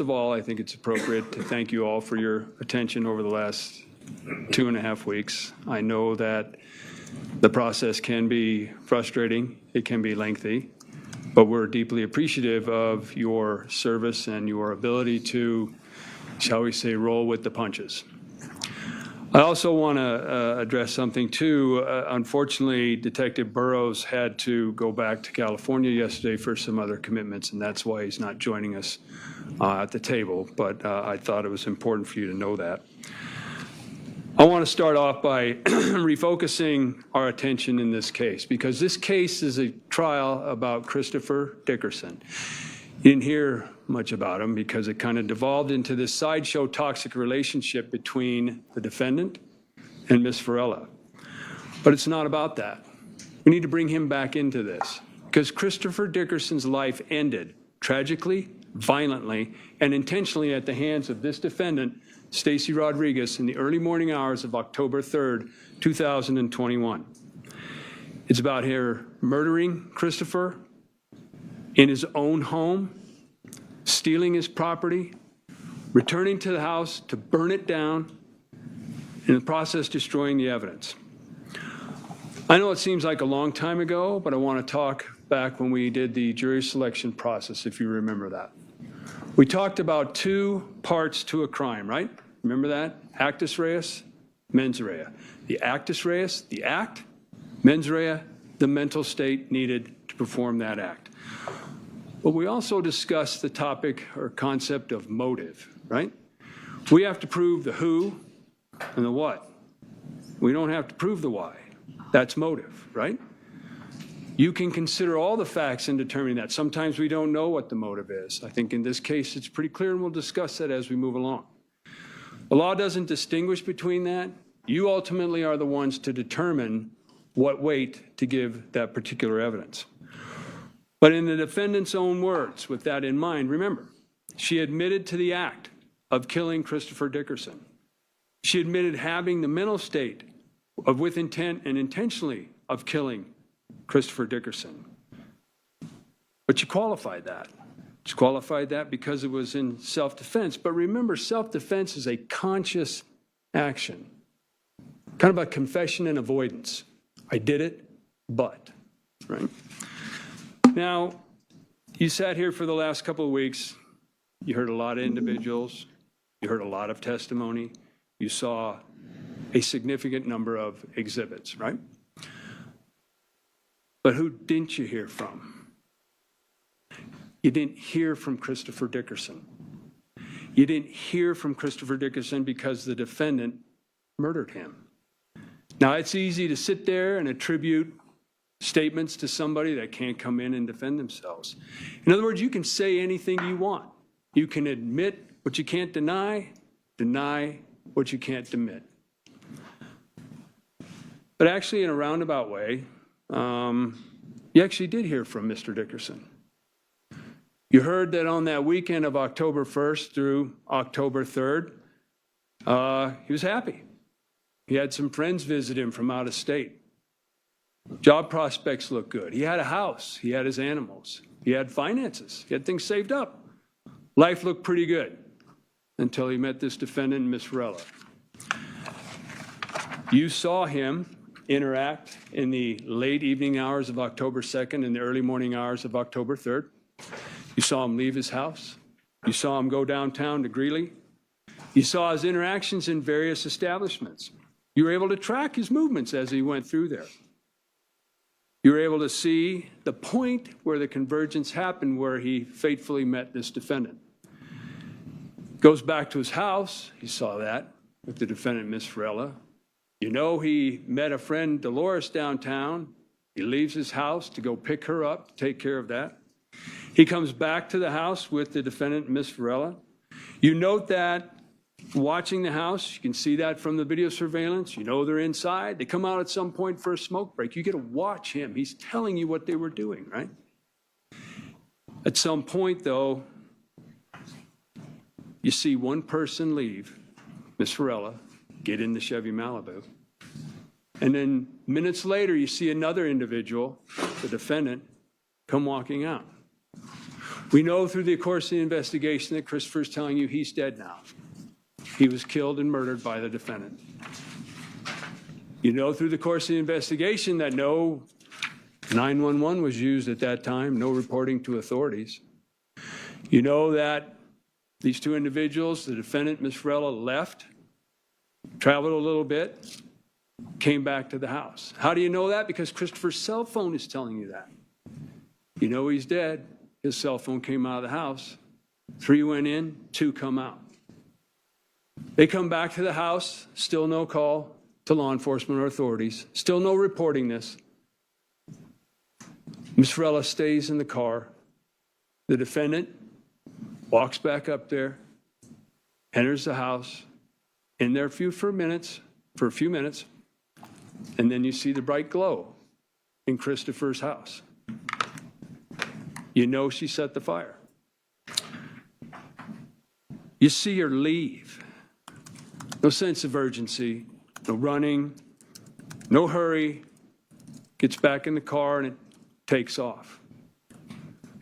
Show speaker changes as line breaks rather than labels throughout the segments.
first of all, I think it's appropriate to thank you all for your attention over the last 2.5 weeks. I know that the process can be frustrating, it can be lengthy, but we're deeply appreciative of your service and your ability to, shall we say, roll with the punches. I also want to address something too. Unfortunately, Detective Burrows had to go back to California yesterday for some other commitments, and that's why he's not joining us at the table. But I thought it was important for you to know that. I want to start off by refocusing our attention in this case, because this case is a trial about Christopher Dickerson. You didn't hear much about him because it kind of devolved into this sideshow toxic relationship between the defendant and Ms. Varela. But it's not about that. We need to bring him back into this because Christopher Dickerson's life ended tragically, violently, and intentionally at the hands of this defendant, Stacy Rodriguez, in the early morning hours of October 3rd, 2021. It's about her murdering Christopher in his own home, stealing his property, returning to the house to burn it down, in the process destroying the evidence. I know it seems like a long time ago, but I want to talk back when we did the jury selection process, if you remember that. We talked about 2 parts to a crime, right? Remember that? Actus reus, mens rea. The actus reus, the act, mens rea, the mental state needed to perform that act. But we also discussed the topic or concept of motive, right? We have to prove the who and the what. We don't have to prove the why. That's motive, right? You can consider all the facts in determining that. Sometimes we don't know what the motive is. I think in this case it's pretty clear, and we'll discuss that as we move along. The law doesn't distinguish between that. You ultimately are the ones to determine what weight to give that particular evidence. But in the defendant's own words, with that in mind, remember, she admitted to the act of killing Christopher Dickerson. She admitted having the mental state of with intent and intentionally of killing Christopher Dickerson. But she qualified that. She qualified that because it was in self-defense. But remember, self-defense is a conscious action, kind of a confession and avoidance. I did it, but, right? Now, you sat here for the last couple of weeks. You heard a lot of individuals. You heard a lot of testimony. You saw a significant number of exhibits, right? But who didn't you hear from? You didn't hear from Christopher Dickerson. You didn't hear from Christopher Dickerson because the defendant murdered him. Now, it's easy to sit there and attribute statements to somebody that can't come in and defend themselves. In other words, you can say anything you want. You can admit what you can't deny what you can't admit. But actually, in a roundabout way, you actually did hear from Mr. Dickerson. You heard that on that weekend of October 1st through October 3rd, he was happy. He had some friends visit him from out of state. Job prospects looked good. He had a house. He had his animals. He had finances. He had things saved up. Life looked pretty good until he met this defendant, Ms. Varela. You saw him interact in the late evening hours of October 2nd and the early morning hours of October 3rd. You saw him leave his house. You saw him go downtown to Greeley. You saw his interactions in various establishments. You were able to track his movements as he went through there. You were able to see the point where the convergence happened, where he fatefully met this defendant. Goes back to his house. You saw that with the defendant, Ms. Varela. You know he met a friend, Dolores, downtown. He leaves his house to go pick her up, to take care of that. He comes back to the house with the defendant, Ms. Varela. You note that watching the house, you can see that from the video surveillance. You know they're inside. They come out at some point for a smoke break. You get to watch him. He's telling you what they were doing, right? At some point, though, you see one person leave, Ms. Varela, get in the Chevy Malibu. And then minutes later, you see another individual, the defendant, come walking out. We know through the course of the investigation that Christopher's telling you he's dead now. He was killed and murdered by the defendant. You know through the course of the investigation that no 911 was used at that time, no reporting to authorities. You know that these two individuals, the defendant, Ms. Varela, left, traveled a little bit, came back to the house. How do you know that? Because Christopher's cell phone is telling you that. You know he's dead. His cell phone came out of the house. 3 went in, 2 come out. They come back to the house, still no call to law enforcement or authorities, still no reporting this. Ms. Varela stays in the car. The defendant walks back up there, enters the house, in there for a few minutes, and then you see the bright glow in Christopher's house. You know she set the fire. You see her leave. No sense of urgency, no running, no hurry. Gets back in the car and it takes off.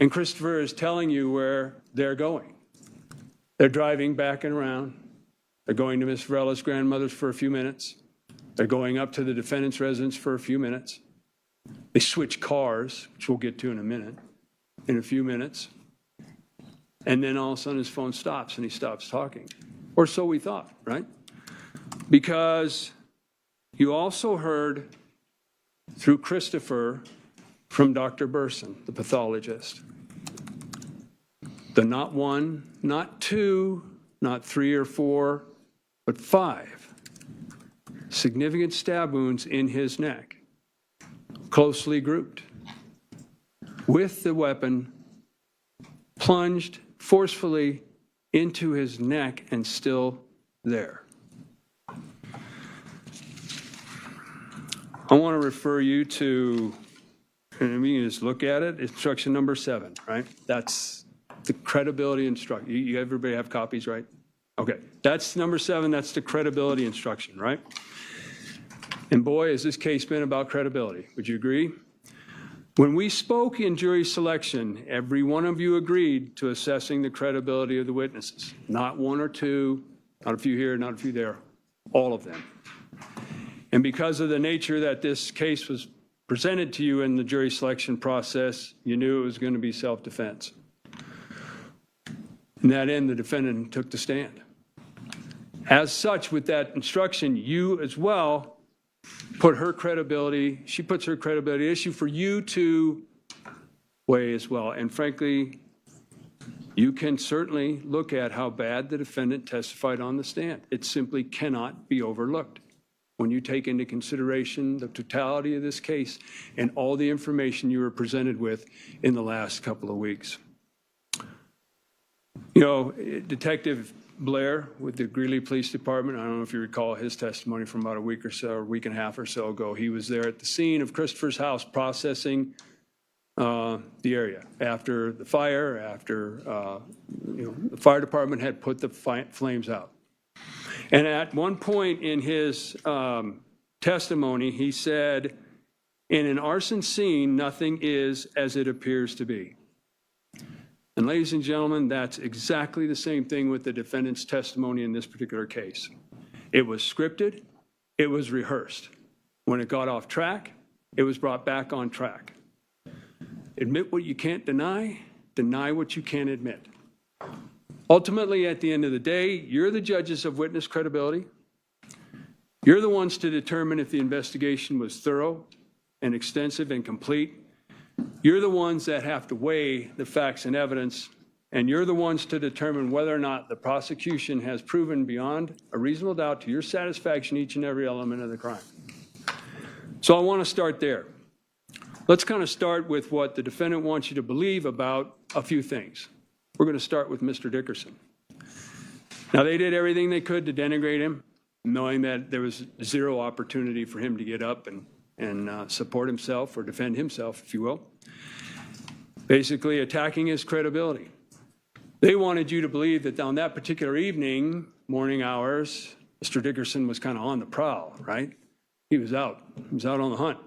And Christopher is telling you where they're going. They're driving back and around. They're going to Miss Varela's grandmother's for a few minutes. They're going up to the defendant's residence for a few minutes. They switch cars, which we'll get to in a few minutes. And then all of a sudden his phone stops and he stops talking. Or so we thought, right? Because you also heard through Christopher from Dr. Burson, the pathologist. The not 1, not 2, not 3 or 4, but 5 significant stab wounds in his neck, closely grouped, with the weapon plunged forcefully into his neck and still there. I want to refer you to, and we can just look at it, instruction number 7, right? That's the credibility instruction. You everybody have copies, right? Okay, that's number 7, that's the credibility instruction, right? And boy, has this case been about credibility. Would you agree? When we spoke in jury selection, every one of you agreed to assessing the credibility of the witnesses. Not 1 or 2, not a few here, not a few there, all of them. And because of the nature that this case was presented to you in the jury selection process, you knew it was going to be self-defense. In that end, the defendant took the stand. As such, with that instruction, you as well put her credibility, she puts her credibility issue for you to weigh as well. And frankly, you can certainly look at how bad the defendant testified on the stand. It simply cannot be overlooked when you take into consideration the totality of this case and all the information you were presented with in the last couple of weeks. You know, Detective Blair with the Greeley Police Department, I don't know if you recall his testimony from about a week or so, or a week and a half or so ago. He was there at the scene of Christopher's house processing the area after the fire, after the fire department had put the flames out. And at one point in his testimony, he said, in an arson scene, nothing is as it appears to be. And ladies and gentlemen, that's exactly the same thing with the defendant's testimony in this particular case. It was scripted, it was rehearsed. When it got off track, it was brought back on track. Admit what you can't deny, deny what you can't admit. Ultimately, at the end of the day, you're the judges of witness credibility. You're the ones to determine if the investigation was thorough and extensive and complete. You're the ones that have to weigh the facts and evidence, and you're the ones to determine whether or not the prosecution has proven beyond a reasonable doubt to your satisfaction each and every element of the crime. So I want to start there. Let's kind of start with what the defendant wants you to believe about a few things. We're going to start with Mr. Dickerson. Now, they did everything they could to denigrate him, knowing that there was zero opportunity for him to get up and support himself or defend himself, if you will, basically attacking his credibility. They wanted you to believe that on that particular evening, morning hours, Mr. Dickerson was kind of on the prowl, right? He was out on the hunt.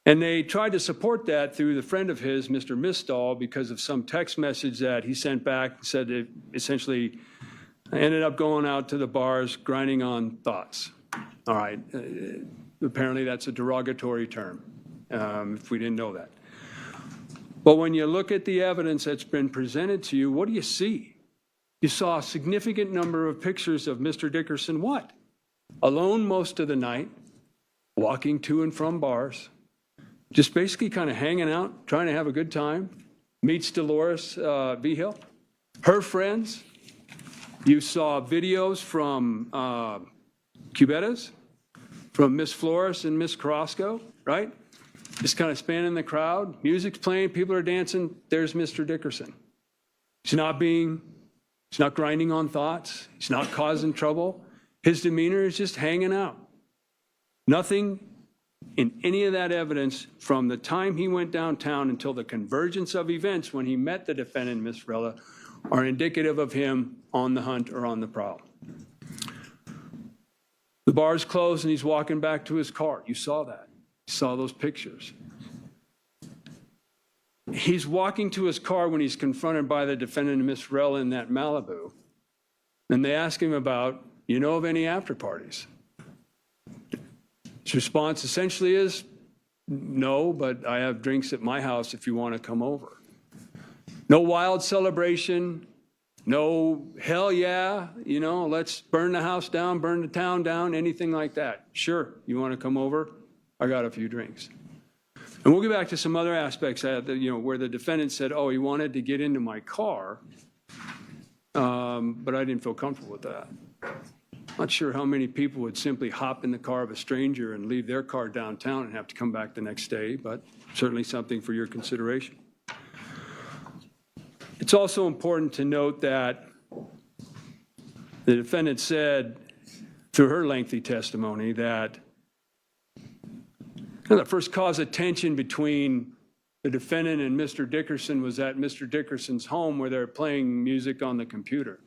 And they tried to support that through the friend of his, Mr. Mistall, because of some text message that he sent back, said it essentially ended up going out to the bars, grinding on thoughts. All right. Apparently that's a derogatory term, if we didn't know that. But when you look at the evidence that's been presented to you, what do you see? You saw a significant number of pictures of Mr. Dickerson, what? Alone most of the night, walking to and from bars, just basically kind of hanging out, trying to have a good time. Meets Dolores Vigil, her friends. You saw videos from Cubetas, from Miss Flores and Miss Carrasco, right? Just kind of spanning the crowd. Music's playing, people are dancing. There's Mr. Dickerson. He's not grinding on thoughts. He's not causing trouble. His demeanor is just hanging out. Nothing in any of that evidence from the time he went downtown until the convergence of events when he met the defendant, Ms. Varela, are indicative of him on the hunt or on the prowl. The bar's closed and he's walking back to his car. You saw that. You saw those pictures. He's walking to his car when he's confronted by the defendant and Ms. Varela in that Malibu. And they ask him about, you know of any after parties? His response essentially is, no, but I have drinks at my house if you want to come over. No wild celebration, no hell yeah, let's burn the house down, burn the town down, anything like that. Sure, you want to come over? I got a few drinks. And we'll get back to some other aspects where the defendant said, oh, he wanted to get into my car, but I didn't feel comfortable with that. Not sure how many people would simply hop in the car of a stranger and leave their car downtown and have to come back the next day, but certainly something for your consideration. It's also important to note that the defendant said through her lengthy testimony that the first cause of tension between the defendant and Mr. Dickerson was at Mr. Dickerson's home where they're playing music on the computer.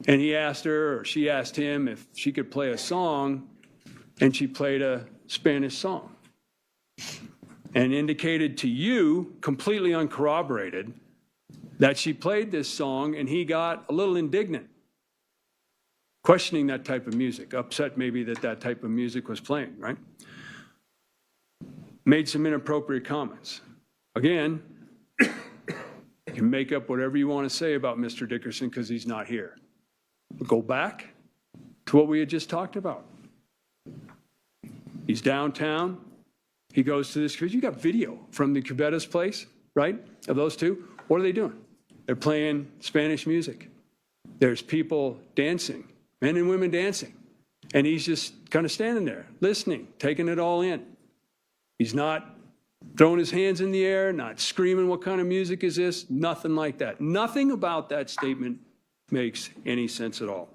And he asked her, or she asked him if she could play a song, and she played a Spanish song. And indicated to you, completely uncorroborated, that she played this song and he got a little indignant, questioning that type of music, upset maybe that type of music was playing, right? Made some inappropriate comments. Again, you can make up whatever you want to say about Mr. Dickerson because he's not here. But go back to what we had just talked about. He's downtown. He goes to this, because you got video from the Cubetas place, right, of those two. What are they doing? They're playing Spanish music. There's people dancing, men and women dancing. And he's just kind of standing there, listening, taking it all in. He's not throwing his hands in the air, not screaming, what kind of music is this? Nothing like that. Nothing about that statement makes any sense at all.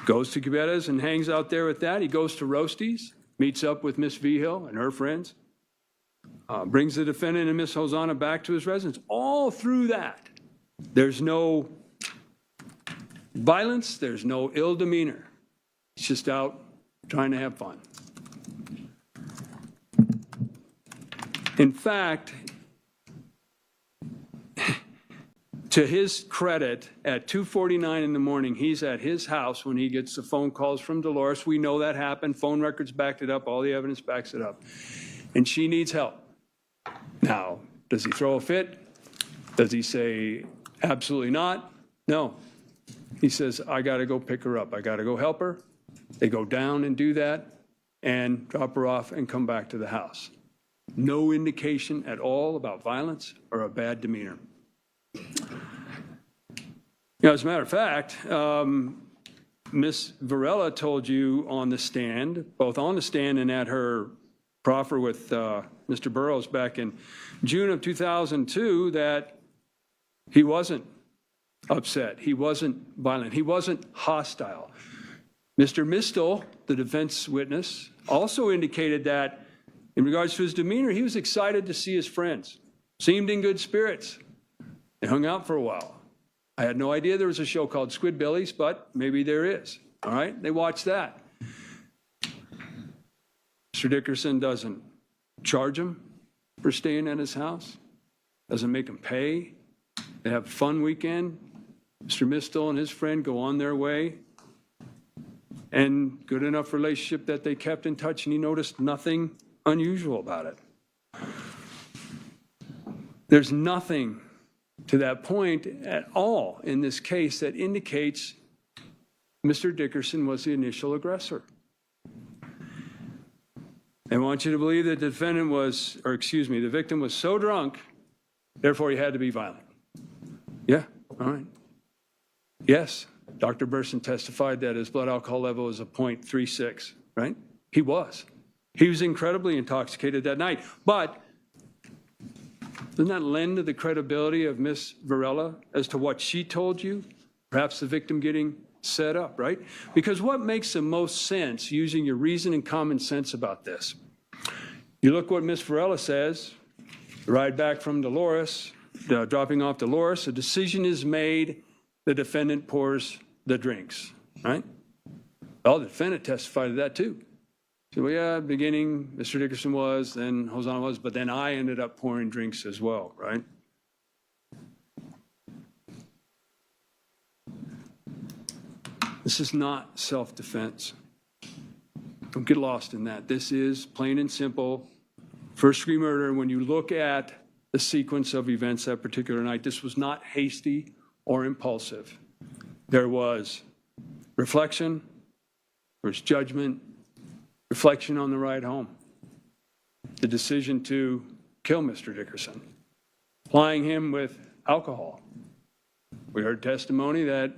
Goes to Cubetas and hangs out there with that. He goes to Roasties, meets up with Miss Vigil and her friends, brings the defendant and Miss Hosanna back to his residence. All through that, there's no violence, there's no ill demeanor. He's just out trying to have fun. In fact, to his credit, at 2:49 in the morning, he's at his house when he gets the phone calls from Dolores. We know that happened. Phone records backed it up. All the evidence backs it up. And she needs help. Now, does he throw a fit? Does he say, absolutely not? No. He says, I got to go pick her up. I got to go help her. They go down and do that and drop her off and come back to the house. No indication at all about violence or a bad demeanor. As a matter of fact, Ms. Varela told you on the stand, both on the stand and at her proffer with Mr. Burroughs back in June of 2002, that he wasn't upset, he wasn't violent, he wasn't hostile. Mr. Mistel, the defense witness, also indicated that in regards to his demeanor, he was excited to see his friends, seemed in good spirits. They hung out for a while. I had no idea there was a show called Squidbillies, but maybe there is. All right, they watched that. Mr. Dickerson doesn't charge him for staying at his house, doesn't make him pay. They have a fun weekend. Mr. Mistel and his friend go on their way, and good enough relationship that they kept in touch, and he noticed nothing unusual about it. There's nothing to that point at all in this case that indicates Mr. Dickerson was the initial aggressor. I want you to believe that the the victim was so drunk, therefore he had to be violent. Yeah, all right. Yes, Dr. Burson testified that his blood alcohol level was a 0.36, right? He was. He was incredibly intoxicated that night. But doesn't that lend to the credibility of Miss Varela as to what she told you? Perhaps the victim getting set up, right? Because what makes the most sense using your reason and common sense about this? You look what Miss Varela says, the ride back from Dolores, dropping off Dolores, a decision is made, the defendant pours the drinks, right? Well, the defendant testified to that too. So, well, yeah, beginning, Mr. Dickerson was, then Hosanna was, but then I ended up pouring drinks as well, right? This is not self-defense. Don't get lost in that. This is plain and simple first-degree murder. When you look at the sequence of events that particular night, this was not hasty or impulsive. There was reflection, there was judgment, reflection on the ride home, the decision to kill Mr. Dickerson, plying him with alcohol. We heard testimony that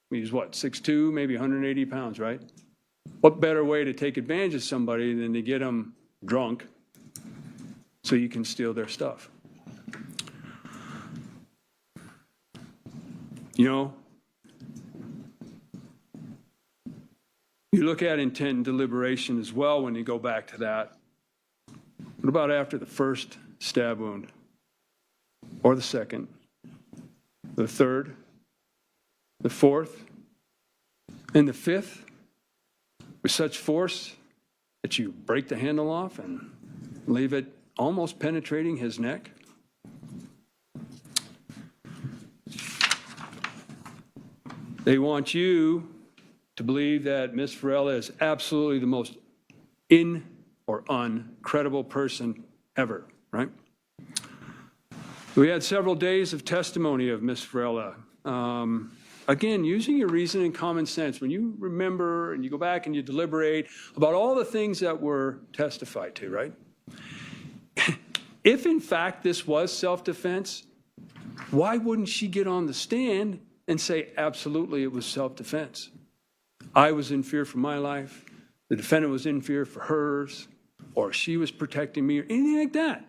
he's 6'2", maybe 180 pounds, right? What better way to take advantage of somebody than to get them drunk so you can steal their stuff? You know, you look at intent and deliberation as well when you go back to that. What about after the first stab wound? Or the second? The third? The fourth? And the fifth? With such force that you break the handle off and leave it almost penetrating his neck? They want you to believe that Ms. Varela is absolutely the most uncredible person ever, right? We had several days of testimony of Ms. Varela. Again, using your reason and common sense, when you remember and you go back and you deliberate about all the things that were testified to, right? If in fact this was self-defense, why wouldn't she get on the stand and say, absolutely, it was self-defense? I was in fear for my life, the defendant was in fear for hers, or she was protecting me, or anything like that.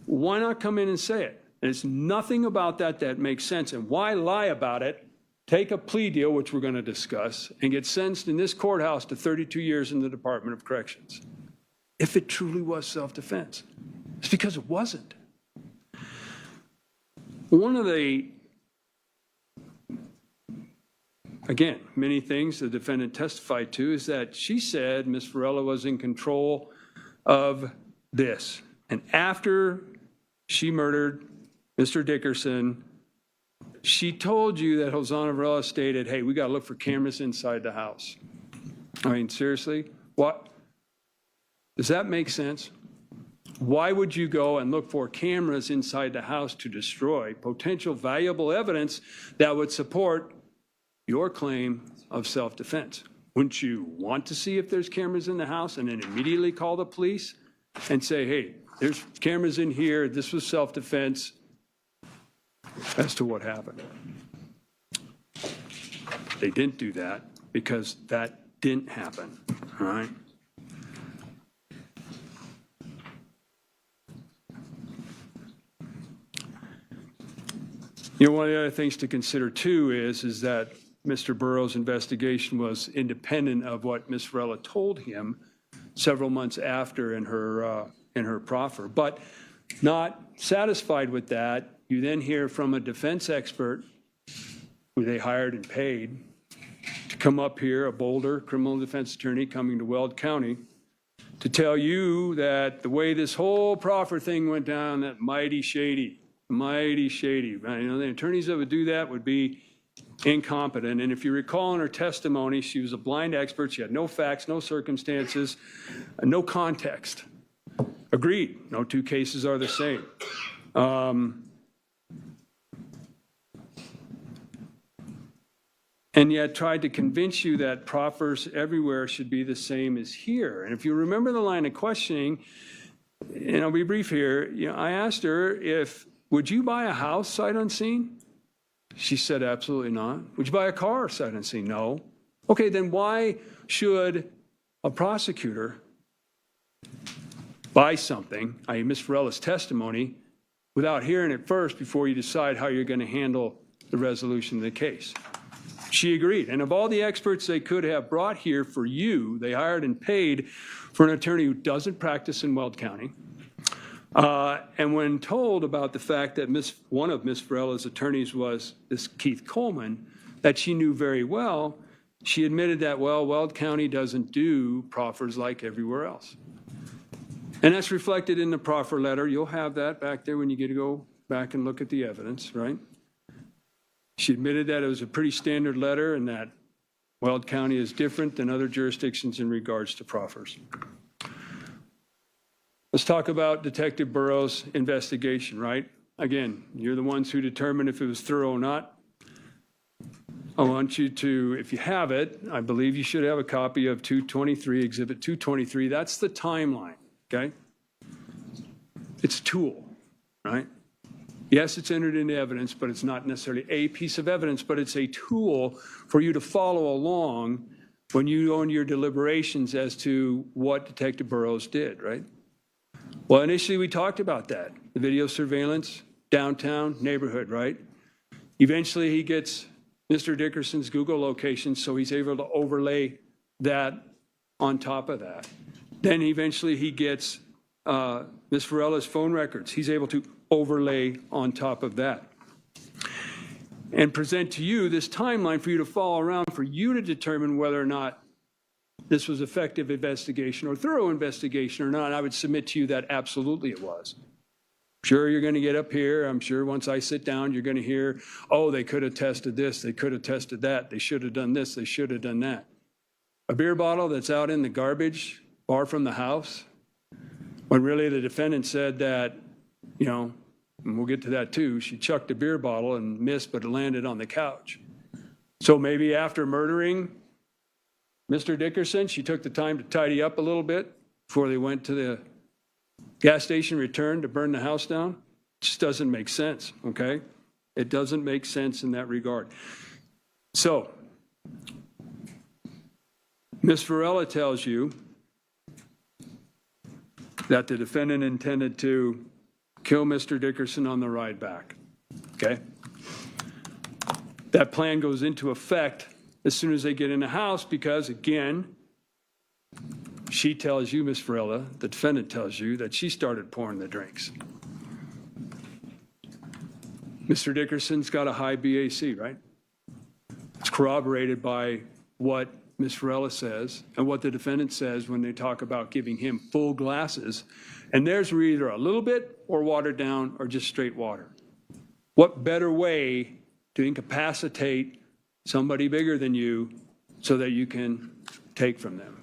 Why not come in and say it? And it's nothing about that that makes sense. And why lie about it, take a plea deal, which we're going to discuss, and get sentenced in this courthouse to 32 years in the Department of Corrections? If it truly was self-defense. It's because it wasn't. One of the Again, many things the defendant testified to is that she said Ms. Varela was in control of this. And after she murdered Mr. Dickerson, she told you that Hosanna Varela stated, hey, we got to look for cameras inside the house. I mean, seriously? What? Does that make sense? Why would you go and look for cameras inside the house to destroy potential valuable evidence that would support your claim of self-defense? Wouldn't you want to see if there's cameras in the house and then immediately call the police and say, hey, there's cameras in here, this was self-defense, as to what happened? They didn't do that because that didn't happen, all right? You know, one of the other things to consider too is that Mr. Burroughs' investigation was independent of what Ms. Varela told him several months after in her proffer. But not satisfied with that, you then hear from a defense expert who they hired and paid to come up here, a Boulder criminal defense attorney coming to Weld County, to tell you that the way this whole proffer thing went down, that mighty shady. You know, the attorneys that would do that would be incompetent. And if you recall in her testimony, she was a blind expert. She had no facts, no circumstances, no context. Agreed. No two cases are the same. And yet tried to convince you that proffers everywhere should be the same as here. And if you remember the line of questioning, and I'll be brief here, you know, I asked her would you buy a house sight unseen? She said, absolutely not. Would you buy a car sight unseen? No. Okay, then why should a prosecutor buy something, i.e. Ms. Varela's testimony, without hearing it first before you decide how you're going to handle the resolution of the case? She agreed. And of all the experts they could have brought here for you, they hired and paid for an attorney who doesn't practice in Weld County. And when told about the fact that one of Ms. Varela's attorneys was this Keith Coleman, that she knew very well, she admitted that, well, Weld County doesn't do proffers like everywhere else. And that's reflected in the proffer letter. You'll have that back there when you get to go back and look at the evidence, right? She admitted that it was a pretty standard letter and that Weld County is different than other jurisdictions in regards to proffers. Let's talk about Detective Burrows' investigation, right? Again, you're the ones who determine if it was thorough or not. I want you to, if you have it, I believe you should have a copy of 223, Exhibit 223. That's the timeline, okay? It's a tool, right? Yes, it's entered into evidence, but it's not necessarily a piece of evidence, but it's a tool for you to follow along when you go into your deliberations as to what Detective Burrows did, right? Well, initially we talked about that, the video surveillance, downtown neighborhood, right? Eventually he gets Mr. Dickerson's Google location, so he's able to overlay that on top of that. Then eventually he gets Ms. Varela's phone records. He's able to overlay on top of that and present to you this timeline for you to follow around, for you to determine whether or not this was effective investigation or thorough investigation or not. I would submit to you that absolutely it was. Sure, you're going to get up here. I'm sure once I sit down, you're going to hear, oh, they could have tested this, they could have tested that, they should have done this, they should have done that. A beer bottle that's out in the garbage far from the house, when really the defendant said that, you know, and we'll get to that too, she chucked a beer bottle and missed, but it landed on the couch. So maybe after murdering Mr. Dickerson, she took the time to tidy up a little bit before they went to the gas station, returned to burn the house down. It just doesn't make sense, okay? It doesn't make sense in that regard. So, Ms. Varela tells you that the defendant intended to kill Mr. Dickerson on the ride back, okay? That plan goes into effect as soon as they get in the house because, again, she tells you, Ms. Varela, the defendant tells you that she started pouring the drinks. Mr. Dickerson's got a high BAC, right? It's corroborated by what Ms. Varela says and what the defendant says when they talk about giving him full glasses. And theirs were either a little bit or watered down or just straight water. What better way to incapacitate somebody bigger than you so that you can take from them?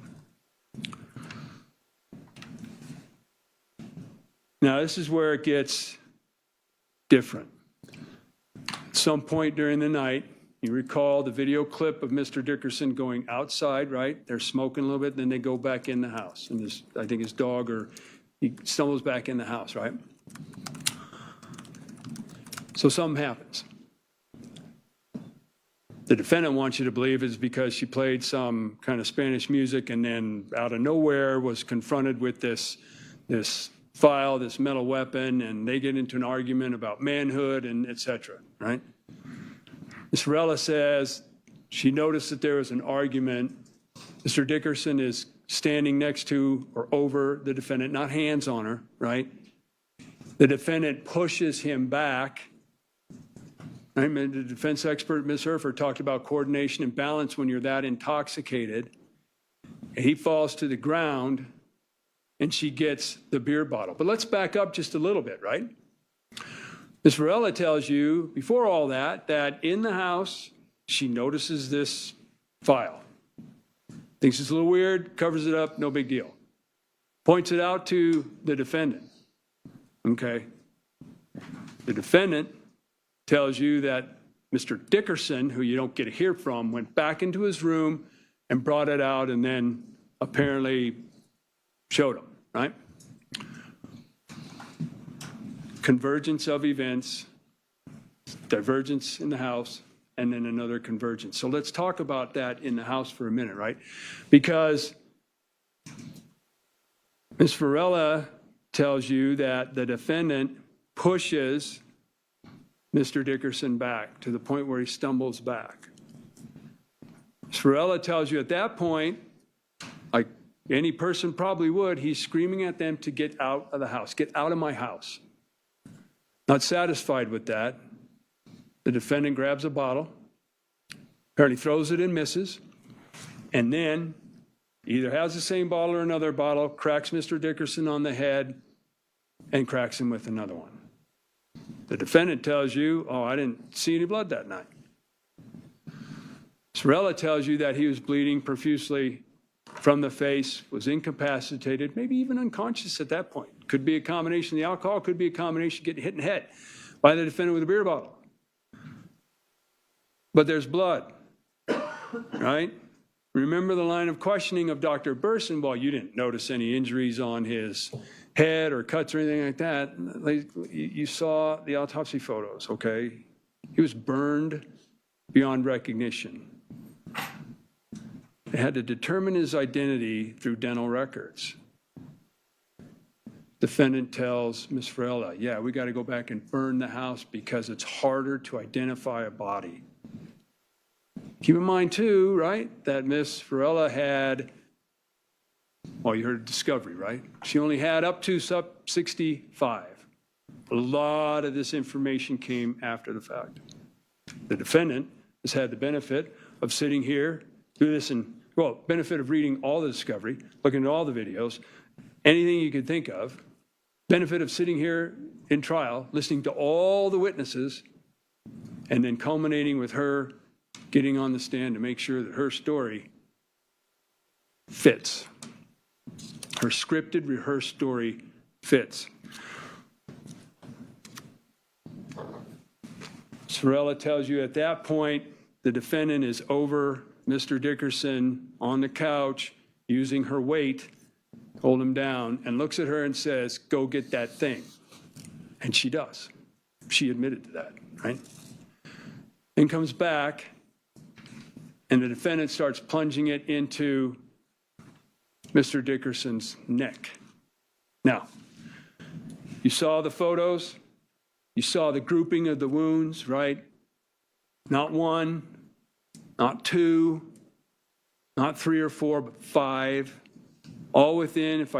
Now, this is where it gets different. At some point during the night, you recall the video clip of Mr. Dickerson going outside, right? They're smoking a little bit, and then they go back in the house. And I think his dog, or he stumbles back in the house, right? So something happens. The defendant wants you to believe it's because she played some kind of Spanish music and then out of nowhere was confronted with this file, this metal weapon, and they get into an argument about manhood and et cetera, right? Ms. Varela says she noticed that there was an argument. Mr. Dickerson is standing next to or over the defendant, not hands on her, right? The defendant pushes him back. Right? The defense expert, Ms. Herfer, talked about coordination and balance when you're that intoxicated. He falls to the ground, and she gets the beer bottle. But let's back up just a little bit, right? Ms. Varela tells you, before all that in the house, she notices this file. Thinks it's a little weird, covers it up, no big deal. Points it out to the defendant. Okay. The defendant tells you that Mr. Dickerson, who you don't get to hear from, went back into his room and brought it out and then apparently showed him, right? Convergence of events, divergence in the house, and then another convergence. So let's talk about that in the house for a minute, right? Because Ms. Varela tells you that the defendant pushes Mr. Dickerson back to the point where he stumbles back. Ms. Varela tells you at that point, like any person probably would, he's screaming at them to get out of the house, get out of my house. Not satisfied with that, the defendant grabs a bottle, apparently throws it and misses, and then either has the same bottle or another bottle, cracks Mr. Dickerson on the head, and cracks him with another one. The defendant tells you, oh, I didn't see any blood that night. Sorella tells you that he was bleeding profusely from the face, was incapacitated, maybe even unconscious at that point. Could be a combination of the alcohol, could be a combination of getting hit in the head by the defendant with a beer bottle. But there's blood, right? Remember the line of questioning of Dr. Burson, well, you didn't notice any injuries on his head or cuts or anything like that. You saw the autopsy photos, okay? He was burned beyond recognition. They had to determine his identity through dental records. Defendant tells Ms. Varela, yeah, we got to go back and burn the house because it's harder to identify a body. Keep in mind, too, right, that Ms. Varela had, well, you heard discovery, right? She only had up to sub 65. A lot of this information came after the fact. The defendant has had the benefit of sitting here, do this, and, well, benefit of reading all the discovery, looking at all the videos, anything you could think of, benefit of sitting here in trial, listening to all the witnesses, and then culminating with her getting on the stand to make sure that her story fits. Her scripted, rehearsed story fits. Sorella tells you at that point, the defendant is over Mr. Dickerson on the couch using her weight, hold him down, and looks at her and says, go get that thing. And she does. She admitted to that, right? Then comes back, and the defendant starts plunging it into Mr. Dickerson's neck. Now, you saw the photos. You saw the grouping of the wounds, right? Not one, not two, not three or four, but five. All within, if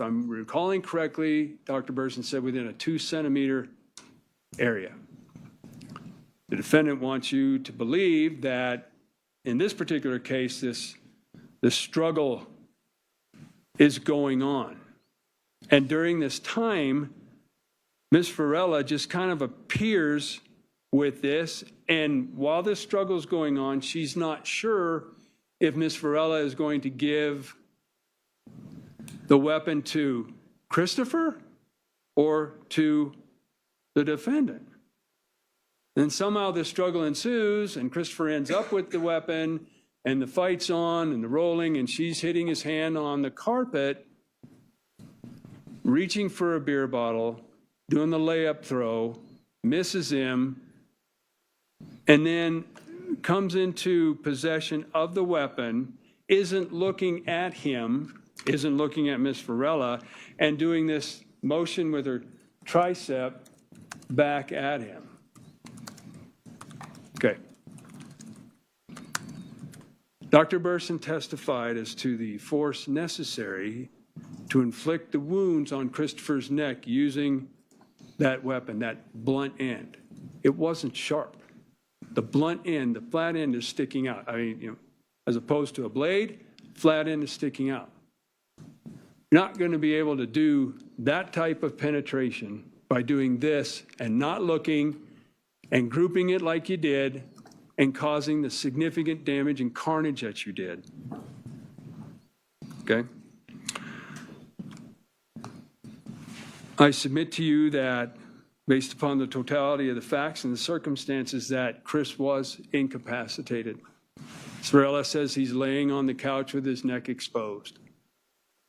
I'm recalling correctly, Dr. Burson said within a 2-centimeter area. The defendant wants you to believe that in this particular case, this struggle is going on. And during this time, Ms. Varela just kind of appears with this. And while this struggle is going on, she's not sure if Ms. Varela is going to give the weapon to Christopher or to the defendant. Then somehow this struggle ensues, and Christopher ends up with the weapon, and the fight's on, and the rolling, and she's hitting his hand on the carpet, reaching for a beer bottle, doing the layup throw, misses him, and then comes into possession of the weapon, isn't looking at him, isn't looking at Ms. Varela, and doing this motion with her tricep back at him. Okay. Dr. Burson testified as to the force necessary to inflict the wounds on Christopher's neck using that weapon, that blunt end. It wasn't sharp. The blunt end, the flat end is sticking out. I mean, as opposed to a blade, flat end is sticking out. You're not going to be able to do that type of penetration by doing this and not looking and grouping it like you did and causing the significant damage and carnage that you did. Okay? I submit to you that based upon the totality of the facts and the circumstances that Chris was incapacitated. Sorella says he's laying on the couch with his neck exposed.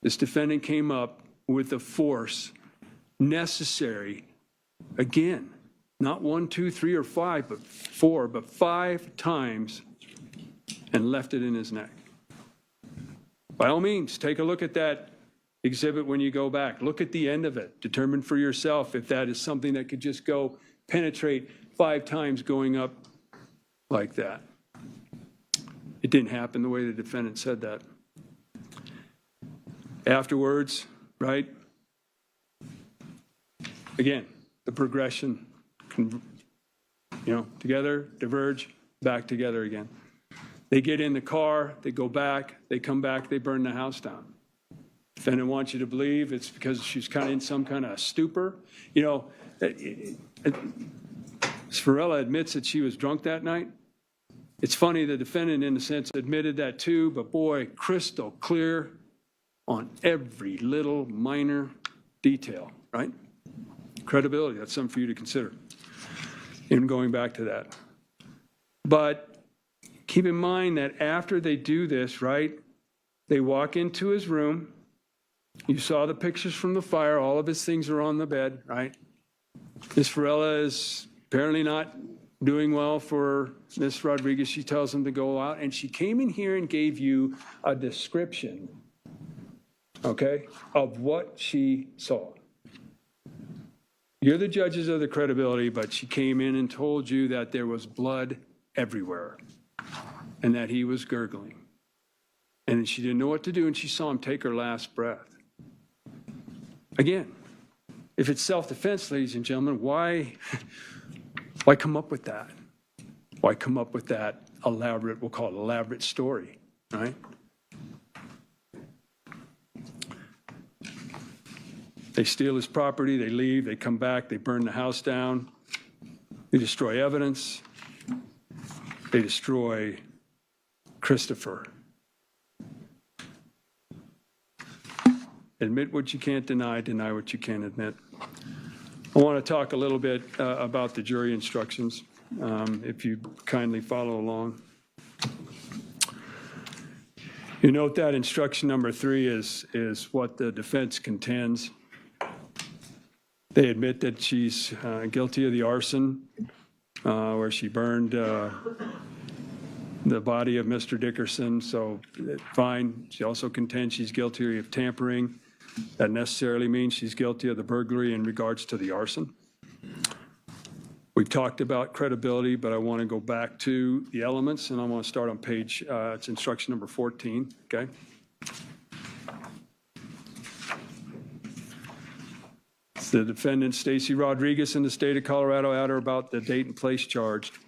This defendant came up with the force necessary, again, not 1, 2, 3, or 5, but 4, but 5 times, and left it in his neck. By all means, take a look at that exhibit when you go back. Look at the end of it. Determine for yourself if that is something that could just go penetrate 5 times going up like that. It didn't happen the way the defendant said that. Afterwards, right? Again, the progression, together, diverge, back together again. They get in the car, they go back, they come back, they burn the house down. Defendant wants you to believe it's because she's kind of in some kind of stupor. Sorella admits that she was drunk that night. It's funny, the defendant, in a sense, admitted that too, but boy, crystal clear on every little minor detail, right? Credibility, that's something for you to consider in going back to that. But keep in mind that after they do this, right, they walk into his room. You saw the pictures from the fire. All of his things are on the bed, right? Ms. Sorella is apparently not doing well for Ms. Rodriguez. She tells him to go out, and she came in here and gave you a description, okay, of what she saw. You're the judges of the credibility, but she came in and told you that there was blood everywhere and that he was gurgling. And she didn't know what to do, and she saw him take her last breath. Again, if it's self-defense, ladies and gentlemen, why come up with that? Why come up with that elaborate, we'll call it elaborate story, right? They steal his property, they leave, they come back, they burn the house down, they destroy evidence, they destroy Christopher. Admit what you can't deny, deny what you can't admit. I want to talk a little bit about the jury instructions, if you kindly follow along. You note that instruction number 3 is what the defense contends. They admit that she's guilty of the arson, where she burned the body of Mr. Dickerson, so fine. She also contends she's guilty of tampering. That necessarily means she's guilty of the burglary in regards to the arson. We've talked about credibility, but I want to go back to the elements, and I want to start on page, it's instruction number 14, okay? The defendant, Stacy Rodriguez, in the state of Colorado, at or about the date and place charged.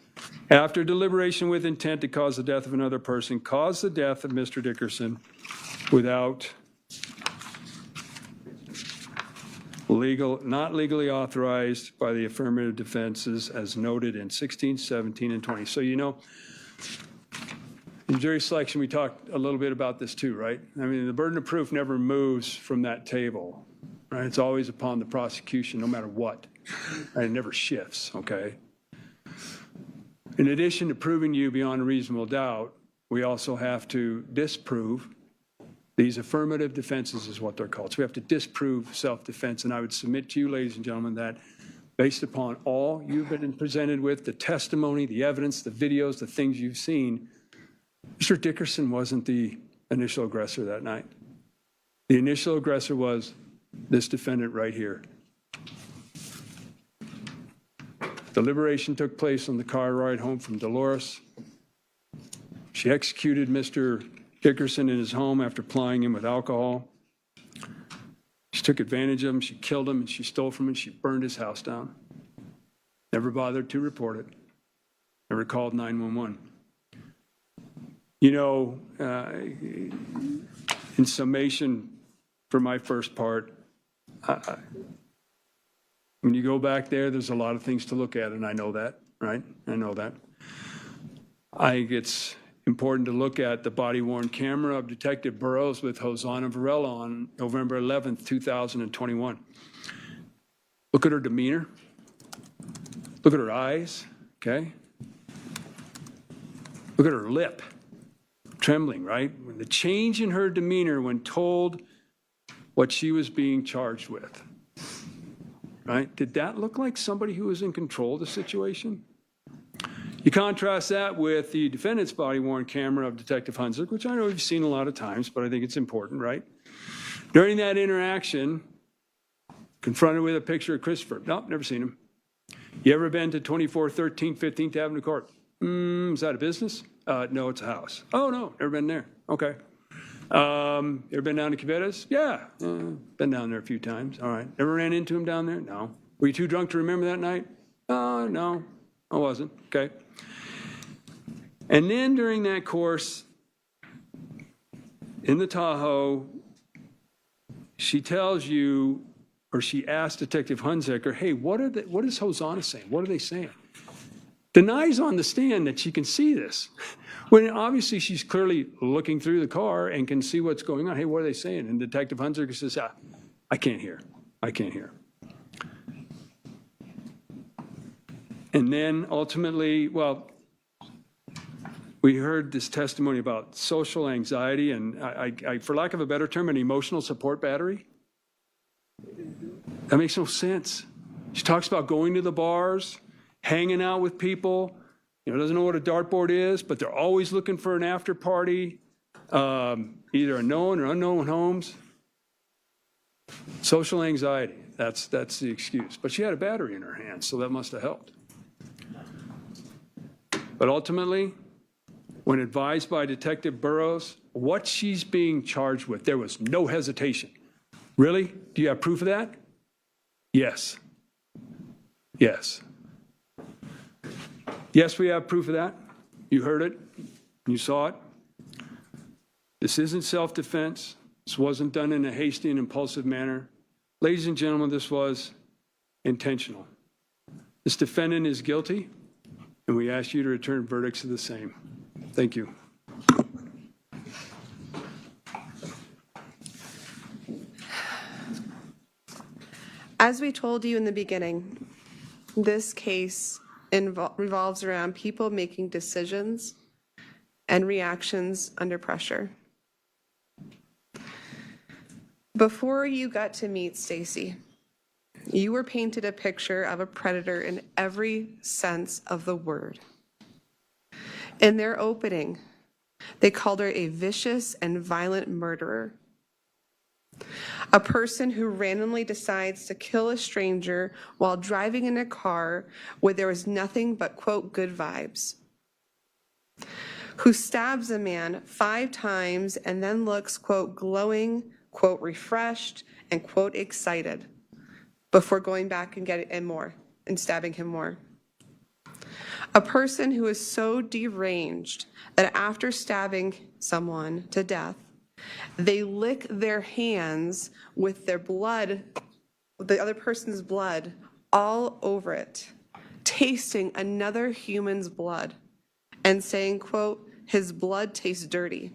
After deliberation with intent to cause the death of another person, caused the death of Mr. Dickerson without not legally authorized by the affirmative defenses as noted in 16, 17, and 20. So, in jury selection, we talked a little bit about this too, right? I mean, the burden of proof never moves from that table, right? It's always upon the prosecution, no matter what. Right? It never shifts, okay? In addition to proving you beyond a reasonable doubt, we also have to disprove. These affirmative defenses is what they're called. So we have to disprove self-defense. And I would submit to you, ladies and gentlemen, that based upon all you've been presented with, the testimony, the evidence, the videos, the things you've seen, Mr. Dickerson wasn't the initial aggressor that night. The initial aggressor was this defendant right here. Deliberation took place on the car ride home from Dolores. She executed Mr. Dickerson in his home after plying him with alcohol. She took advantage of him, she killed him, and she stole from him, she burned his house down. Never bothered to report it. Never called 911. In summation, for my first part. When you go back there, there's a lot of things to look at, and I know that, right? I know that. I think it's important to look at the body-worn camera of Detective Burrows with Hosanna Varela on November 11th, 2021. Look at her demeanor. Look at her eyes, okay? Look at her lip, trembling, right? The change in her demeanor when told what she was being charged with, right? Did that look like somebody who was in control of the situation? You contrast that with the defendant's body-worn camera of Detective Hunziker, which I know you've seen a lot of times, but I think it's important, right? During that interaction, confronted with a picture of Christopher. Nope, never seen him. You ever been to 2413 15th Avenue Court? Is that a business? No, it's a house. Oh, no, never been there. Okay. You ever been down to Cavetta's? Yeah, been down there a few times. All right. Ever ran into him down there? No. Were you too drunk to remember that night? No, I wasn't. Okay. And then during that course, in the Tahoe, she tells you, or she asks Detective Hunziker, hey, what is Hosanna saying? What are they saying? Denies on the stand that she can see this. When obviously she's clearly looking through the car and can see what's going on. Hey, what are they saying? And Detective Hunziker says, I can't hear. I can't hear. And then ultimately, well, we heard this testimony about social anxiety and, I, for lack of a better term, an emotional support battery. That makes no sense. She talks about going to the bars, hanging out with people, doesn't know what a dartboard is, but they're always looking for an after party, either a known or unknown homes. Social anxiety, that's the excuse. But she had a battery in her hand, so that must have helped. But ultimately, when advised by Detective Burrows what she's being charged with, there was no hesitation. Really? Do you have proof of that? Yes. Yes. Yes, we have proof of that. You heard it. You saw it. This isn't self-defense. This wasn't done in a hasty and impulsive manner. Ladies and gentlemen, this was intentional. This defendant is guilty, and we ask you to return verdicts of the same. Thank you.
As we told you in the beginning, this case revolves around people making decisions and reactions under pressure. Before you got to meet Stacy, you were painted a picture of a predator in every sense of the word. In their opening, they called her a vicious and violent murderer. A person who randomly decides to kill a stranger while driving in a car where there was nothing but, quote, good vibes. Who stabs a man 5 times and then looks, quote, glowing, quote, refreshed, and, quote, excited before going back and getting more and stabbing him more. A person who is so deranged that after stabbing someone to death, they lick their hands with their blood, the other person's blood, all over it, tasting another human's blood and saying, quote, his blood tastes dirty.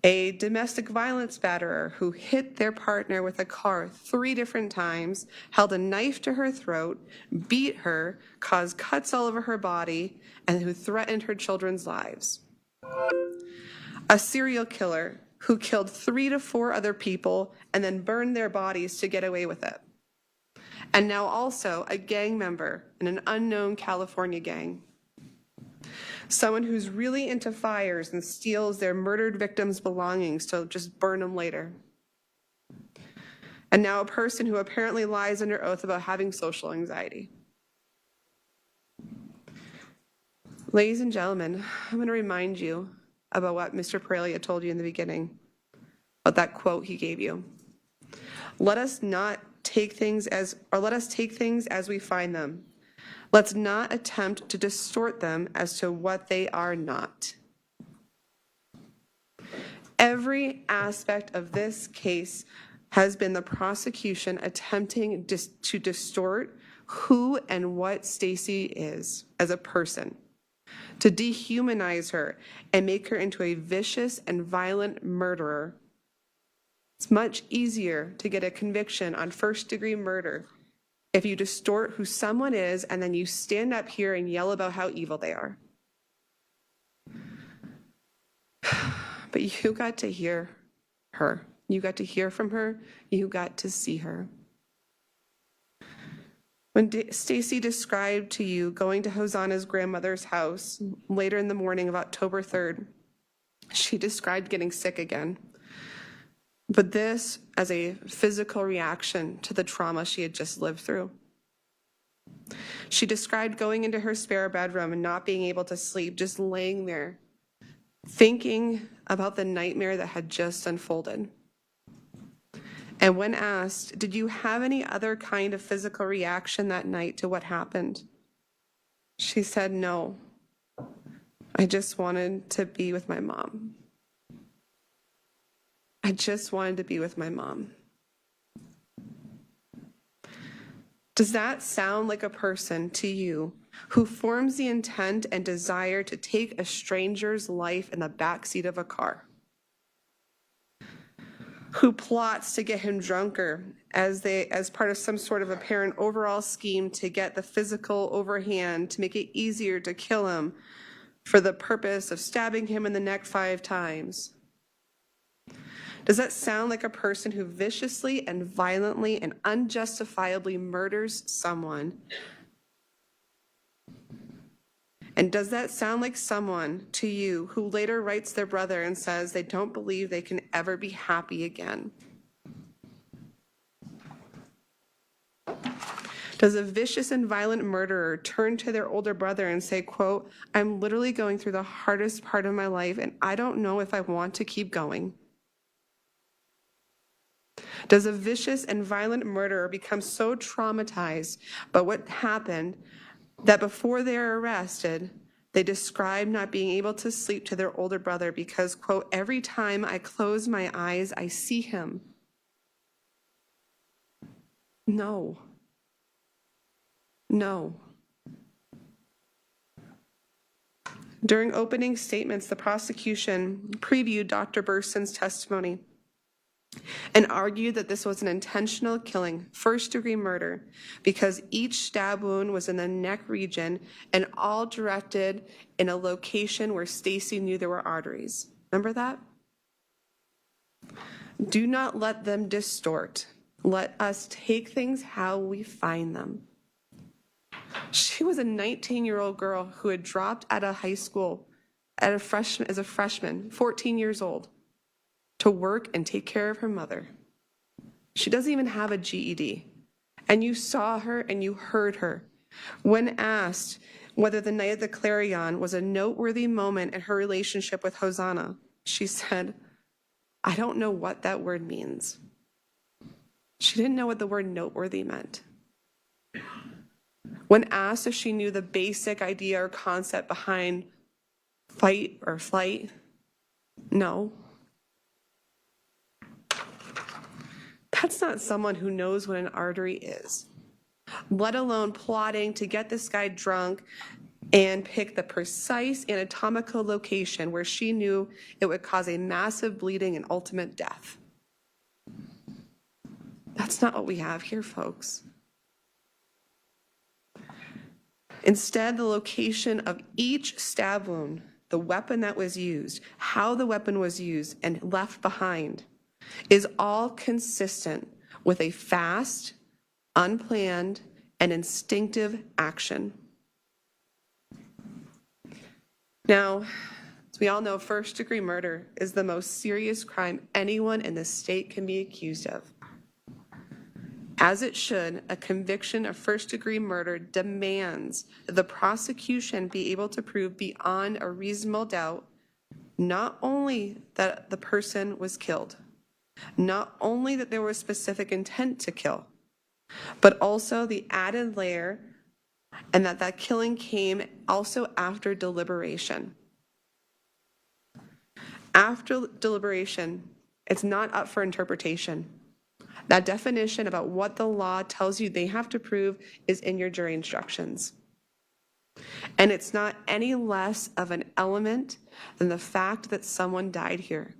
A domestic violence batterer who hit their partner with a car 3 different times, held a knife to her throat, beat her, caused cuts all over her body, and who threatened her children's lives. A serial killer who killed 3 to 4 other people and then burned their bodies to get away with it. And now also a gang member in an unknown California gang. Someone who's really into fires and steals their murdered victims' belongings to just burn them later. And now a person who apparently lies under oath about having social anxiety. Ladies and gentlemen, I'm going to remind you about what Mr. Perelia told you in the beginning, about that quote he gave you. Let us take things as we find them. Let's not attempt to distort them as to what they are not. Every aspect of this case has been the prosecution attempting to distort who and what Stacy is as a person, to dehumanize her and make her into a vicious and violent murderer. It's much easier to get a conviction on first-degree murder if you distort who someone is and then you stand up here and yell about how evil they are. But you got to hear her. You got to hear from her. You got to see her. When Stacy described to you going to Hosanna's grandmother's house later in the morning of October 3rd, she described getting sick again. But this as a physical reaction to the trauma she had just lived through. She described going into her spare bedroom and not being able to sleep, just laying there, thinking about the nightmare that had just unfolded. And when asked, did you have any other kind of physical reaction that night to what happened? She said, no. I just wanted to be with my mom. I just wanted to be with my mom. Does that sound like a person to you who forms the intent and desire to take a stranger's life in the backseat of a car? Who plots to get him drunker as part of some sort of apparent overall scheme to get the physical overhand to make it easier to kill him for the purpose of stabbing him in the neck 5 times? Does that sound like a person who viciously and violently and unjustifiably murders someone? And does that sound like someone to you who later writes their brother and says they don't believe they can ever be happy again? Does a vicious and violent murderer turn to their older brother and say, quote, I'm literally going through the hardest part of my life and I don't know if I want to keep going? Does a vicious and violent murderer become so traumatized by what happened that before they're arrested, they describe not being able to sleep to their older brother because, quote, every time I close my eyes, I see him? No. No. During opening statements, the prosecution previewed Dr. Burson's testimony and argued that this was an intentional killing, first-degree murder, because each stab wound was in the neck region and all directed in a location where Stacy knew there were arteries. Remember that? Do not let them distort. Let us take things how we find them. She was a 19-year-old girl who had dropped out of high school as a freshman, 14 years old, to work and take care of her mother. She doesn't even have a GED. And you saw her and you heard her. When asked whether the night at the Clarion was a noteworthy moment in her relationship with Hosanna, she said, I don't know what that word means. She didn't know what the word noteworthy meant. When asked if she knew the basic idea or concept behind fight or flight, no. That's not someone who knows what an artery is, let alone plotting to get this guy drunk and pick the precise anatomical location where she knew it would cause a massive bleeding and ultimate death. That's not what we have here, folks. Instead, the location of each stab wound, the weapon that was used, how the weapon was used and left behind, is all consistent with a fast, unplanned, and instinctive action. Now, as we all know, first-degree murder is the most serious crime anyone in this state can be accused of. As it should, a conviction of first-degree murder demands that the prosecution be able to prove beyond a reasonable doubt not only that the person was killed, not only that there was specific intent to kill, but also the added layer and that killing came also after deliberation. After deliberation, it's not up for interpretation. That definition about what the law tells you they have to prove is in your jury instructions. And it's not any less of an element than the fact that someone died here.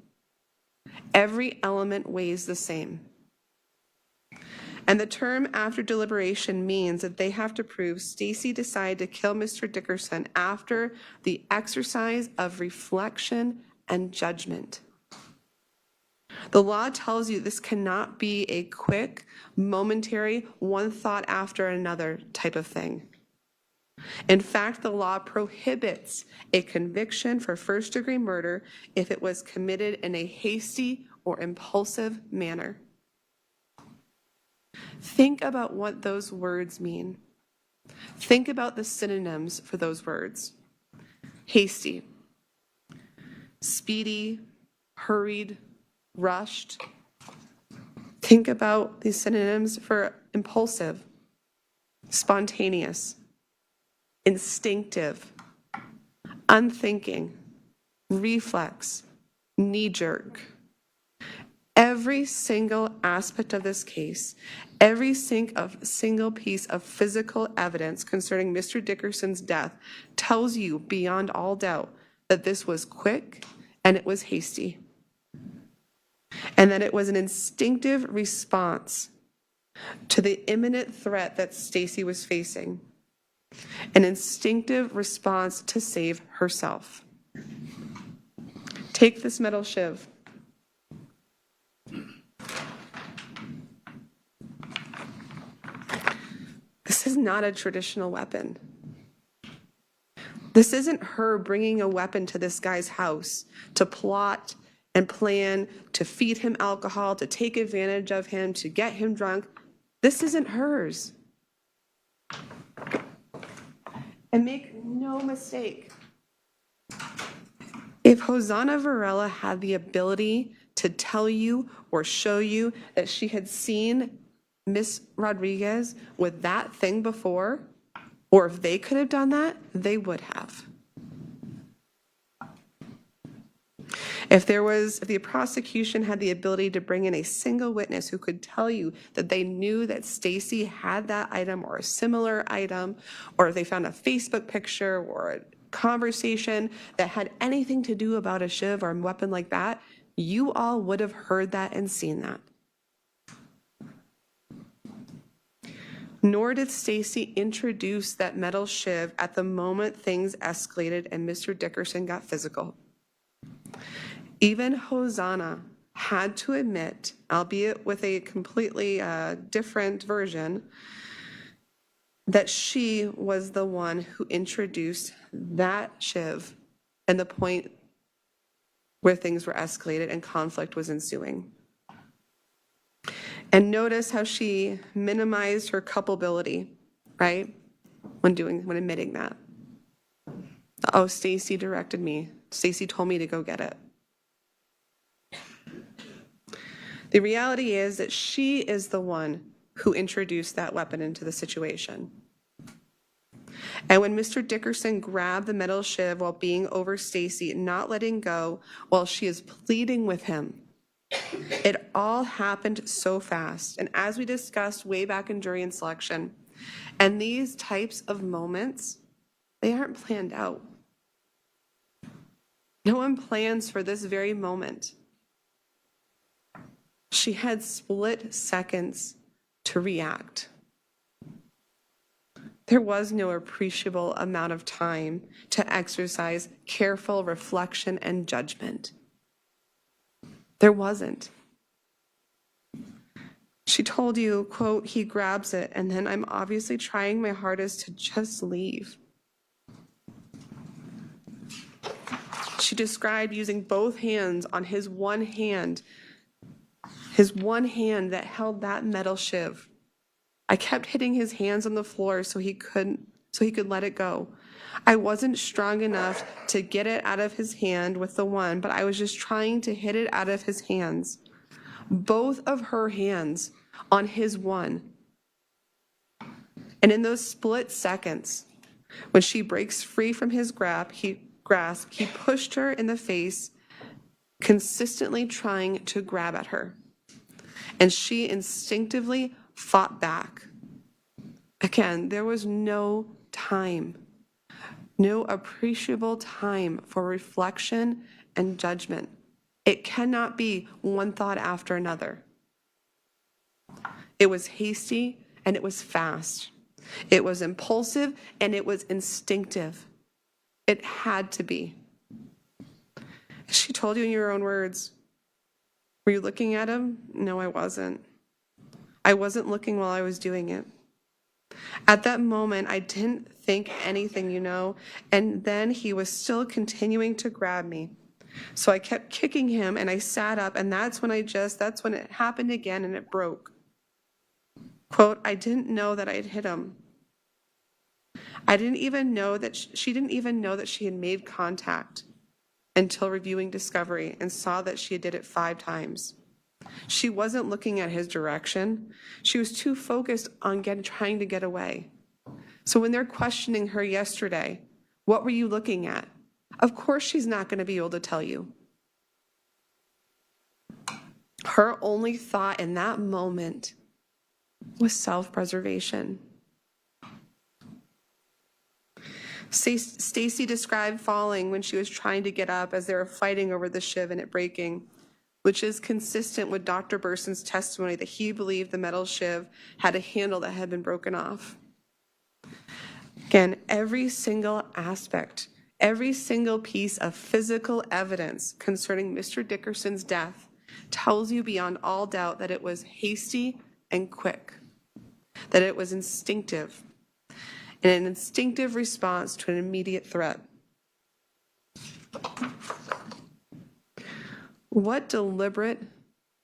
Every element weighs the same. And the term after deliberation means that they have to prove Stacy decided to kill Mr. Dickerson after the exercise of reflection and judgment. The law tells you this cannot be a quick, momentary, one thought after another type of thing. In fact, the law prohibits a conviction for first-degree murder if it was committed in a hasty or impulsive manner. Think about what those words mean. Think about the synonyms for those words. Hasty, speedy, hurried, rushed. Think about these synonyms for impulsive, spontaneous, instinctive, unthinking, reflex, knee-jerk. Every single aspect of this case, every single piece of physical evidence concerning Mr. Dickerson's death tells you beyond all doubt that this was quick and it was hasty. And that it was an instinctive response to the imminent threat that Stacy was facing. An instinctive response to save herself. Take this metal shiv. This is not a traditional weapon. This isn't her bringing a weapon to this guy's house to plot and plan, to feed him alcohol, to take advantage of him, to get him drunk. This isn't hers. And make no mistake, if Hosanna Varela had the ability to tell you or show you that she had seen Miss Rodriguez with that thing before, or if they could have done that, they would have. If the prosecution had the ability to bring in a single witness who could tell you that they knew that Stacy had that item or a similar item, or if they found a Facebook picture or a conversation that had anything to do about a shiv or a weapon like that, you all would have heard that and seen that. Nor did Stacy introduce that metal shiv at the moment things escalated and Mr. Dickerson got physical. Even Hosanna had to admit, albeit with a completely different version, that she was the one who introduced that shiv and the point where things were escalated and conflict was ensuing. And notice how she minimized her culpability, right? When admitting that. Oh, Stacy directed me. Stacy told me to go get it. The reality is that she is the one who introduced that weapon into the situation. And when Mr. Dickerson grabbed the metal shiv while being over Stacy, not letting go while she is pleading with him, it all happened so fast. And as we discussed way back in jury and selection, and these types of moments, they aren't planned out. No one plans for this very moment. She had split seconds to react. There was no appreciable amount of time to exercise careful reflection and judgment. There wasn't. She told you, quote, he grabs it, and then I'm obviously trying my hardest to just leave. She described using both hands on his one hand that held that metal shiv. I kept hitting his hands on the floor so he could let it go. I wasn't strong enough to get it out of his hand with the one, but I was just trying to hit it out of his hands. Both of her hands on his one. And in those split seconds, when she breaks free from his grasp, he pushed her in the face consistently trying to grab at her. And she instinctively fought back. Again, there was no time, no appreciable time for reflection and judgment. It cannot be one thought after another. It was hasty and it was fast. It was impulsive and it was instinctive. It had to be. She told you in your own words. Were you looking at him? No, I wasn't. I wasn't looking while I was doing it. At that moment, I didn't think anything, and then he was still continuing to grab me. So I kept kicking him and I sat up, and that's when it happened again and it broke. Quote, I didn't know that I'd hit him. I didn't even know that she didn't even know that she had made contact until reviewing discovery and saw that she did it 5 times. She wasn't looking at his direction. She was too focused on trying to get away. So when they're questioning her yesterday, what were you looking at? Of course she's not going to be able to tell you. Her only thought in that moment was self-preservation. Stacy described falling when she was trying to get up as they were fighting over the shiv and it breaking, which is consistent with Dr. Burson's testimony that he believed the metal shiv had a handle that had been broken off. Again, every single aspect, every single piece of physical evidence concerning Mr. Dickerson's death tells you beyond all doubt that it was hasty and quick, that it was instinctive, and an instinctive response to an immediate threat. What deliberate,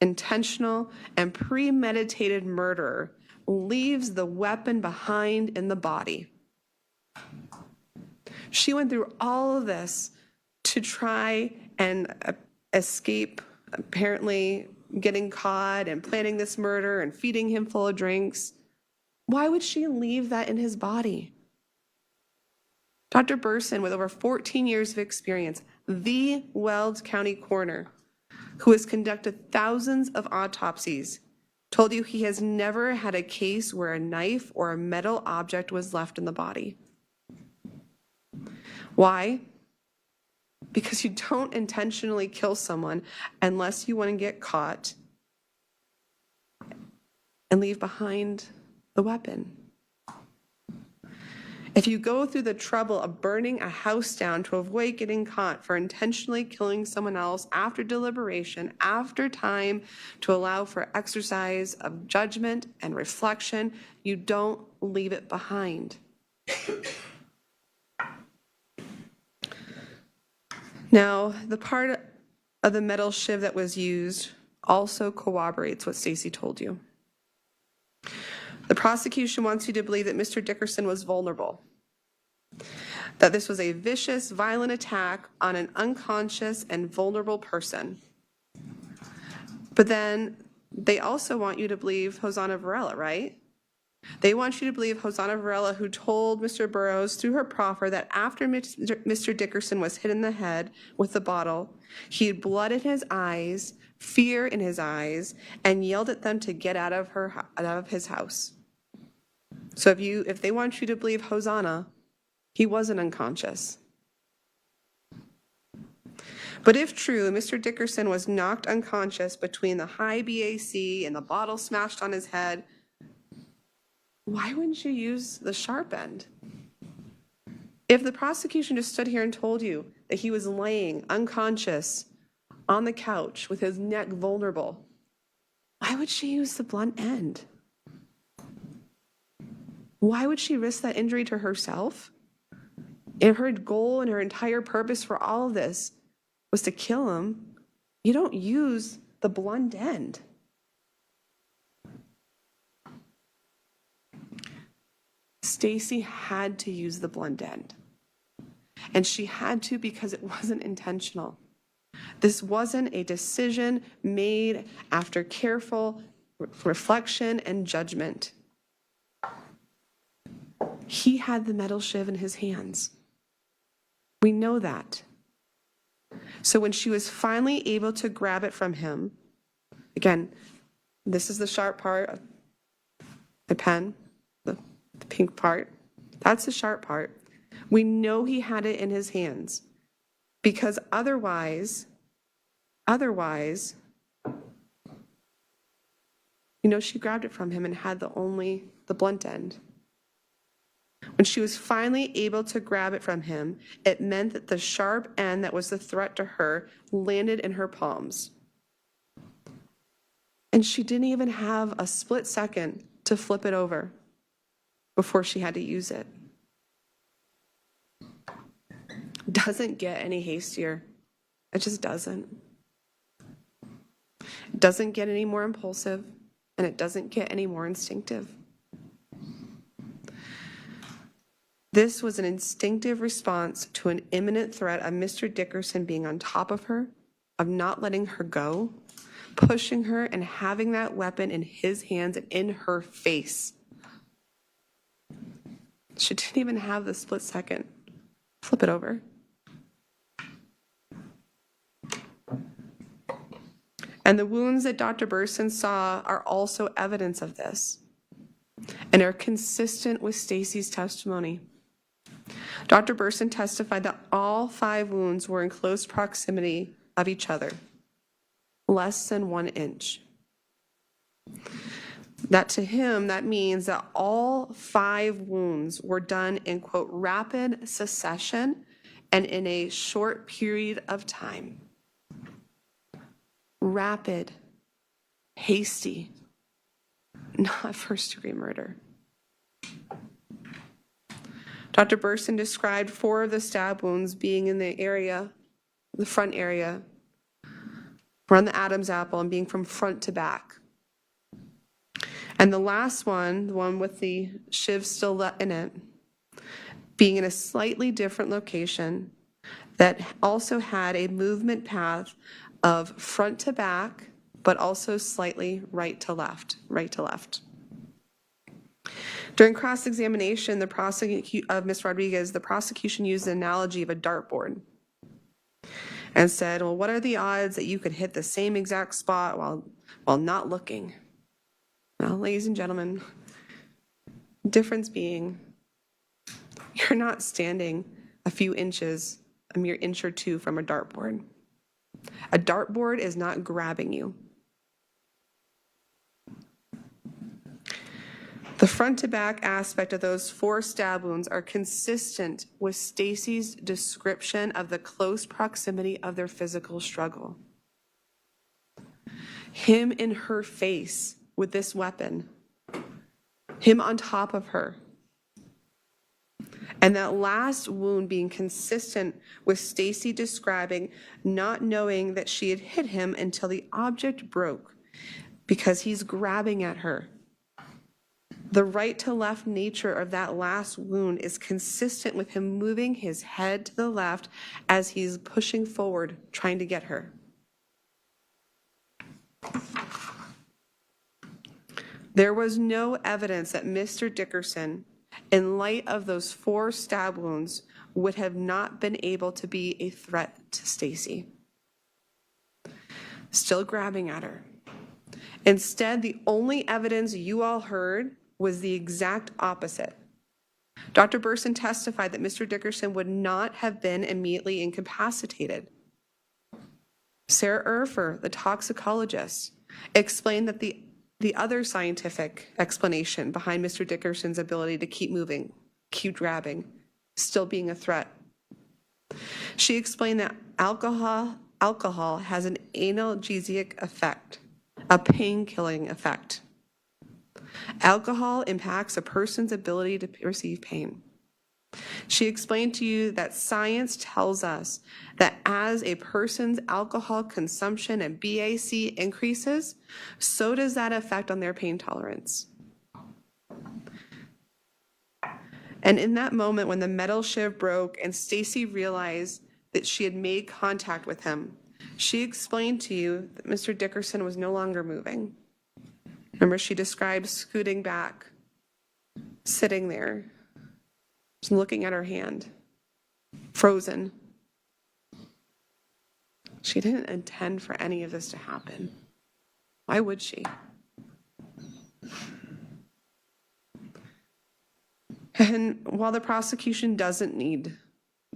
intentional, and premeditated murderer leaves the weapon behind in the body? She went through all of this to try and escape, apparently getting caught and planning this murder and feeding him full of drinks. Why would she leave that in his body? Dr. Burson, with over 14 years of experience, the Weld County coroner, who has conducted thousands of autopsies, told you he has never had a case where a knife or a metal object was left in the body. Why? Because you don't intentionally kill someone unless you want to get caught and leave behind the weapon. If you go through the trouble of burning a house down to avoid getting caught for intentionally killing someone else after deliberation, after time to allow for exercise of judgment and reflection, you don't leave it behind. Now, the part of the metal shiv that was used also corroborates what Stacy told you. The prosecution wants you to believe that Mr. Dickerson was vulnerable, that this was a vicious, violent attack on an unconscious and vulnerable person. But then they also want you to believe Hosanna Varela, right? They want you to believe Hosanna Varela, who told Mr. Burrows through her proffer that after Mr. Dickerson was hit in the head with the bottle, he had blood in his eyes, fear in his eyes, and yelled at them to get out of his house. So if they want you to believe Hosanna, he wasn't unconscious. But if true, Mr. Dickerson was knocked unconscious between the high BAC and the bottle smashed on his head, why wouldn't you use the sharp end? If the prosecution just stood here and told you that he was laying unconscious on the couch with his neck vulnerable, why would she use the blunt end? Why would she risk that injury to herself? If her goal and her entire purpose for all of this was to kill him, you don't use the blunt end. Stacy had to use the blunt end. And she had to because it wasn't intentional. This wasn't a decision made after careful reflection and judgment. He had the metal shiv in his hands. We know that. So when she was finally able to grab it from him, again, this is the sharp part of the pen, the pink part. That's the sharp part. We know he had it in his hands because otherwise, she grabbed it from him and had the blunt end. When she was finally able to grab it from him, it meant that the sharp end that was the threat to her landed in her palms. And she didn't even have a split second to flip it over before she had to use it. Doesn't get any hastier. It just doesn't. It doesn't get any more impulsive, and it doesn't get any more instinctive. This was an instinctive response to an imminent threat of Mr. Dickerson being on top of her, of not letting her go, pushing her, and having that weapon in his hands and in her face. She didn't even have the split second. Flip it over. And the wounds that Dr. Burson saw are also evidence of this and are consistent with Stacy's testimony. Dr. Burson testified that all 5 wounds were in close proximity of each other, less than 1 inch. That to him, that means that all 5 wounds were done in, quote, rapid succession and in a short period of time. Rapid, hasty, not first-degree murder. Dr. Burson described 4 of the stab wounds being in the front area, around the Adam's apple, and being from front to back. And the last one, the one with the shiv still in it, being in a slightly different location that also had a movement path of front to back, but also slightly right to left. During cross-examination of Ms. Rodriguez, the prosecution used the analogy of a dartboard and said, well, what are the odds that you could hit the same exact spot while not looking? Well, ladies and gentlemen, difference being you're not standing a few inches, a mere inch or 2 from a dartboard. A dartboard is not grabbing you. The front to back aspect of those 4 stab wounds are consistent with Stacy's description of the close proximity of their physical struggle. Him in her face with this weapon, him on top of her. And that last wound being consistent with Stacy describing not knowing that she had hit him until the object broke because he's grabbing at her. The right to left nature of that last wound is consistent with him moving his head to the left as he's pushing forward, trying to get her. There was no evidence that Mr. Dickerson, in light of those 4 stab wounds, would have not been able to be a threat to Stacy. Still grabbing at her. Instead, the only evidence you all heard was the exact opposite. Dr. Burson testified that Mr. Dickerson would not have been immediately incapacitated. Sarah Erfer, the toxicologist, explained that the other scientific explanation behind Mr. Dickerson's ability to keep moving, keep grabbing, still being a threat. She explained that alcohol has an analgesic effect, a pain-killing effect. Alcohol impacts a person's ability to receive pain. She explained to you that science tells us that as a person's alcohol consumption and BAC increases, so does that affect on their pain tolerance. And in that moment when the metal shiv broke and Stacy realized that she had made contact with him, she explained to you that Mr. Dickerson was no longer moving. Remember, she described scooting back, sitting there, just looking at her hand, frozen. She didn't intend for any of this to happen. Why would she? And while the prosecution doesn't need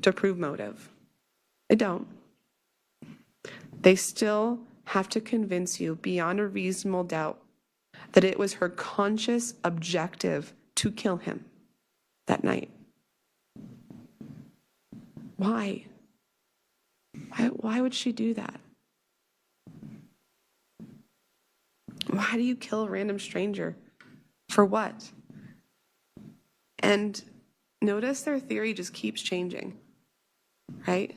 to prove motive, they don't. They still have to convince you beyond a reasonable doubt that it was her conscious objective to kill him that night. Why? Why would she do that? Why do you kill a random stranger? For what? And notice their theory just keeps changing, right?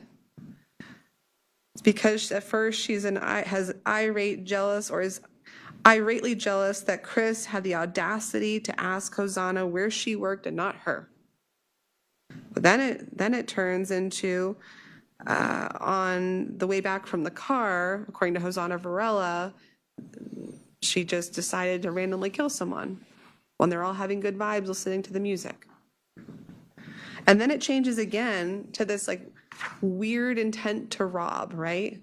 It's because at first she's has irate jealous or is irately jealous that Chris had the audacity to ask Hosanna where she worked and not her. But then it turns into on the way back from the car, according to Hosanna Varela, she just decided to randomly kill someone when they're all having good vibes listening to the music. And then it changes again to this like weird intent to rob, right?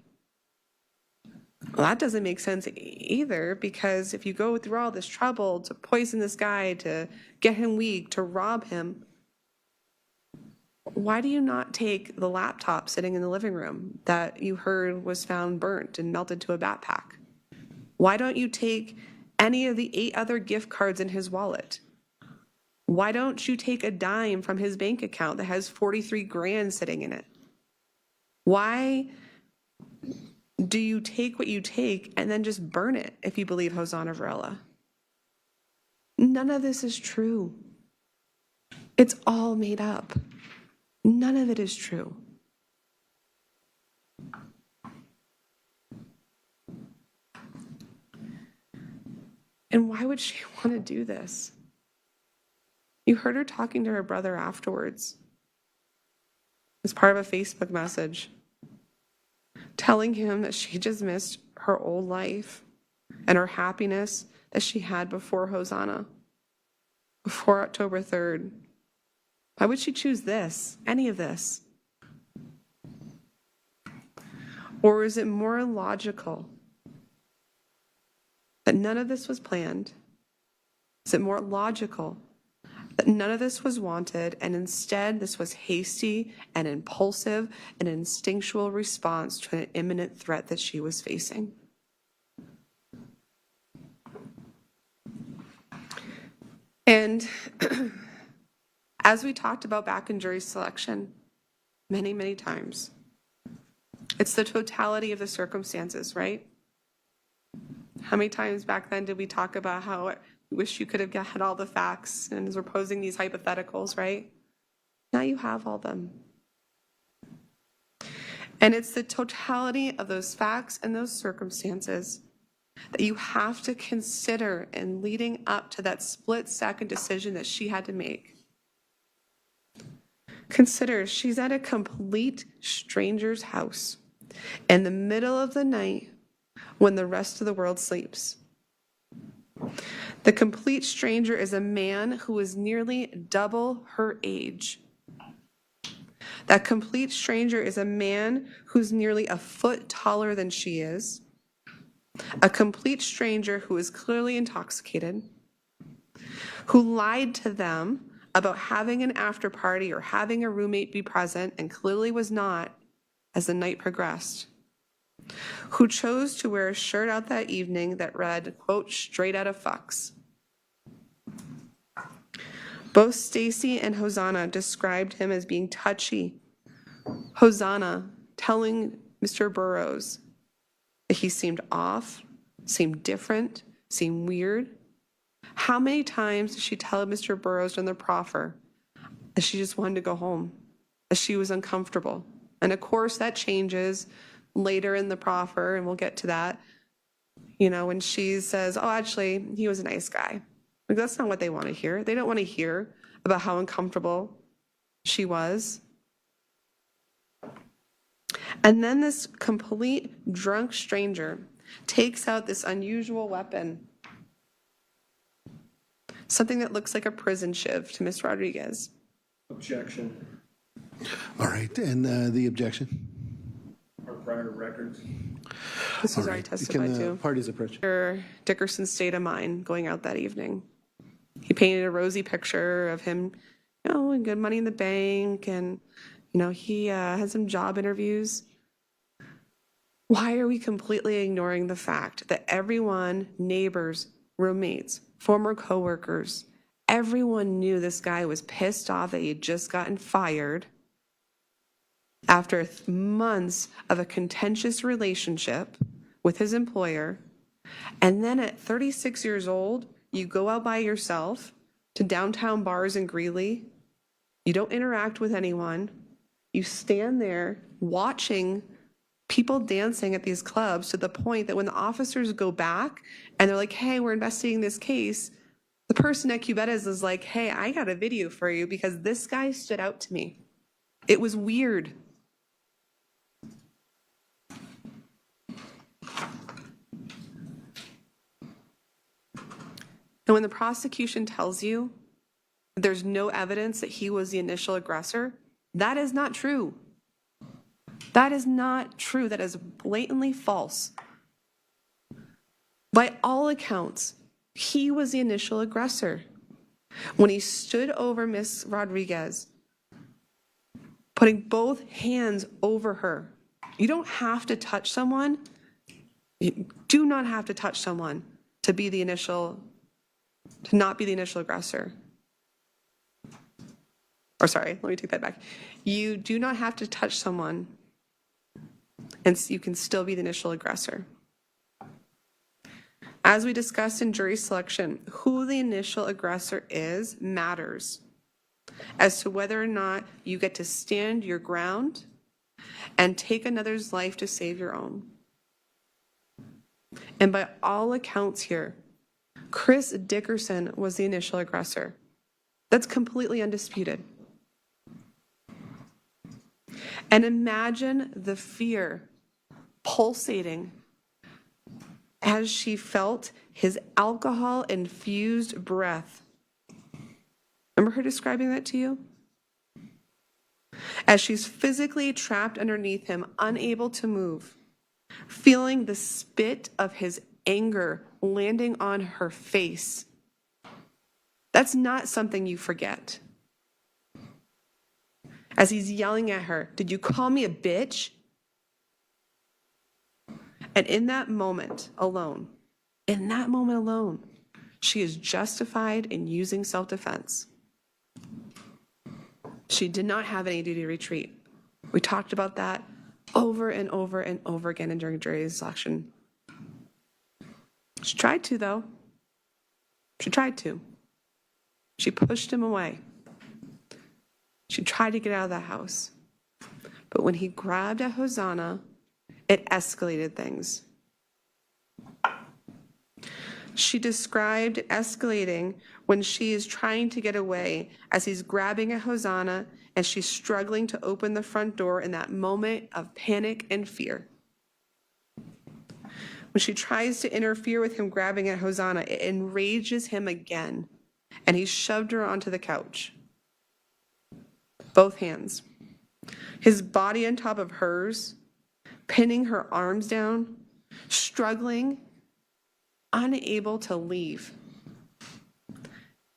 Well, that doesn't make sense either, because if you go through all this trouble to poison this guy, to get him weak, to rob him, why do you not take the laptop sitting in the living room that you heard was found burnt and melted to a backpack? Why don't you take any of the 8 other gift cards in his wallet? Why don't you take a dime from his bank account that has 43 grand sitting in it? Why do you take what you take and then just burn it if you believe Hosanna Varela? None of this is true. It's all made up. None of it is true. And why would she want to do this? You heard her talking to her brother afterwards as part of a Facebook message, telling him that she just missed her old life and her happiness that she had before Hosanna, before October 3rd. Why would she choose this, any of this? Or is it more logical that none of this was planned? Is it more logical that none of this was wanted, and instead this was hasty and impulsive, an instinctual response to an imminent threat that she was facing? And as we talked about back in jury selection many, many times, it's the totality of the circumstances, right? How many times back then did we talk about how we wish you could have had all the facts, and as we're posing these hypotheticals, right? Now you have all them. And it's the totality of those facts and those circumstances that you have to consider in leading up to that split-second decision that she had to make. Consider, she's at a complete stranger's house in the middle of the night when the rest of the world sleeps. The complete stranger is a man who is nearly double her age. That complete stranger is a man who's nearly a foot taller than she is. A complete stranger who is clearly intoxicated, who lied to them about having an after party or having a roommate be present and clearly was not as the night progressed, who chose to wear a shirt out that evening that read, quote, "straight out of fucks." Both Stacy and Hosanna described him as being touchy. Hosanna telling Mr. Burrows that he seemed off, seemed different, seemed weird. How many times did she tell Mr. Burrows during the proffer that she just wanted to go home, that she was uncomfortable? And of course that changes later in the proffer, and we'll get to that. You know, when she says, oh, actually, he was a nice guy. Like, that's not what they want to hear. They don't want to hear about how uncomfortable she was. And then this complete drunk stranger takes out this unusual weapon, something that looks like a prison shiv, to Ms. Rodriguez.
Objection.
All right, and the objection? prior records?
This was
All
already
right.
testified
Can the
to.
parties approach?
Dickerson's state of mind going out that evening. He painted a rosy picture of him, and good money in the bank, and, he had some job interviews. Why are we completely ignoring the fact that everyone, neighbors, roommates, former coworkers, everyone knew this guy was pissed off that he had just gotten fired after months of a contentious relationship with his employer, and then at 36 years old, you go out by yourself to downtown bars in Greeley, you don't interact with anyone, you stand there watching people dancing at these clubs to the point that when the officers go back and they're like, hey, we're investigating this case, the person at Cubetta's is like, hey, I got a video for you because this guy stood out to me. It was weird. And when the prosecution tells you there's no evidence that he was the initial aggressor, that is not true. That is not true. That is blatantly false. By all accounts, he was the initial aggressor. When he stood over Miss Rodriguez, putting both hands over her, you don't have to touch someone. You do not have to touch someone to not be the initial aggressor. Or sorry, let me take that back. You do not have to touch someone and you can still be the initial aggressor. As we discussed in jury selection, who the initial aggressor is matters as to whether or not you get to stand your ground and take another's life to save your own. And by all accounts here, Chris Dickerson was the initial aggressor. That's completely undisputed. And imagine the fear pulsating as she felt his alcohol-infused breath. Remember her describing that to you? As she's physically trapped underneath him, unable to move, feeling the spit of his anger landing on her face. That's not something you forget. As he's yelling at her, did you call me a bitch? And in that moment alone, she is justified in using self-defense. She did not have any duty to retreat. We talked about that over and over and over again during jury selection. She tried to, though. She tried to. She pushed him away. She tried to get out of the house. But when he grabbed at Hosanna, it escalated things. She described it escalating when she is trying to get away as he's grabbing at Hosanna and she's struggling to open the front door in that moment of panic and fear. When she tries to interfere with him grabbing at Hosanna, it enrages him again, and he shoved her onto the couch. Both hands. His body on top of hers, pinning her arms down, struggling, unable to leave.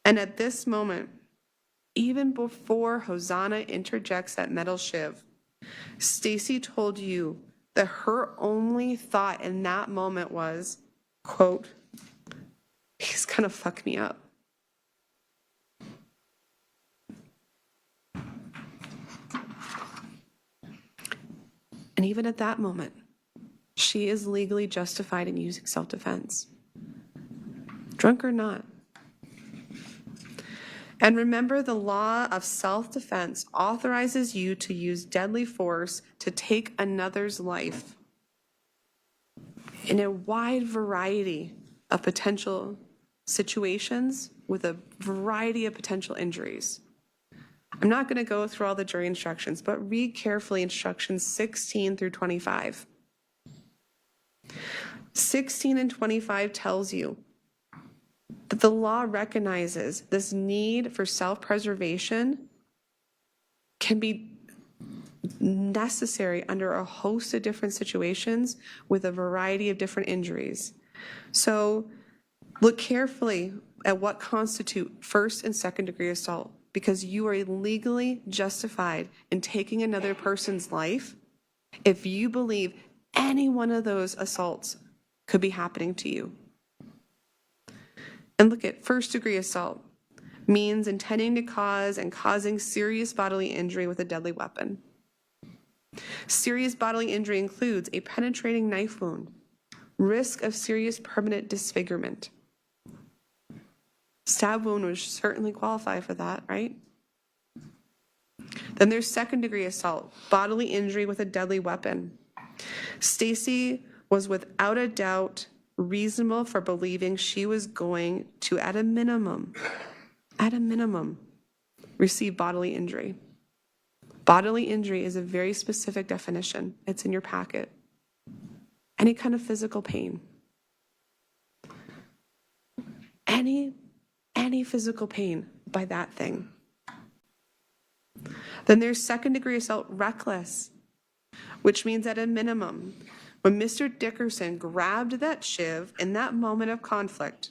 And at this moment, even before Hosanna interjects that metal shiv, Stacy told you that her only thought in that moment was, quote, he's gonna fuck me up. And even at that moment, she is legally justified in using self-defense. Drunk or not. And remember, the law of self-defense authorizes you to use deadly force to take another's life in a wide variety of potential situations with a variety of potential injuries. I'm not going to go through all the jury instructions, but read carefully instructions 16 through 25. 16 and 25 tells you that the law recognizes this need for self-preservation can be necessary under a host of different situations with a variety of different injuries. So look carefully at what constitute first and second degree assault, because you are legally justified in taking another person's life if you believe any one of those assaults could be happening to you. And look at first degree assault means intending to cause and causing serious bodily injury with a deadly weapon. Serious bodily injury includes a penetrating knife wound, risk of serious permanent disfigurement. Stab wound would certainly qualify for that, right? Then there's second degree assault, bodily injury with a deadly weapon. Stacy was without a doubt reasonable for believing she was going to, at a minimum, receive bodily injury. Bodily injury is a very specific definition. It's in your packet. Any kind of physical pain. Any physical pain by that thing. Then there's second degree assault reckless, which means at a minimum, when Mr. Dickerson grabbed that shiv in that moment of conflict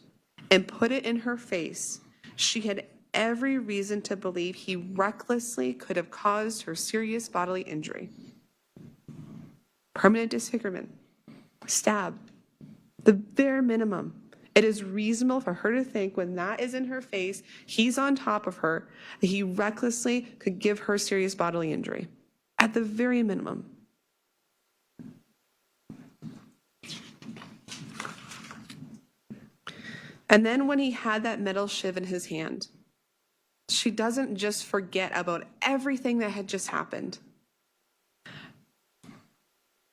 and put it in her face, she had every reason to believe he recklessly could have caused her serious bodily injury. Permanent disfigurement, stab, the bare minimum. It is reasonable for her to think when that is in her face, he's on top of her, that he recklessly could give her serious bodily injury, at the very minimum. And then when he had that metal shiv in his hand, she doesn't just forget about everything that had just happened.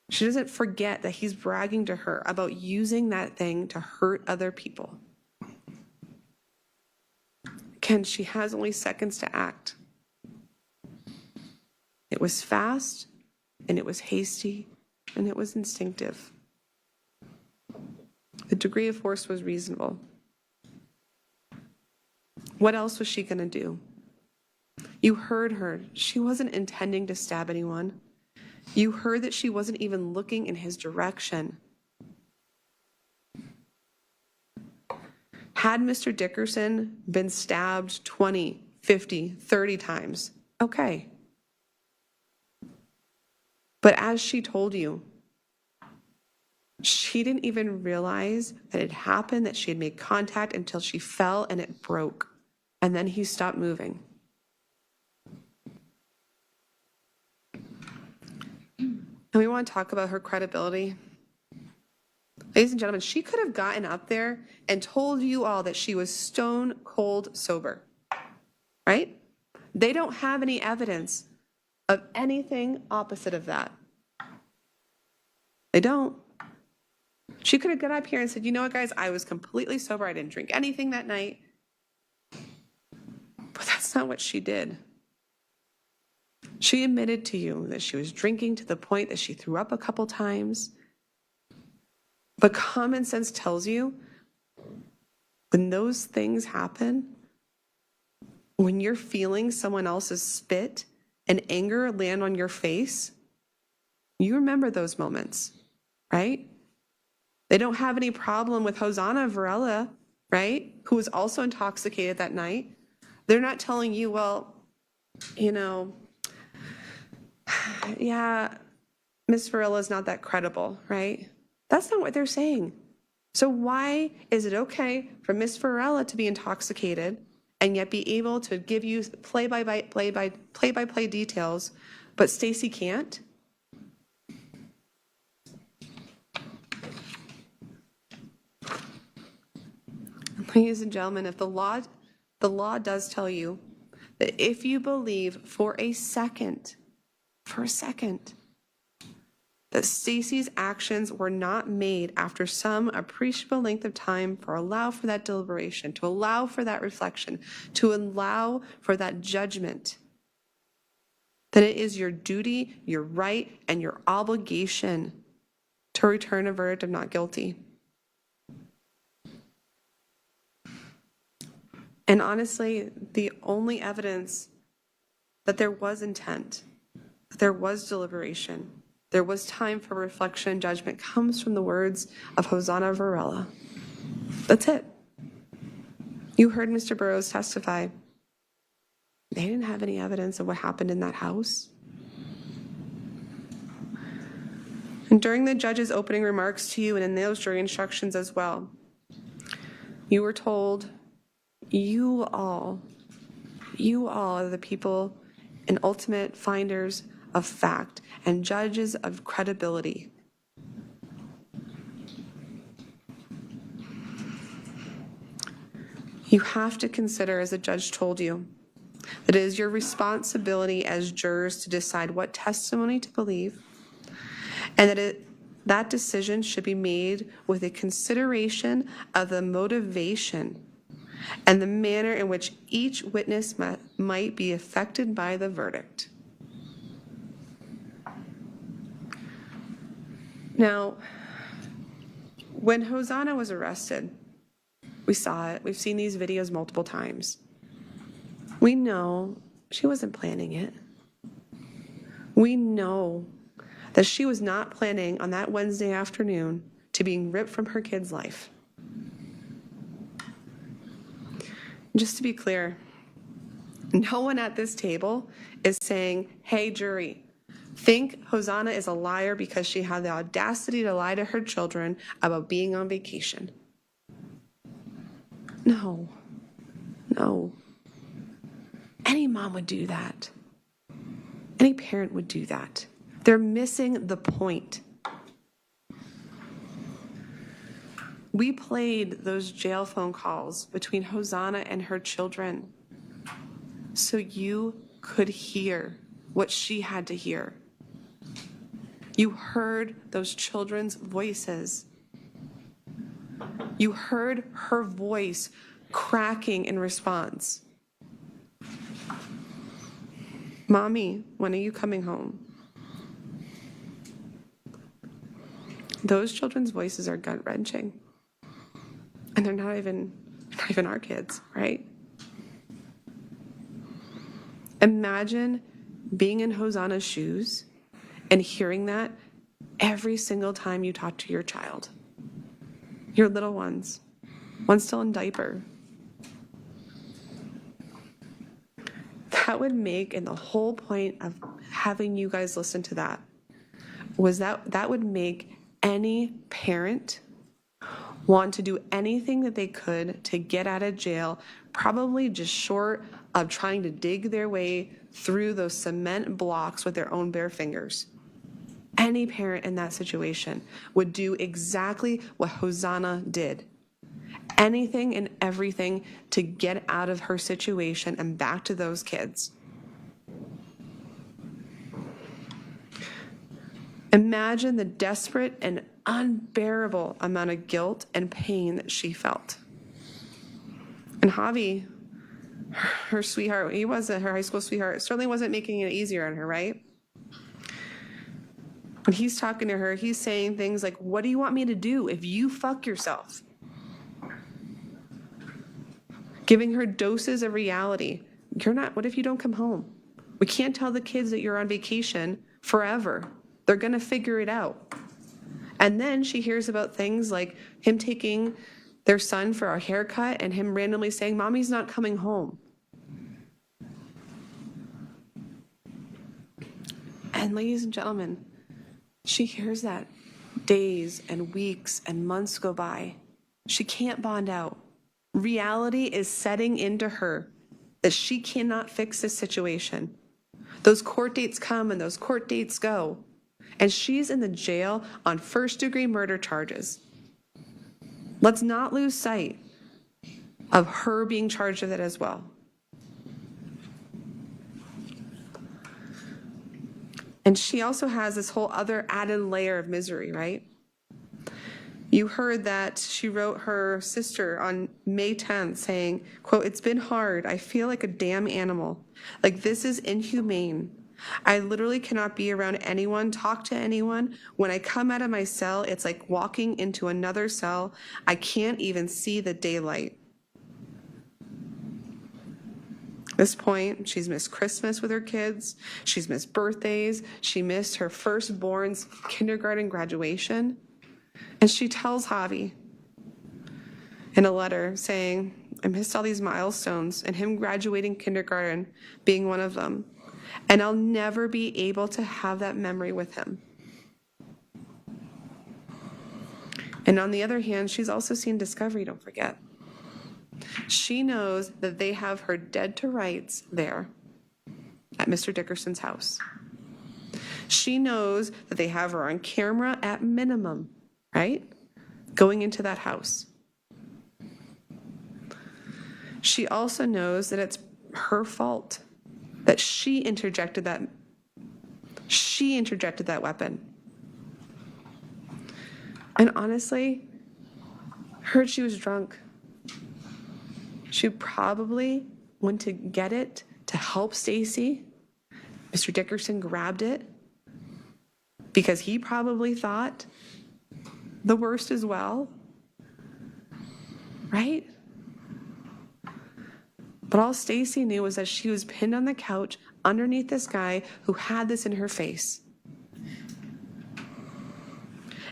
She doesn't forget that he's bragging to her about using that thing to hurt other people. Again, she has only seconds to act. It was fast, and it was hasty, and it was instinctive. The degree of force was reasonable. What else was she going to do? You heard her. She wasn't intending to stab anyone. You heard that she wasn't even looking in his direction. Had Mr. Dickerson been stabbed 20, 50, 30 times, okay. But as she told you, she didn't even realize that it happened, that she had made contact until she fell and it broke. And then he stopped moving. And we want to talk about her credibility. Ladies and gentlemen, she could have gotten up there and told you all that she was stone cold sober, right? They don't have any evidence of anything opposite of that. They don't. She could have got up here and said, you know what, guys, I was completely sober. I didn't drink anything that night. But that's not what she did. She admitted to you that she was drinking to the point that she threw up a couple times. But common sense tells you when those things happen, when you're feeling someone else's spit and anger land on your face, you remember those moments, right? They don't have any problem with Hosanna Varela, right, who was also intoxicated that night. They're not telling you, well, you know, yeah, Miss Varela's not that credible, right? That's not what they're saying. So why is it okay for Miss Varela to be intoxicated and yet be able to give you play-by-play details, but Stacy can't? Ladies and gentlemen, if the law does tell you that if you believe for a second, that Stacy's actions were not made after some appreciable length of time to allow for that deliberation, to allow for that reflection, to allow for that judgment, then it is your duty, your right, and your obligation to return a verdict of not guilty. And honestly, the only evidence that there was intent, There was deliberation. There was time for reflection and judgment comes from the words of Hosanna Varela. That's it. You heard Mr. Burrows testify. They didn't have any evidence of what happened in that house. And during the judge's opening remarks to you and in those jury instructions as well, you were told, you all are the people and ultimate finders of fact and judges of credibility. You have to consider, as the judge told you, that it is your responsibility as jurors to decide what testimony to believe, and that decision should be made with a consideration of the motivation and the manner in which each witness might be affected by the verdict. Now, when Hosanna was arrested, we saw it. We've seen these videos multiple times. We know she wasn't planning it. We know that she was not planning on that Wednesday afternoon to being ripped from her kid's life. Just to be clear, no one at this table is saying, hey, jury, think Hosanna is a liar because she had the audacity to lie to her children about being on vacation. No. Any mom would do that. Any parent would do that. They're missing the point. We played those jail phone calls between Hosanna and her children so you could hear what she had to hear. You heard those children's voices. You heard her voice cracking in response. Mommy, when are you coming home? Those children's voices are gut-wrenching. And they're not even our kids, right? Imagine being in Hosanna's shoes and hearing that every single time you talk to your child. Your little ones. One's still in diaper. That would make, and the whole point of having you guys listen to that, was that would make any parent want to do anything that they could to get out of jail, probably just short of trying to dig their way through those cement blocks with their own bare fingers. Any parent in that situation would do exactly what Hosanna did. Anything and everything to get out of her situation and back to those kids. Imagine the desperate and unbearable amount of guilt and pain that she felt. And Javi, her sweetheart, he wasn't her high school sweetheart, certainly wasn't making it easier on her, right? When he's talking to her, he's saying things like, what do you want me to do if you fuck yourself? Giving her doses of reality. What if you don't come home? We can't tell the kids that you're on vacation forever. They're gonna figure it out. And then she hears about things like him taking their son for a haircut and him randomly saying, Mommy's not coming home. And ladies and gentlemen, she hears that. Days and weeks and months go by. She can't bond out. Reality is setting into her that she cannot fix this situation. Those court dates come and those court dates go. And she's in the jail on first-degree murder charges. Let's not lose sight of her being charged with it as well. And she also has this whole other added layer of misery, right? You heard that she wrote her sister on May 10th saying, quote, it's been hard. I feel like a damn animal. Like this is inhumane. I literally cannot be around anyone, talk to anyone. When I come out of my cell, it's like walking into another cell. I can't even see the daylight. This point, she's missed Christmas with her kids. She's missed birthdays. She missed her firstborn's kindergarten graduation. And she tells Javi in a letter saying, I missed all these milestones and him graduating kindergarten being one of them. And I'll never be able to have that memory with him. And on the other hand, she's also seen Discovery, don't forget. She knows that they have her dead to rights there at Mr. Dickerson's house. She knows that they have her on camera at minimum, right? Going into that house. She also knows that it's her fault, that she interjected that weapon. And honestly, heard she was drunk. She probably went to get it to help Stacy. Mr. Dickerson grabbed it because he probably thought the worst as well, right? But all Stacy knew was that she was pinned on the couch underneath this guy who had this in her face.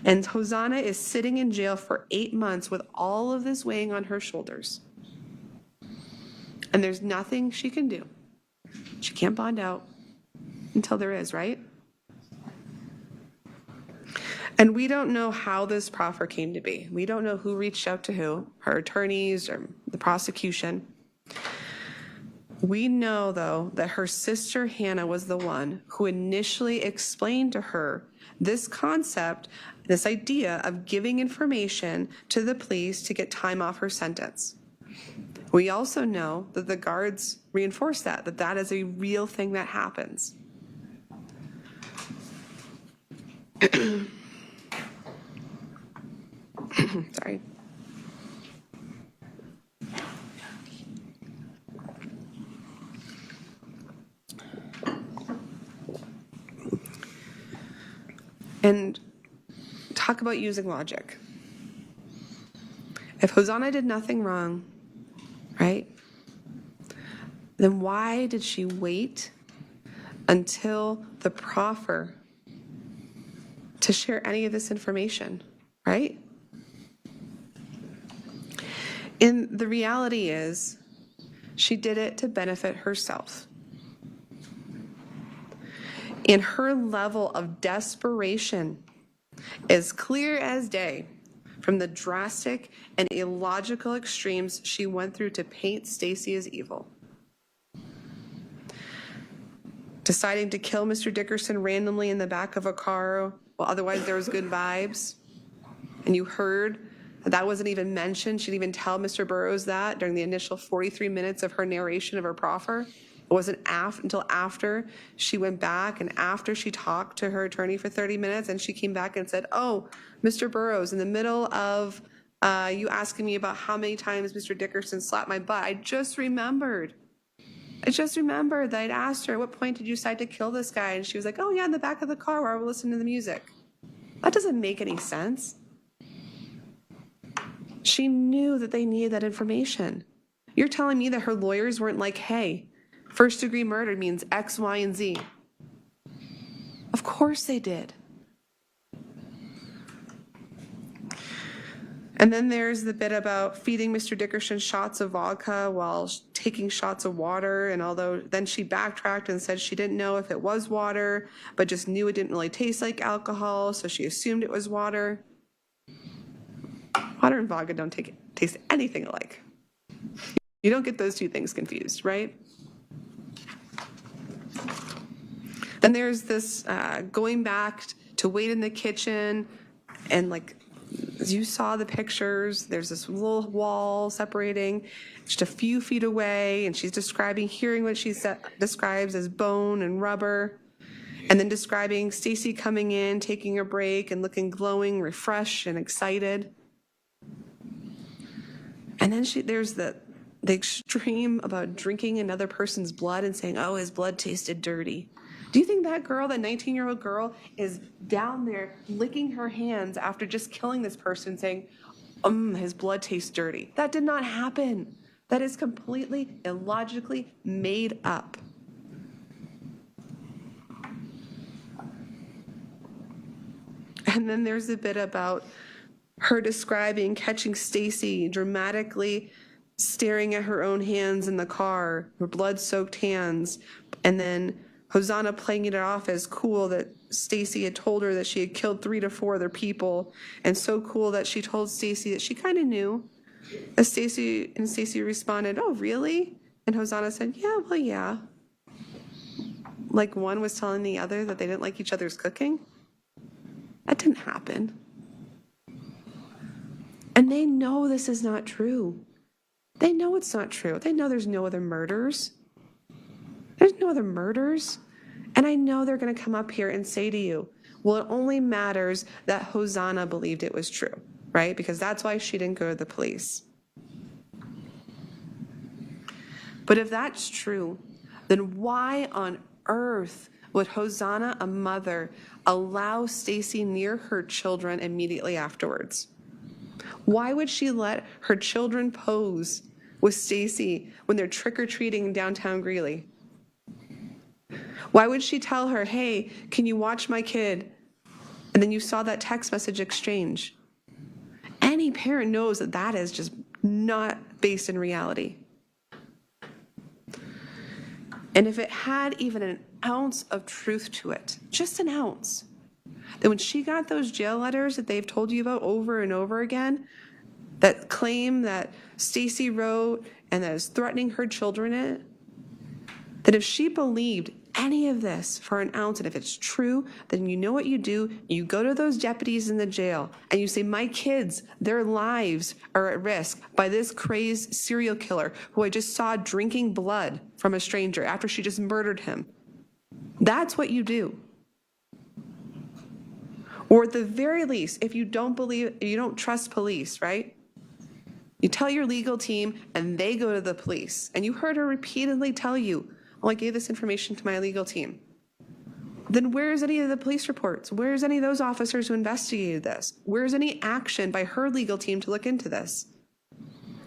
And Hosanna is sitting in jail for 8 months with all of this weighing on her shoulders. And there's nothing she can do. She can't bond out until there is, right? And we don't know how this proffer came to be. We don't know who reached out to who, her attorneys or the prosecution. We know, though, that her sister Hannah was the one who initially explained to her this concept, this idea of giving information to the police to get time off her sentence. We also know that the guards reinforce that that is a real thing that happens. Sorry. And talk about using logic. If Hosanna did nothing wrong, right, then why did she wait until the proffer to share any of this information, right? And the reality is, she did it to benefit herself. And her level of desperation is clear as day from the drastic and illogical extremes she went through to paint Stacy as evil. Deciding to kill Mr. Dickerson randomly in the back of a car, well, otherwise there was good vibes. And you heard that wasn't even mentioned. She didn't even tell Mr. Burrows that during the initial 43 minutes of her narration of her proffer. It wasn't until after she went back and after she talked to her attorney for 30 minutes and she came back and said, oh, Mr. Burrows, in the middle of you asking me about how many times Mr. Dickerson slapped my butt, I just remembered that I'd asked her, at what point did you decide to kill this guy? And she was like, oh yeah, in the back of the car where I was listening to the music. That doesn't make any sense. She knew that they needed that information. You're telling me that her lawyers weren't like, hey, first-degree murder means X, Y, and Z. Of course they did. And then there's the bit about feeding Mr. Dickerson shots of vodka while taking shots of water. And although then she backtracked and said she didn't know if it was water, but just knew it didn't really taste like alcohol, so she assumed it was water. Water and vodka don't taste anything alike. You don't get those two things confused, right? Then there's this going back to wait in the kitchen, and like, as you saw the pictures, there's this little wall separating just a few feet away, and she's hearing what she describes as bone and rubber, and then describing Stacy coming in, taking a break, and looking glowing, refreshed, and excited. And then there's the extreme about drinking another person's blood and saying, oh, his blood tasted dirty. Do you think that girl, that 19-year-old girl, is down there licking her hands after just killing this person saying, his blood tastes dirty? That did not happen. that is completely illogically made up. And then there's a bit about her describing catching Stacy dramatically staring at her own hands in the car, her blood-soaked hands, and then Hosanna playing it off as cool that Stacy had told her that she had killed 3 to 4 other people, and so cool that she told Stacy that she kind of knew. And Stacy responded, "Oh, really?" And Hosanna said, "Yeah, well, yeah." Like one was telling the other that they didn't like each other's cooking. That didn't happen. And they know this is not true. They know it's not true. They know there's no other murders. There's no other murders. And I know they're going to come up here and say to you, well, it only matters that Hosanna believed it was true, right? Because that's why she didn't go to the police. But if that's true, then why on earth would Hosanna, a mother, allow Stacy near her children immediately afterwards? Why would she let her children pose with Stacy when they're trick-or-treating in downtown Greeley? Why would she tell her, "Hey, can you watch my kid?" And then you saw that text message exchange. Any parent knows that that is just not based in reality. And if it had even an ounce of truth to it, just an ounce, then when she got those jail letters that they've told you about over and over again, that claim that Stacy wrote and that is threatening her children in it, that if she believed any of this for an ounce, and if it's true, then you know what you do. You go to those deputies in the jail and you say, "My kids, their lives are at risk by this crazed serial killer who I just saw drinking blood from a stranger after she just murdered him." That's what you do. Or at the very least, if you don't trust police, right? You tell your legal team and they go to the police. And you heard her repeatedly tell you, "Oh, I gave this information to my legal team." Then where's any of the police reports? Where's any of those officers who investigated this? Where's any action by her legal team to look into this?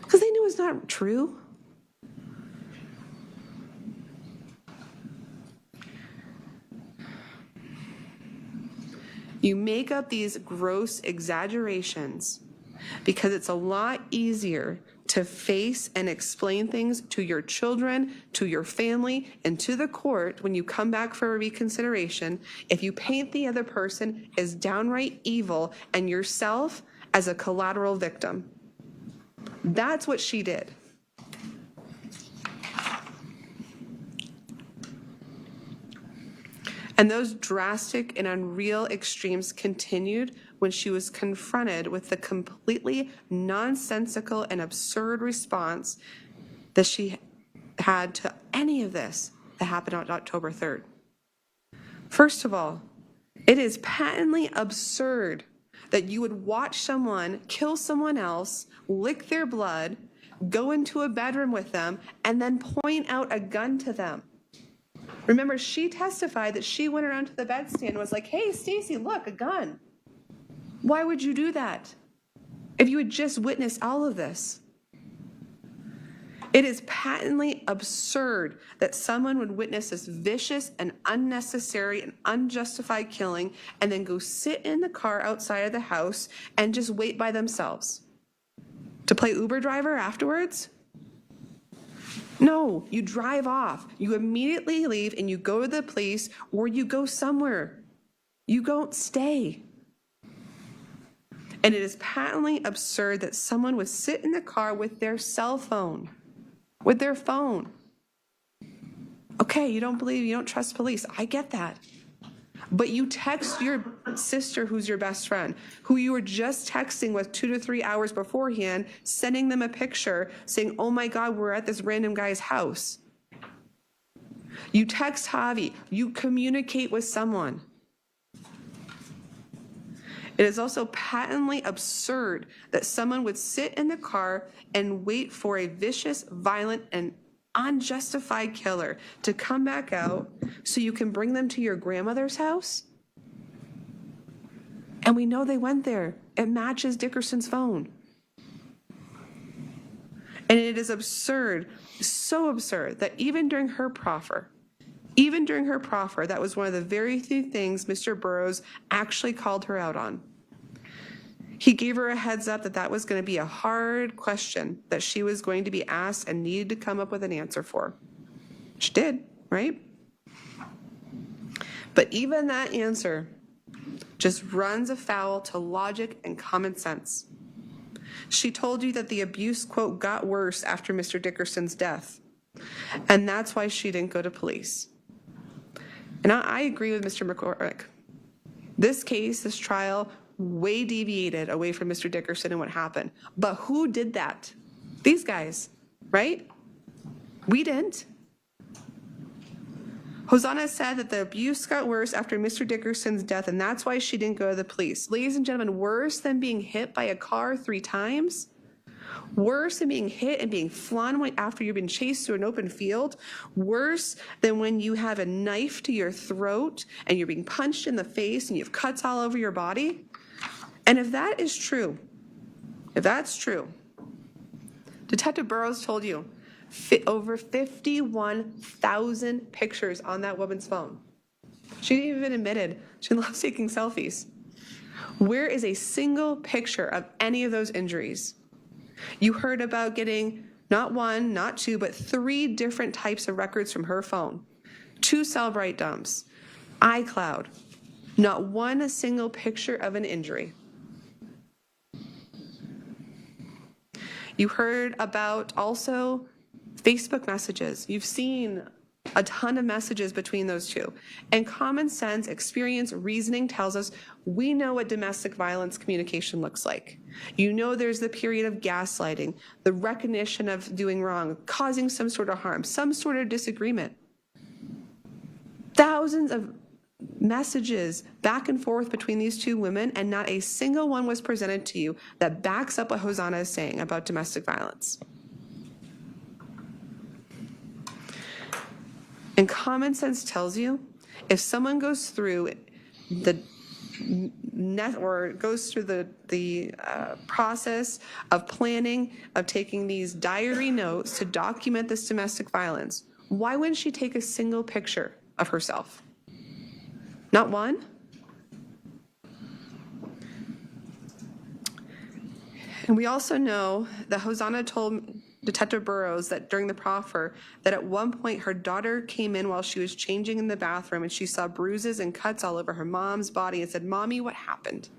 Because they knew it's not true. You make up these gross exaggerations because it's a lot easier to face and explain things to your children, to your family, and to the court when you come back for a reconsideration if you paint the other person as downright evil and yourself as a collateral victim. That's what she did. And those drastic and unreal extremes continued when she was confronted with the completely nonsensical and absurd response that she had to any of this that happened on October 3rd. First of all, it is patently absurd that you would watch someone kill someone else, lick their blood, go into a bedroom with them, and then point out a gun to them. Remember, she testified that she went around to the bedstand and was like, "Hey, Stacy, look, a gun." Why would you do that if you had just witnessed all of this? It is patently absurd that someone would witness this vicious and unnecessary and unjustified killing and then go sit in the car outside of the house and just wait by themselves to play Uber driver afterwards. No, you drive off. You immediately leave and you go to the police or you go somewhere. You don't stay. And it is patently absurd that someone would sit in the car with their cell phone, with their phone. Okay, you don't trust police. I get that. But you text your sister, who's your best friend, who you were just texting with 2 to 3 hours beforehand, sending them a picture saying, "Oh my God, we're at this random guy's house." You text Javi, you communicate with someone. It is also patently absurd that someone would sit in the car and wait for a vicious, violent, and unjustified killer to come back out so you can bring them to your grandmother's house. And we know they went there. It matches Dickerson's phone. And it is absurd, so absurd, that even during her proffer, that was one of the very few things Mr. Burrows actually called her out on. He gave her a heads up that that was going to be a hard question that she was going to be asked and needed to come up with an answer for. She did, right? But even that answer just runs afoul to logic and common sense. She told you that the abuse, quote, got worse after Mr. Dickerson's death, and that's why she didn't go to police. And I agree with Mr. McCormick. This case, this trial, way deviated away from Mr. Dickerson and what happened. But who did that? These guys, right? We didn't. Hosanna said that the abuse got worse after Mr. Dickerson's death, and that's why she didn't go to the police. Ladies and gentlemen, worse than being hit by a car 3 times? Worse than being hit and being flung after you've been chased through an open field? Worse than when you have a knife to your throat and you're being punched in the face and you have cuts all over your body? And if that is true, if that's true, Detective Burrows told you over 51,000 pictures on that woman's phone. She even admitted she loves taking selfies. Where is a single picture of any of those injuries? You heard about getting not 1, not 2, but 3 different types of records from her phone. 2 Cellbrite dumps, iCloud, not one single picture of an injury. You heard about also Facebook messages. You've seen a ton of messages between those two. And common sense, experience, reasoning tells us we know what domestic violence communication looks like. You know there's the period of gaslighting, the recognition of doing wrong, causing some sort of harm, some sort of disagreement. Thousands of messages back and forth between these two women, and not a single one was presented to you that backs up what Hosanna is saying about domestic violence. And common sense tells you if someone goes through the process of planning, of taking these diary notes to document this domestic violence, why wouldn't she take a single picture of herself? Not one? And we also know that Hosanna told Detective Burrows that during the proffer that at one point her daughter came in while she was changing in the bathroom and she saw bruises and cuts all over her mom's body and said, "Mommy, what happened?"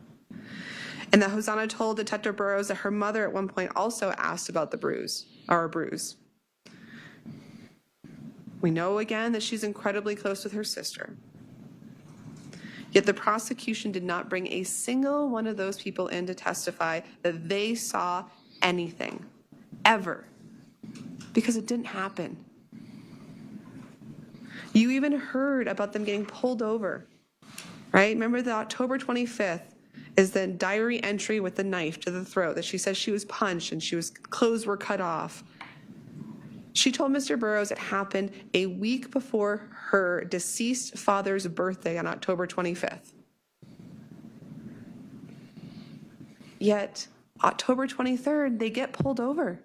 And that Hosanna told Detective Burrows that her mother at one point also asked about the bruise. We know again that she's incredibly close with her sister. Yet the prosecution did not bring a single one of those people in to testify that they saw anything, ever, because it didn't happen. You even heard about them getting pulled over, right? Remember the October 25th is the diary entry with the knife to the throat that she says she was punched and clothes were cut off. She told Mr. Burrows it happened a week before her deceased father's birthday on October 25th. Yet, October 23rd, they get pulled over.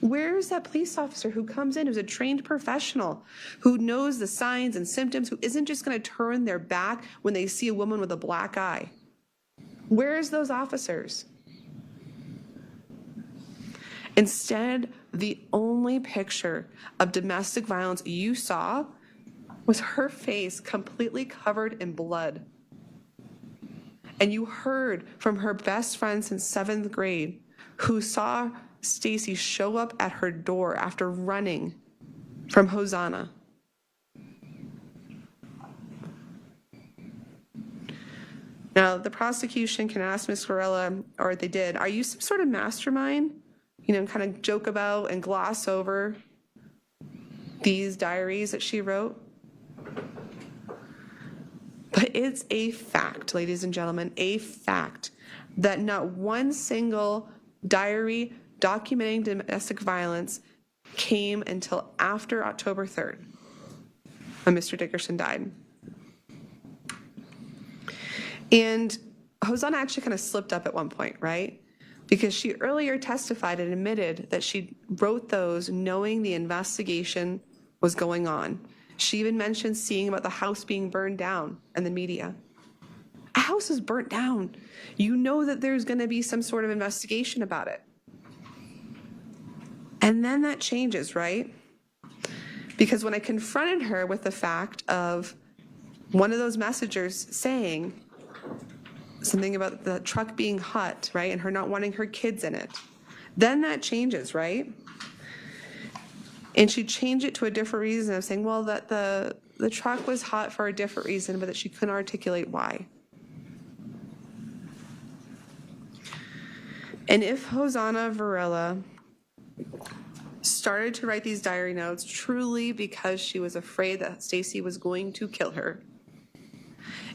Where's that police officer who comes in, who's a trained professional, who knows the signs and symptoms, who isn't just going to turn their back when they see a woman with a black eye? Where's those officers? Instead, the only picture of domestic violence you saw was her face completely covered in blood. And you heard from her best friend since 7th grade who saw Stacy show up at her door after running from Hosanna. Now, the prosecution can ask Ms. Corella, or they did, are you some sort of mastermind? Kind of joke about and gloss over these diaries that she wrote. But it's a fact, ladies and gentlemen, a fact that not one single diary documenting domestic violence came until after October 3rd, when Mr. Dickerson died. And Hosanna actually kind of slipped up at one point, right? because she earlier testified and admitted that she wrote those knowing the investigation was going on. She even mentioned seeing about the house being burned down in the media. A house is burnt down. You know that there's going to be some sort of investigation about it. And then that changes, right? Because when I confronted her with the fact of one of those messengers saying something about the truck being hot, right, and her not wanting her kids in it, then that changes, right? And she changed it to a different reason of saying, well, that the truck was hot for a different reason, but that she couldn't articulate why. And if Hosanna Varela started to write these diary notes truly because she was afraid that Stacy was going to kill her,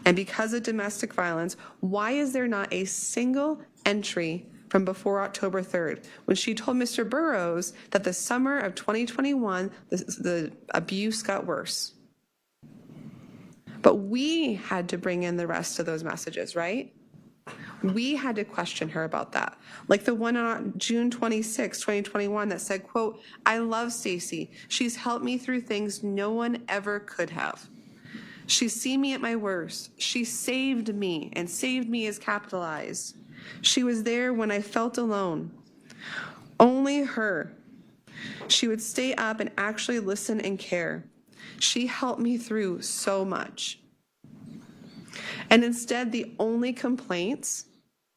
and because of domestic violence, why is there not a single entry from before October 3rd when she told Mr. Burrows that the summer of 2021, the abuse got worse? But we had to bring in the rest of those messages, right? We had to question her about that. Like the one on June 26, 2021 that said, quote, "I love Stacy. She's helped me through things no one ever could have. She's seen me at my worst. She saved me, and saved me is capitalized. She was there when I felt alone. Only her. She would stay up and actually listen and care. She helped me through so much." And instead, the only complaints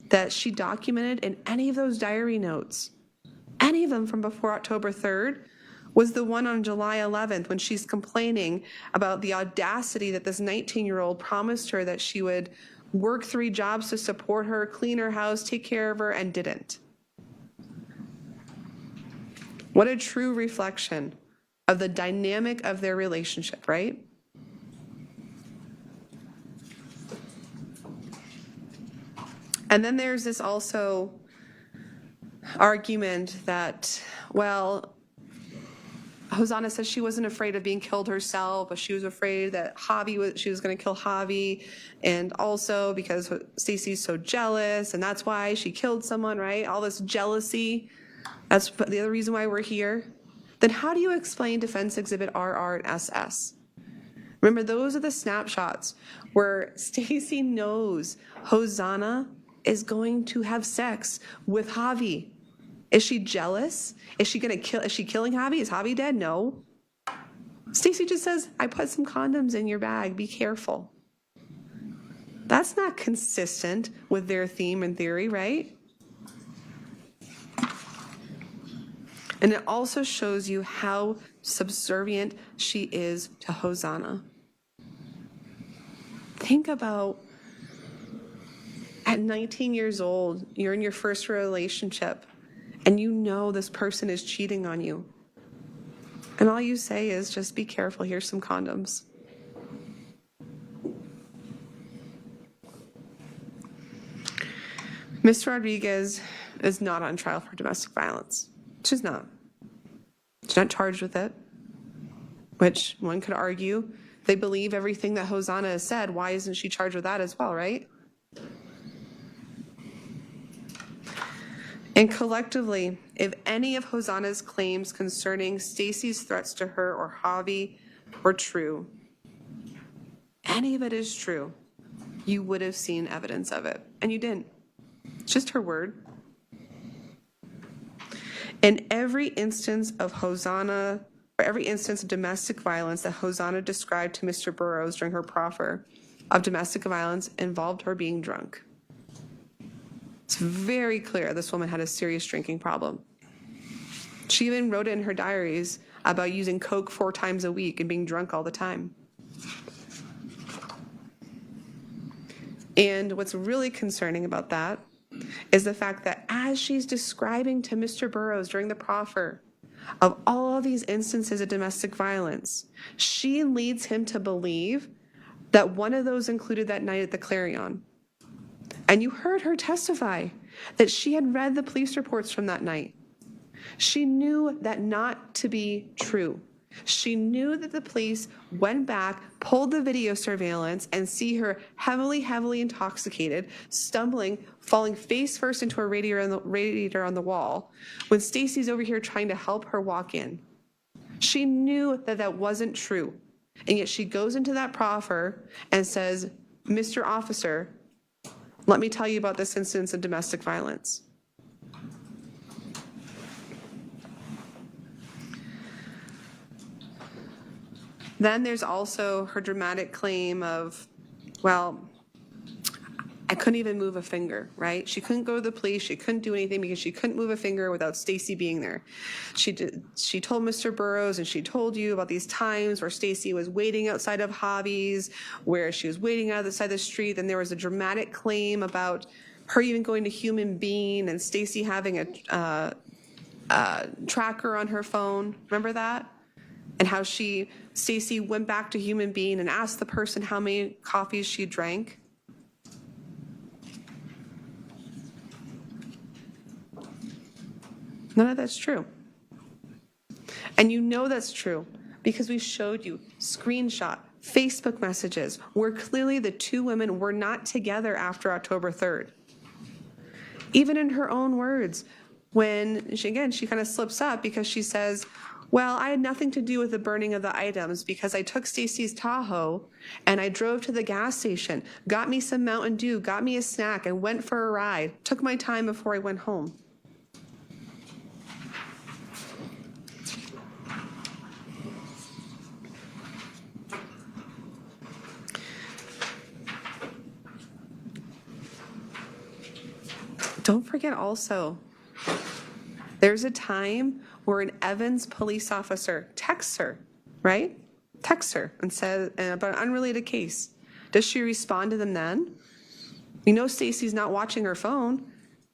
that she documented in any of those diary notes, any of them from before October 3rd, was the one on July 11th when she's complaining about the audacity that this 19-year-old promised her that she would work 3 jobs to support her, clean her house, take care of her, and didn't. What a true reflection of the dynamic of their relationship, right? And then there's this also argument that, well, Hosanna says she wasn't afraid of being killed herself, but she was afraid that she was going to kill Javi, and also because Stacy's so jealous, and that's why she killed someone, right? All this jealousy. That's the other reason why we're here. Then how do you explain Defense Exhibit RR and SS? Remember, those are the snapshots where Stacy knows Hosanna is going to have sex with Javi. Is she jealous? Is she killing Javi? Is Javi dead? No. Stacy just says, "I put some condoms in your bag, be careful." That's not consistent with their theme and theory, right? And it also shows you how subservient she is to Hosanna. Think about, at 19 years old, you're in your first relationship, and you know this person is cheating on you. And all you say is, just be careful, here's some condoms. Ms. Rodriguez is not on trial for domestic violence. She's not. She's not charged with it, which one could argue they believe everything that Hosanna has said. Why isn't she charged with that as well, right? And collectively, if any of Hosanna's claims concerning Stacy's threats to her or Javi were true, any of it is true, you would have seen evidence of it, and you didn't. It's just her word. In every instance of every instance of domestic violence that Hosanna described to Mr. Burrows during her proffer of domestic violence involved her being drunk. It's very clear this woman had a serious drinking problem. She even wrote it in her diaries about using Coke 4 times a week and being drunk all the time. And what's really concerning about that is the fact that as she's describing to Mr. Burrows during the proffer of all of these instances of domestic violence, she leads him to believe that one of those included that night at the Clarion. And you heard her testify that she had read the police reports from that night. She knew that not to be true. She knew that the police went back, pulled the video surveillance, and see her heavily intoxicated, stumbling, falling face first into a radiator on the wall, when Stacy's over here trying to help her walk in. She knew that that wasn't true, and yet she goes into that proffer and says, "Mr. Officer, let me tell you about this instance of domestic violence." Then there's also her dramatic claim of, well, I couldn't even move a finger, right? She couldn't go to the police. She couldn't do anything because she couldn't move a finger without Stacy being there. She told Mr. Burrows, and she told you about these times where Stacy was waiting outside of Hobbies, where she was waiting out of the side of the street. Then there was a dramatic claim about her even going to Human Being and Stacy having a tracker on her phone. Remember that? And how Stacy went back to Human Being and asked the person how many coffees she drank. None of that's true. And you know that's true because we showed you screenshot, Facebook messages where clearly the two women were not together after October 3rd. Even in her own words, when she kind of slips up because she says, well, I had nothing to do with the burning of the items because I took Stacy's Tahoe and I drove to the gas station, got me some Mountain Dew, got me a snack, and went for a ride. Took my time before I went home. Don't forget also, there's a time where an Evans police officer texts her, right? Texts her and says about an unrelated case. Does she respond to them then? We know Stacy's not watching her phone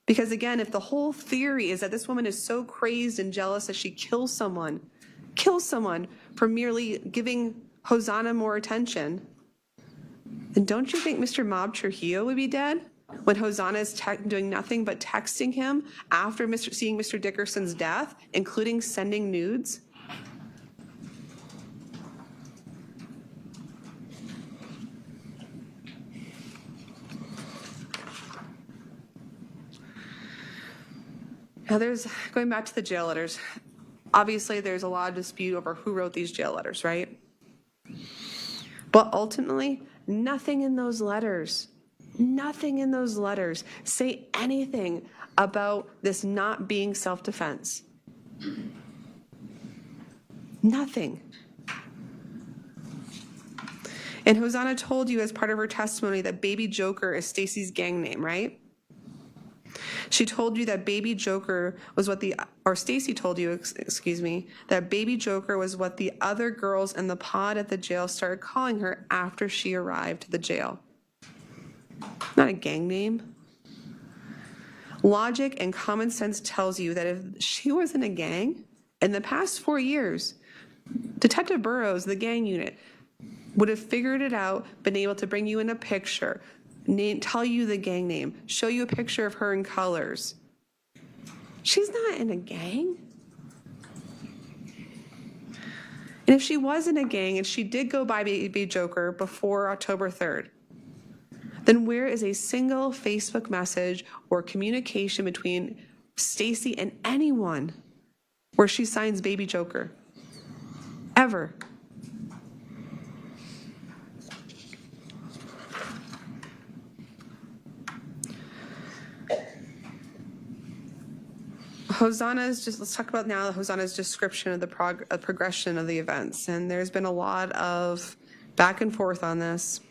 because, again, if the whole theory is that this woman is so crazed and jealous that she kills someone for merely giving Hosanna more attention, then don't you think Mr. Mob Trujillo would be dead? When Hosanna is doing nothing but texting him after seeing Mr. Dickerson's death, including sending nudes? Now going back to the jail letters, obviously there's a lot of dispute over who wrote these jail letters, right? But ultimately, nothing in those letters say anything about this not being self-defense. Nothing. And Hosanna told you as part of her testimony that Baby Joker is Stacy's gang name, right? She told you that Baby Joker was Stacy told you, that Baby Joker was what the other girls in the pod at the jail started calling her after she arrived at the jail. Not a gang name. Logic and common sense tells you that if she was in a gang, in the past 4 years, Detective Burrows, the gang unit, would have figured it out, been able to bring you in a picture, tell you the gang name, show you a picture of her in colors. She's not in a gang. And if she was in a gang and she did go by Baby Joker before October 3rd, then where is a single Facebook message or communication between Stacy and anyone where she signs Baby Joker? Ever. Let's talk about now Hosanna's description of the progression of the events. And there's been a lot of back and forth on this.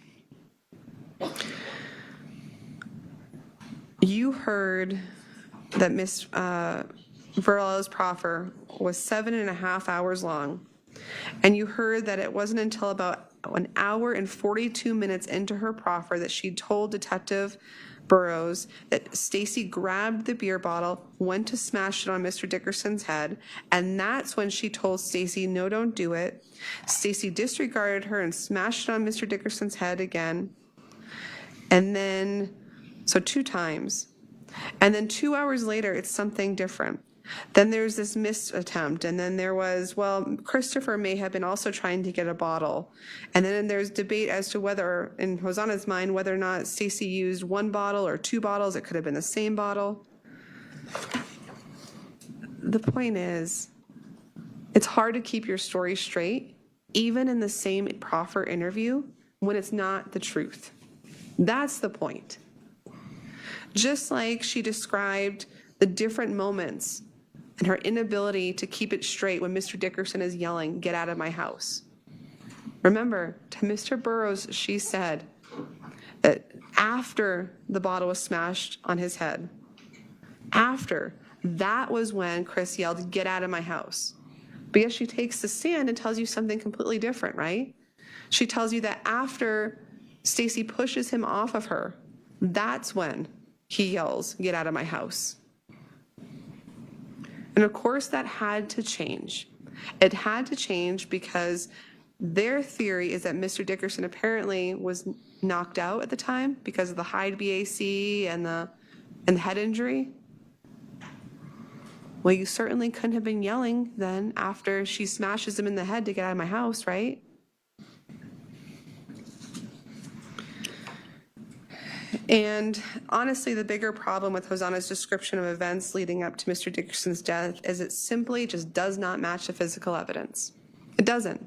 You heard that Ms. Varela's proffer was 7.5 hours long, and you heard that it wasn't until about 1 hour and 42 minutes into her proffer that she told Detective Burrows that Stacy grabbed the beer bottle, went to smash it on Mr. Dickerson's head, and that's when she told Stacy, no, don't do it. Stacy disregarded her and smashed it on Mr. Dickerson's head again. And then, so 2 times. And then 2 hours later, it's something different. Then there's this missed attempt, and then there was, well, Christopher may have been also trying to get a bottle. And then there's debate as to whether, in Hosanna's mind, whether or not Stacy used one bottle or two bottles. It could have been the same bottle. The point is, it's hard to keep your story straight, even in the same proffer interview, when it's not the truth. That's the point. Just like she described the different moments and her inability to keep it straight when Mr. Dickerson is yelling, "Get out of my house." Remember, to Mr. Burroughs, she said that after the bottle was smashed on his head, that was when Chris yelled, "Get out of my house." But yet she takes the stand and tells you something completely different, right? She tells you that after Stacy pushes him off of her, that's when he yells, "Get out of my house." And of course, that had to change. It had to change because their theory is that Mr. Dickerson apparently was knocked out at the time because of the high BAC and the head injury. Well, you certainly couldn't have been yelling then after she smashes him in the head to get out of my house, right? And honestly, the bigger problem with Hosanna's description of events leading up to Mr. Dickerson's death is it simply just does not match the physical evidence. It doesn't.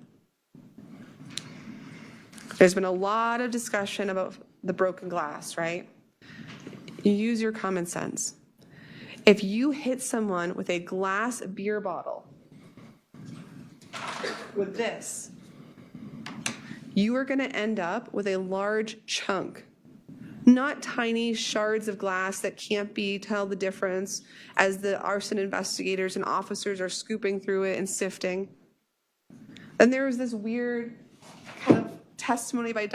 There's been a lot of discussion about the broken glass, right? You use your common sense. If you hit someone with a glass beer bottle with this, you are going to end up with a large chunk. Not tiny shards of glass that can't be tell the difference as the arson investigators and officers are scooping through it and sifting. And there was this weird kind of testimony by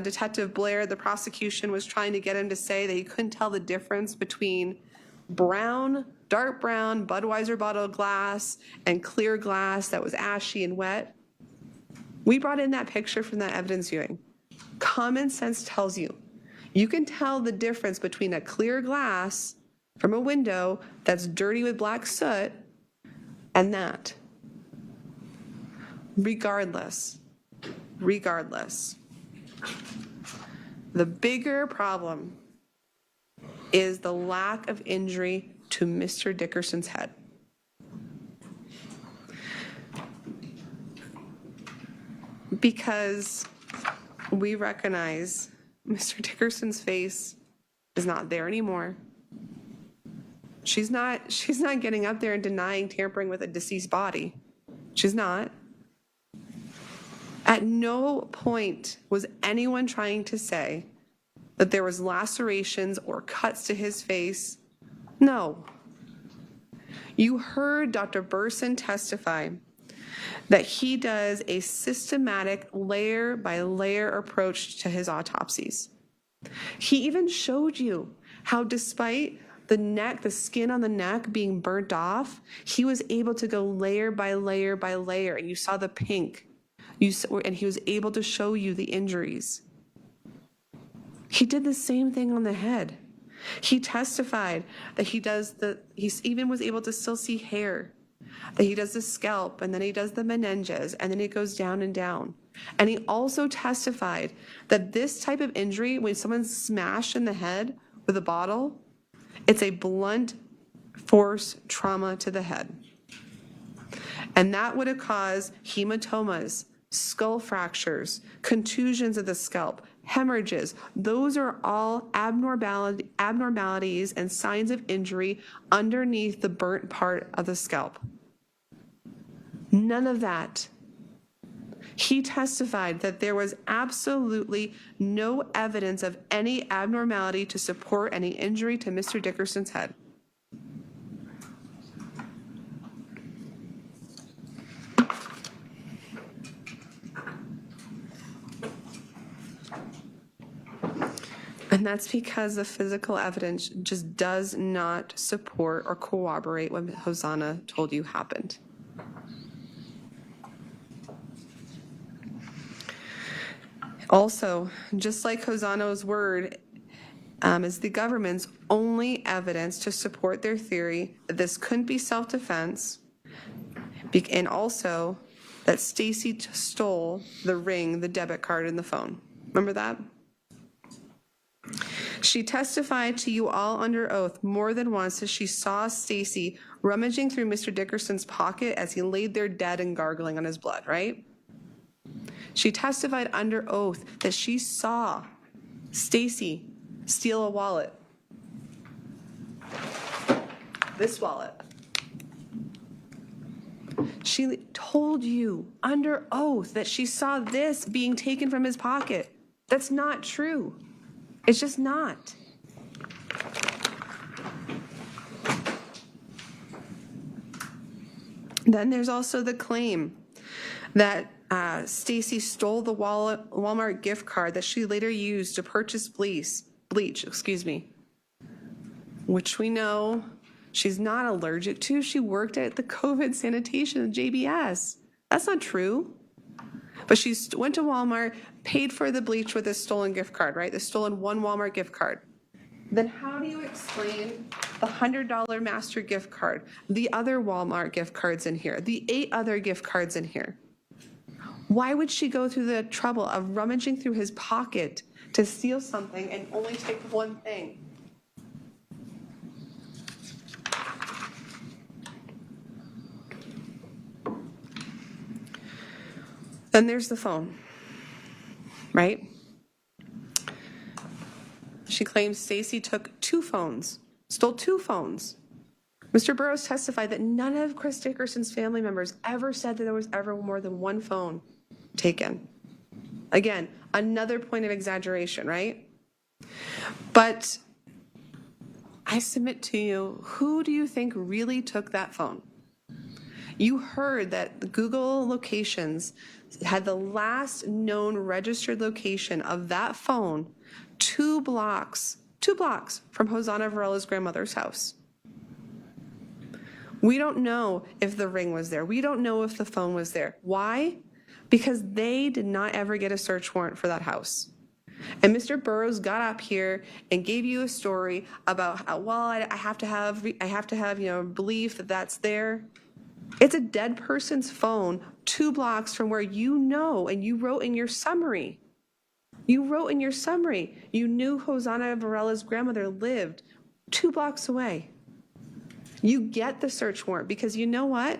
Detective Blair. The prosecution was trying to get him to say that he couldn't tell the difference between brown, dark brown Budweiser bottle glass and clear glass that was ashy and wet. We brought in that picture from that evidence viewing. Common sense tells you, you can tell the difference between a clear glass from a window that's dirty with black soot and that. Regardless. The bigger problem is the lack of injury to Mr. Dickerson's head. Because we recognize Mr. Dickerson's face is not there anymore. She's not getting up there and denying tampering with a deceased body. She's not. At no point was anyone trying to say that there was lacerations or cuts to his face. No. You heard Dr. Burson testify that he does a systematic layer-by-layer approach to his autopsies. He even showed you how despite the skin on the neck being burnt off, he was able to go layer by layer by layer, and you saw the pink, and he was able to show you the injuries. He did the same thing on the head. He testified that he even was able to still see hair, that he does the scalp, and then he does the meninges, and then it goes down and down. And he also testified that this type of injury, when someone's smashed in the head with a bottle, it's a blunt force trauma to the head. And that would have caused hematomas, skull fractures, contusions of the scalp, hemorrhages. Those are all abnormalities and signs of injury underneath the burnt part of the scalp. None of that. He testified that there was absolutely no evidence of any abnormality to support any injury to Mr. Dickerson's head. And that's because the physical evidence just does not support or corroborate what Hosanna told you happened. Also, just like Hosanna's word, is the government's only evidence to support their theory that this couldn't be self-defense, and also that Stacy stole the ring, the debit card, and the phone. Remember that? She testified to you all under oath more than once that she saw Stacy rummaging through Mr. Dickerson's pocket as he laid there dead and gargling on his blood, right? She testified under oath that she saw Stacy steal a wallet. This wallet. She told you under oath that she saw this being taken from his pocket. That's not true. It's just not. Then there's also the claim that Stacy stole the Walmart gift card that she later used to purchase bleach, which we know she's not allergic to. She worked at the COVID sanitation at JBS. That's not true. But she went to Walmart, paid for the bleach with a stolen gift card, right? The stolen one Walmart gift card. Then how do you explain the $100 master gift card, the other Walmart gift cards in here, the 8 other gift cards in here? Why would she go through the trouble of rummaging through his pocket to steal something and only take one thing? Then there's the phone, right? She claims Stacy took 2 phones, stole 2 phones. Mr. Burrows testified that none of Chris Dickerson's family members ever said that there was ever more than 1 phone taken. Again, another point of exaggeration, right? But I submit to you, who do you think really took that phone? You heard that the Google locations had the last known registered location of that phone 2 blocks from Hosanna Varela's grandmother's house. We don't know if the ring was there. We don't know if the phone was there. Why? Because they did not ever get a search warrant for that house. And Mr. Burrows got up here and gave you a story about how, well, I have to have belief that that's there. It's a dead person's phone 2 blocks from where you know, and you wrote in your summary. You knew Hosanna Varela's grandmother lived 2 blocks away. You get the search warrant because you know what?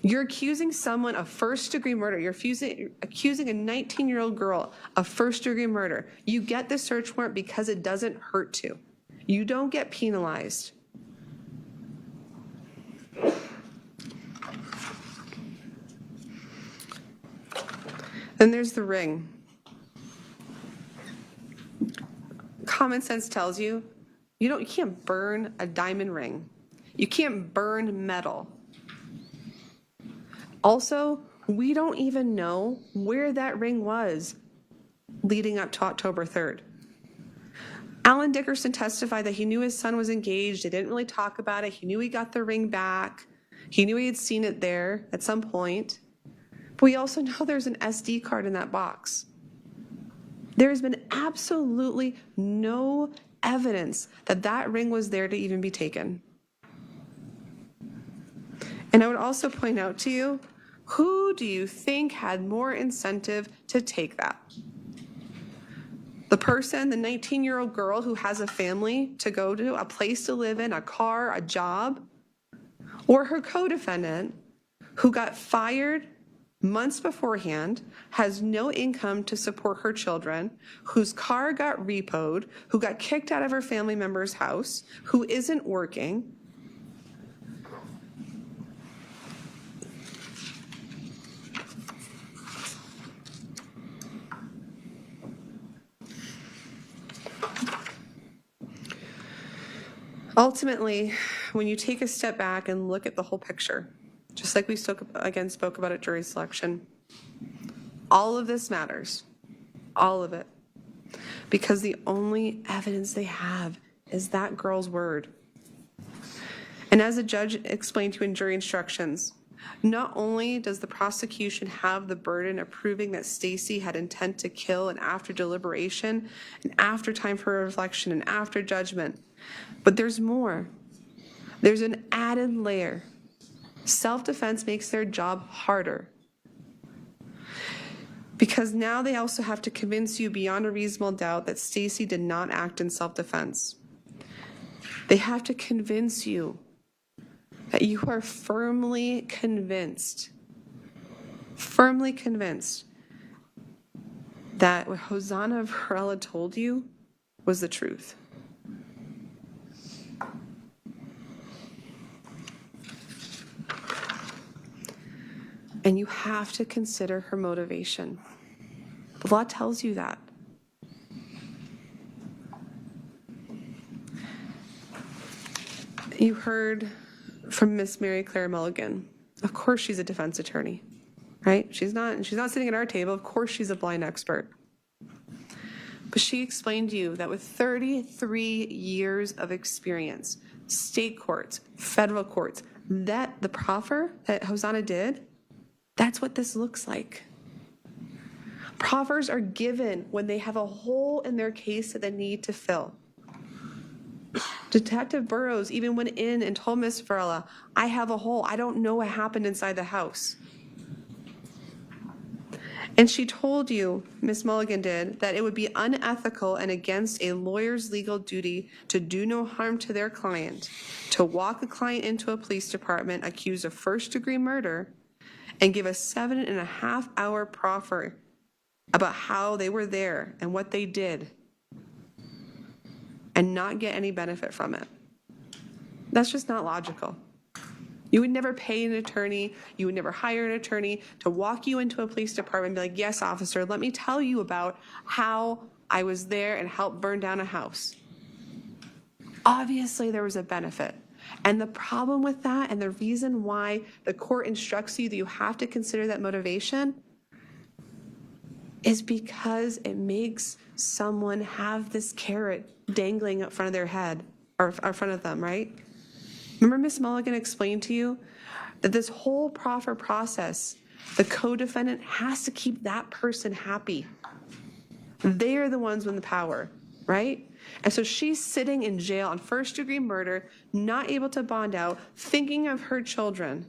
You're accusing someone of first-degree murder. You're accusing a 19-year-old girl of first-degree murder. You get the search warrant because it doesn't hurt to. You don't get penalized. Then there's the ring. Common sense tells you, you can't burn a diamond ring. You can't burn metal. Also, we don't even know where that ring was leading up to October 3rd. Alan Dickerson testified that he knew his son was engaged. They didn't really talk about it. He knew he got the ring back. He knew he had seen it there at some point. But we also know there's an SD card in that box. There has been absolutely no evidence that that ring was there to even be taken. And I would also point out to you, who do you think had more incentive to take that? The person, the 19-year-old girl who has a family to go to, a place to live in, a car, a job, or her co-defendant who got fired months beforehand, has no income to support her children, whose car got repoed, who got kicked out of her family member's house, who isn't working. Ultimately, when you take a step back and look at the whole picture, just like we spoke about at jury selection, all of this matters, all of it, because the only evidence they have is that girl's word. And as the judge explained to you in jury instructions, Not only does the prosecution have the burden of proving that Stacy had intent to kill, and after deliberation and after time for reflection and after judgment, but there's more. There's an added layer. Self-defense makes their job harder, because now they also have to convince you beyond a reasonable doubt that Stacy did not act in self-defense. They have to convince you that you are firmly convinced that what Hosanna Varela told you was the truth. And you have to consider her motivation. The law tells you that. You heard from Miss Mary Claire Mulligan. Of course she's a defense attorney, right? She's not sitting at our table. Of course she's a blind expert. But she explained to you that with 33 years of experience, state courts, federal courts, that the proffer that Hosanna did, that's what this looks like. Proffers are given when they have a hole in their case that they need to fill. Detective Burrows even went in and told Miss Varela, I have a hole. I don't know what happened inside the house. And she told you, Miss Mulligan did, that it would be unethical and against a lawyer's legal duty to do no harm to their client, to walk a client into a police department accused of first-degree murder and give a 7.5-hour proffer about how they were there and what they did, and not get any benefit from it. That's just not logical. You would never pay an attorney, you would never hire an attorney to walk you into a police department and be like, yes, officer, let me tell you about how I was there and helped burn down a house. Obviously, there was a benefit. And the problem with that, and the reason why the court instructs you that you have to consider that motivation, is because it makes someone have this carrot dangling in front of their head, or in front of them, right? Remember Miss Mulligan explained to you that this whole proffer process, the co-defendant has to keep that person happy. They are the ones with the power, right? And so she's sitting in jail on first-degree murder, not able to bond out, thinking of her children.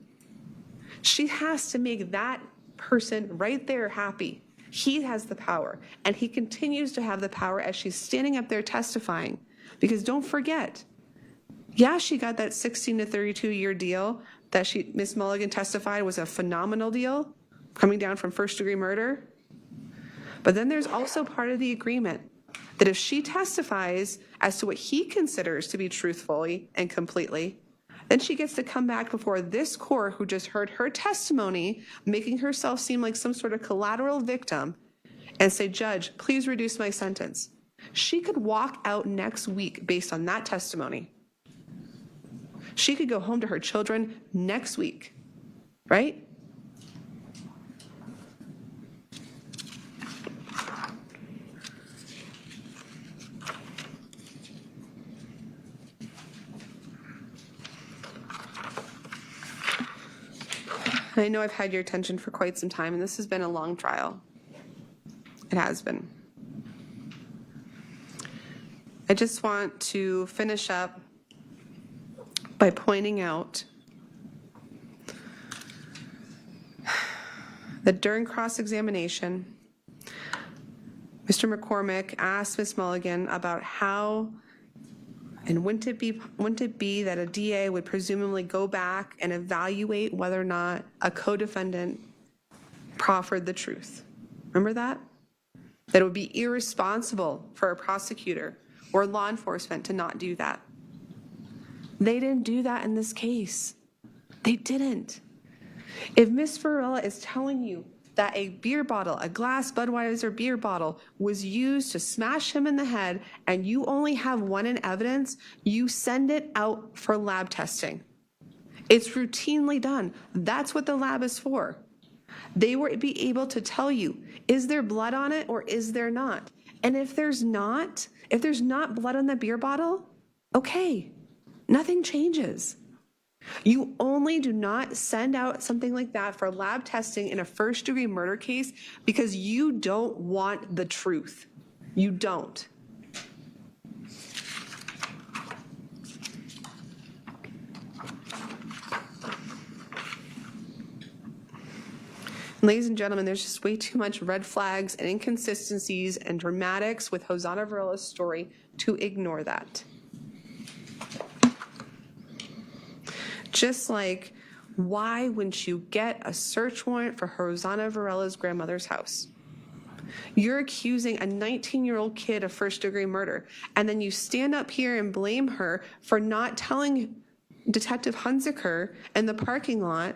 She has to make that person right there happy. He has the power, and he continues to have the power as she's standing up there testifying. Because don't forget, yeah, she got that 16 to 32-year deal that Miss Mulligan testified was a phenomenal deal, coming down from first-degree murder. But then there's also part of the agreement that if she testifies as to what he considers to be truthfully and completely, then she gets to come back before this court who just heard her testimony, making herself seem like some sort of collateral victim, and say, Judge, please reduce my sentence. She could walk out next week based on that testimony. She could go home to her children next week, right? I know I've had your attention for quite some time, and this has been a long trial. It has been. I just want to finish up by pointing out that during cross-examination, Mr. McCormick asked Ms. Mulligan about how, and wouldn't it be that a DA would presumably go back and evaluate whether or not a co-defendant proffered the truth? Remember that? That it would be irresponsible for a prosecutor or law enforcement to not do that. They didn't do that in this case. They didn't. If Ms. Varela is telling you that a beer bottle, a glass Budweiser beer bottle, was used to smash him in the head and you only have one in evidence, you send it out for lab testing. It's routinely done. That's what the lab is for. They will be able to tell you, is there blood on it or is there not? And if there's not blood on the beer bottle, okay, nothing changes. You only do not send out something like that for lab testing in a first-degree murder case because you don't want the truth. You don't. Ladies and gentlemen, there's just way too much red flags and inconsistencies and dramatics with Hosanna Varela's story to ignore that. Just like, why wouldn't you get a search warrant for Hosanna Varela's grandmother's house? You're accusing a 19-year-old kid of first-degree murder, and then you stand up here and blame her for not telling Detective Hunziker in the parking lot,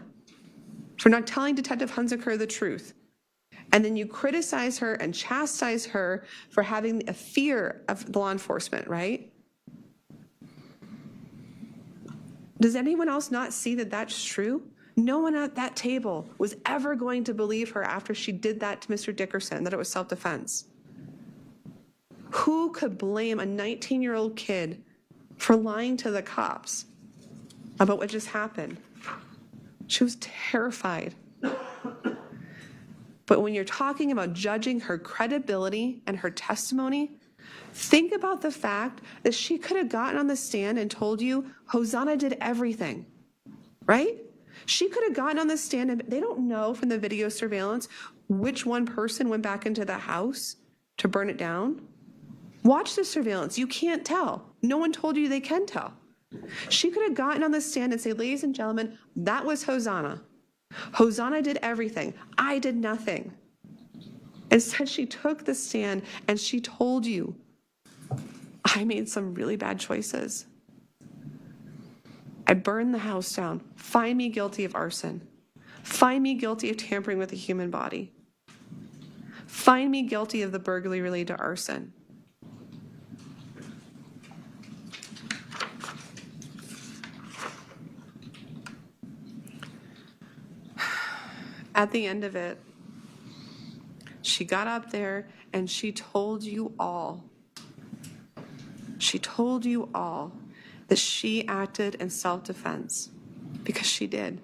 for not telling Detective Hunziker the truth. And then you criticize her and chastise her for having a fear of law enforcement, right? Does anyone else not see that that's true? No one at that table was ever going to believe her after she did that to Mr. Dickerson, that it was self-defense. Who could blame a 19-year-old kid for lying to the cops about what just happened? She was terrified. But when you're talking about judging her credibility and her testimony, think about the fact that she could have gotten on the stand and told you Hosanna did everything, right? She could have gotten on the stand and they don't know from the video surveillance which one person went back into the house to burn it down. Watch the surveillance. You can't tell. No one told you they can tell. She could have gotten on the stand and say, ladies and gentlemen, that was Hosanna. Hosanna did everything. I did nothing. Instead, she took the stand and she told you, I made some really bad choices. I burned the house down. Find me guilty of arson. Find me guilty of tampering with a human body. Find me guilty of the burglary related to arson. At the end of it, she got up there and she told you all that she acted in self-defense, because she did.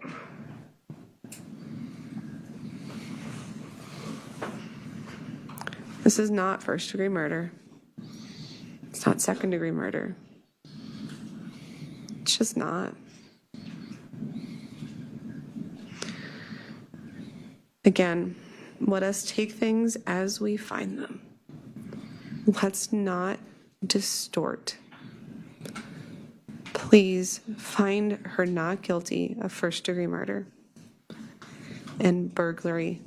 This is not first-degree murder. It's not second-degree murder. It's just not. Again, let us take things as we find them. Let's not distort. Please find her not guilty of first-degree murder and burglary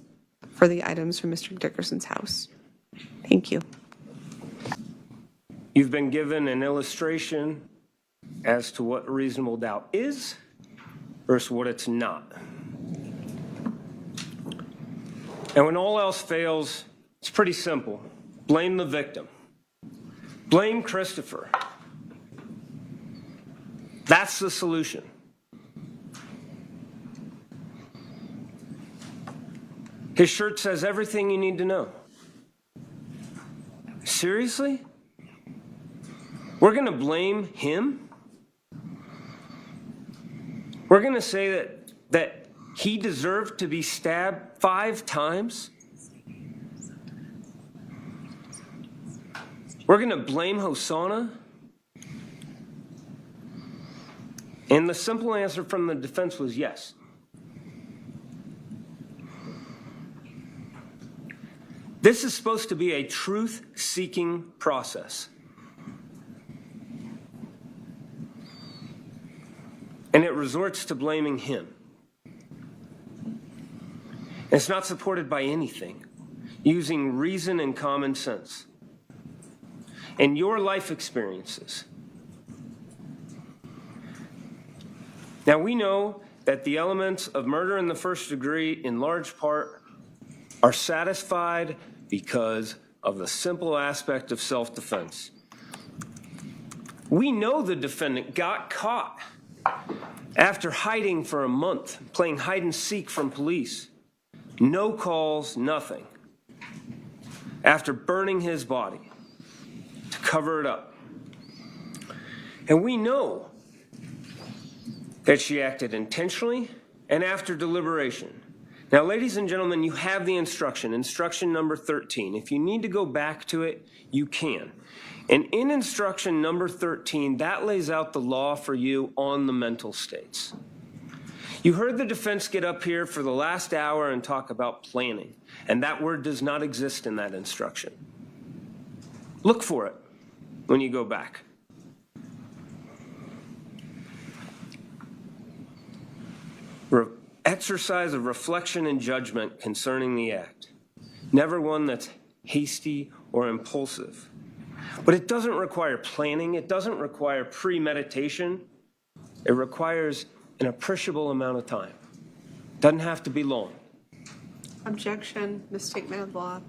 for the items from Mr. Dickerson's house. Thank you.
You've been given an illustration as to what reasonable doubt is versus what it's not. And when all else fails, it's pretty simple. Blame the victim. Blame Christopher. That's the solution. His shirt says everything you need to know. Seriously? We're going to blame him? We're going to say that he deserved to be stabbed 5 times? We're going to blame Hosanna? And the simple answer from the defense was yes. This is supposed to be a truth-seeking process. And it resorts to blaming him. It's not supported by anything, using reason and common sense. And your life experiences. Now, we know that the elements of murder in the first degree, in large part, are satisfied because of the simple aspect of self-defense. We know the defendant got caught after hiding for a month, playing hide and seek from police. No calls, nothing. After burning his body to cover it up. And we know that she acted intentionally and after deliberation. Now, ladies and gentlemen, you have the instruction number 13. If you need to go back to it, you can. And in instruction number 13, that lays out the law for you on the mental states. You heard the defense get up here for the last hour and talk about planning, and that word does not exist in that instruction. Look for it when you go back. Exercise of reflection and judgment concerning the act. Never one that's hasty or impulsive. But it doesn't require planning. It doesn't require premeditation. It requires an appreciable amount of time. Doesn't have to be long.
Objection, misstatement of law.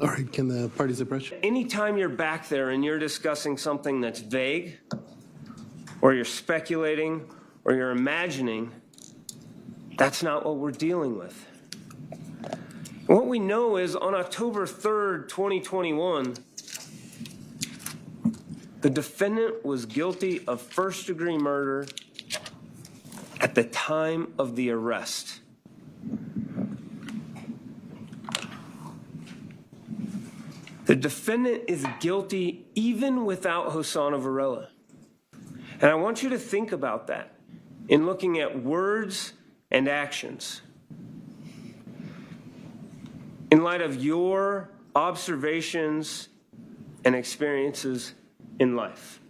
All right, can the parties approach?
Anytime you're back there and you're discussing something that's vague, or you're speculating, or you're imagining, that's not what we're dealing with. What we know is on October 3rd, 2021, the defendant was guilty of first-degree murder at the time of the arrest. The defendant is guilty even without Hosanna Varela. And I want you to think about that in looking at words and actions. In light of your observations and experiences in life.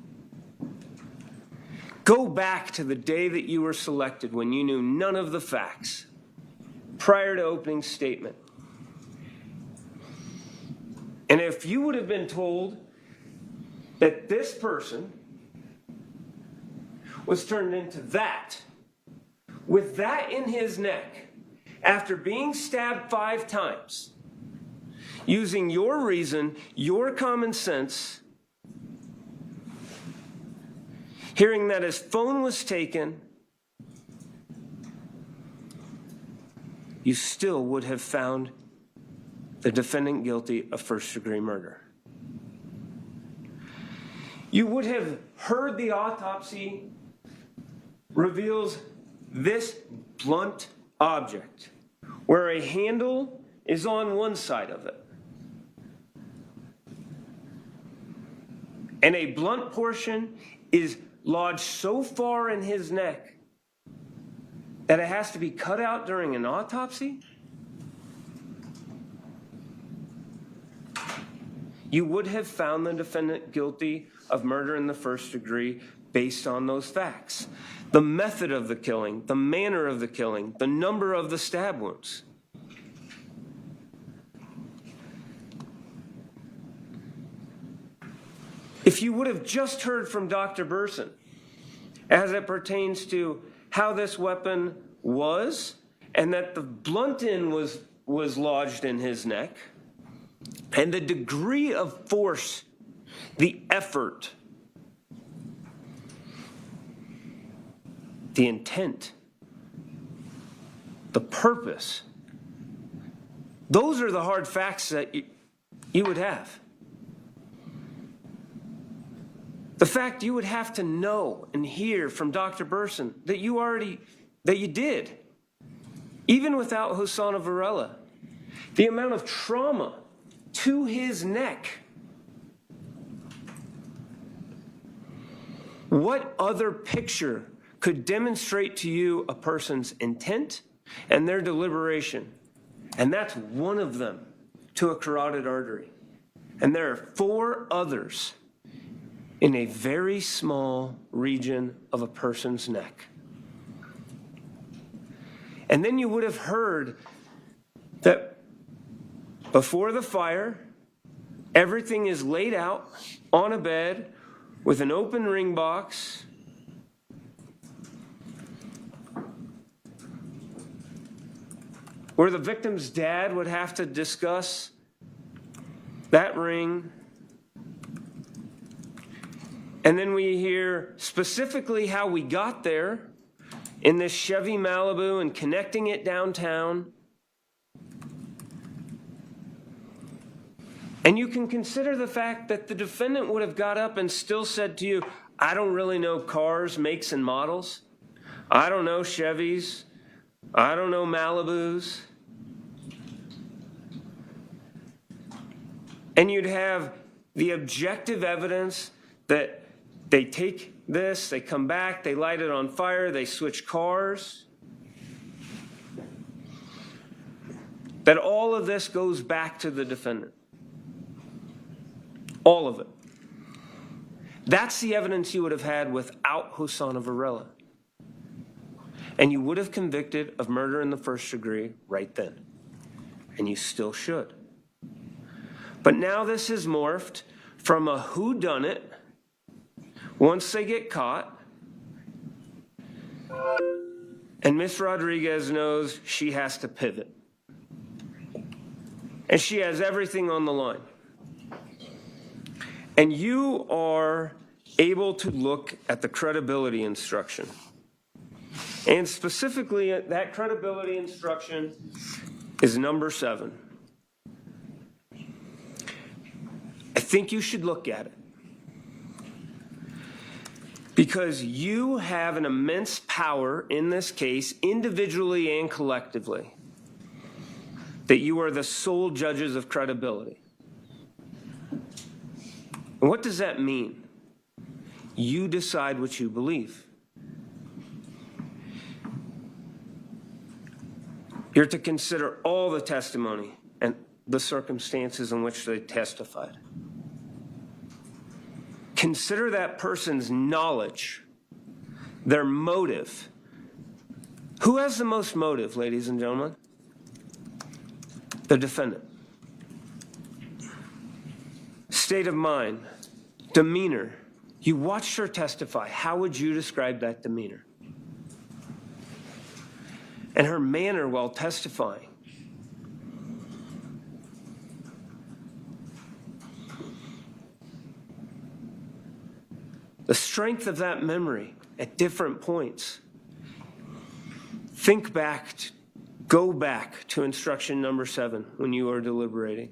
Go back to the day that you were selected when you knew none of the facts prior to opening statement. And if you would have been told that this person was turned into that, with that in his neck, after being stabbed 5 times, using your reason, your common sense, hearing that his phone was taken, you still would have found the defendant guilty of first-degree murder. You would have heard the autopsy reveals this blunt object, where a handle is on one side of it, and a blunt portion is lodged so far in his neck that it has to be cut out during an autopsy? You would have found the defendant guilty of murder in the first degree based on those facts. The method of the killing, the manner of the killing, the number of the stab wounds. If you would have just heard from Dr. Burson as it pertains to how this weapon was and that the blunt end was lodged in his neck and the degree of force, the effort, the intent, the purpose, those are the hard facts that you would have. The fact you would have to know and hear from Dr. Burson that you did, even without Hosanna Varela. The amount of trauma to his neck. What other picture could demonstrate to you a person's intent and their deliberation? And that's one of them to a carotid artery. And there are 4 others in a very small region of a person's neck. And then you would have heard that before the fire, everything is laid out on a bed with an open ring box, where the victim's dad would have to discuss that ring. And then we hear specifically how we got there in this Chevy Malibu and connecting it downtown. And you can consider the fact that the defendant would have got up and still said to you, I don't really know cars, makes, and models. I don't know, Chevys. I don't know, Malibus. And you'd have the objective evidence that they take this, they come back, they light it on fire, they switch cars. That all of this goes back to the defendant. All of it. That's the evidence you would have had without Hosanna Varela. And you would have convicted of murder in the first degree right then. And you still should. But now this has morphed from a whodunit, once they get caught, and Miss Rodriguez knows she has to pivot. And she has everything on the line. And you are able to look at the credibility instruction. And specifically, that credibility instruction is number 7. I think you should look at it. Because you have an immense power in this case, individually and collectively, that you are the sole judges of credibility. And what does that mean? You decide what you believe. You're to consider all the testimony and the circumstances in which they testified. Consider that person's knowledge, their motive. Who has the most motive, ladies and gentlemen? The defendant. State of mind, demeanor. You watched her testify. How would you describe that demeanor? And her manner while testifying. The strength of that memory at different points. Think back, go back to instruction number 7 when you are deliberating.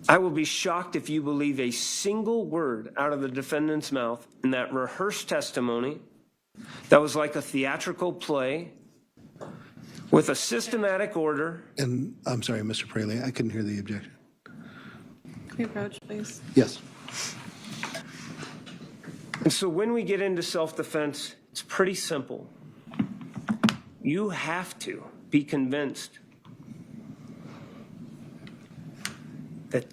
I will be shocked if you believe a single word out of the defendant's mouth in that rehearsed testimony that was like a theatrical play with a systematic order.
And I'm sorry, Mr. Praley, I couldn't hear the objection.
Can you approach, please?
Yes.
And so when we get into self-defense, it's pretty simple. You have to be convinced that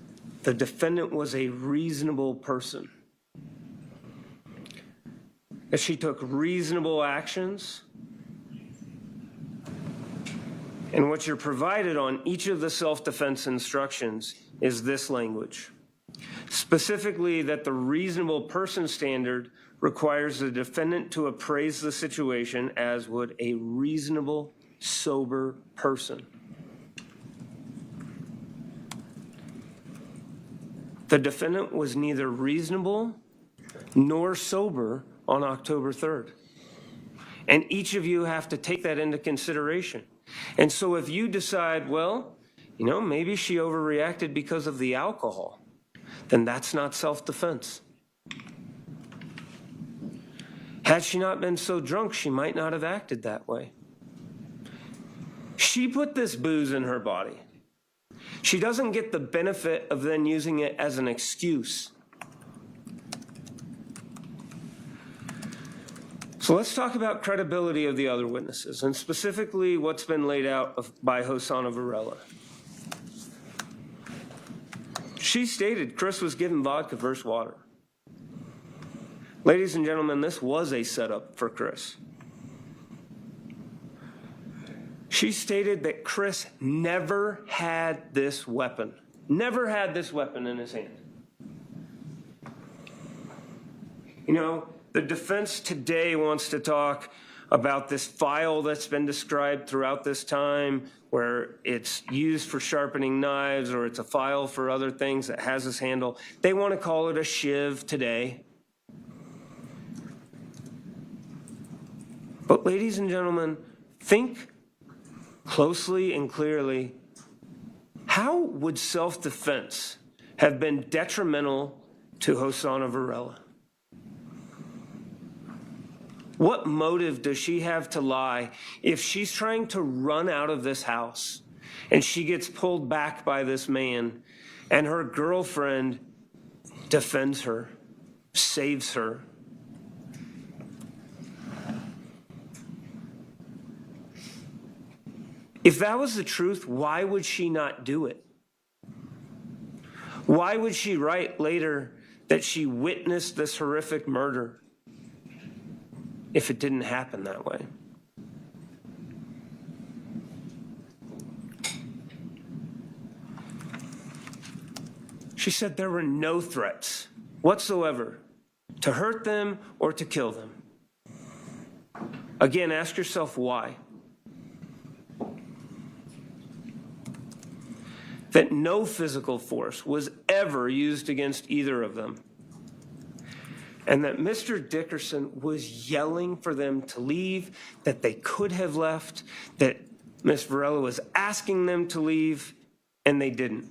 the defendant was a reasonable person, that she took reasonable actions, and what you're provided on each of the self-defense instructions is this language. Specifically, that the reasonable person standard requires the defendant to appraise the situation as would a reasonable, sober person. The defendant was neither reasonable nor sober on October 3rd. And each of you have to take that into consideration. And so if you decide, well, maybe she overreacted because of the alcohol, then that's not self-defense. Had she not been so drunk, she might not have acted that way. She put this booze in her body. She doesn't get the benefit of then using it as an excuse. So let's talk about credibility of the other witnesses, and specifically what's been laid out by Hosanna Varela. She stated Chris was given vodka versus water. Ladies and gentlemen, this was a setup for Chris. She stated that Chris never had this weapon. Never had this weapon in his hand. The defense today wants to talk about this file that's been described throughout this time, where it's used for sharpening knives, or it's a file for other things that has this handle. They want to call it a shiv today. But ladies and gentlemen, think closely and clearly. How would self-defense have been detrimental to Hosanna Varela? What motive does she have to lie if she's trying to run out of this house and she gets pulled back by this man and her girlfriend defends her, saves her? If that was the truth, why would she not do it? Why would she write later that she witnessed this horrific murder if it didn't happen that way? She said there were no threats whatsoever to hurt them or to kill them. Again, ask yourself why. That no physical force was ever used against either of them. And that Mr. Dickerson was yelling for them to leave, that they could have left, that Ms. Varela was asking them to leave, and they didn't.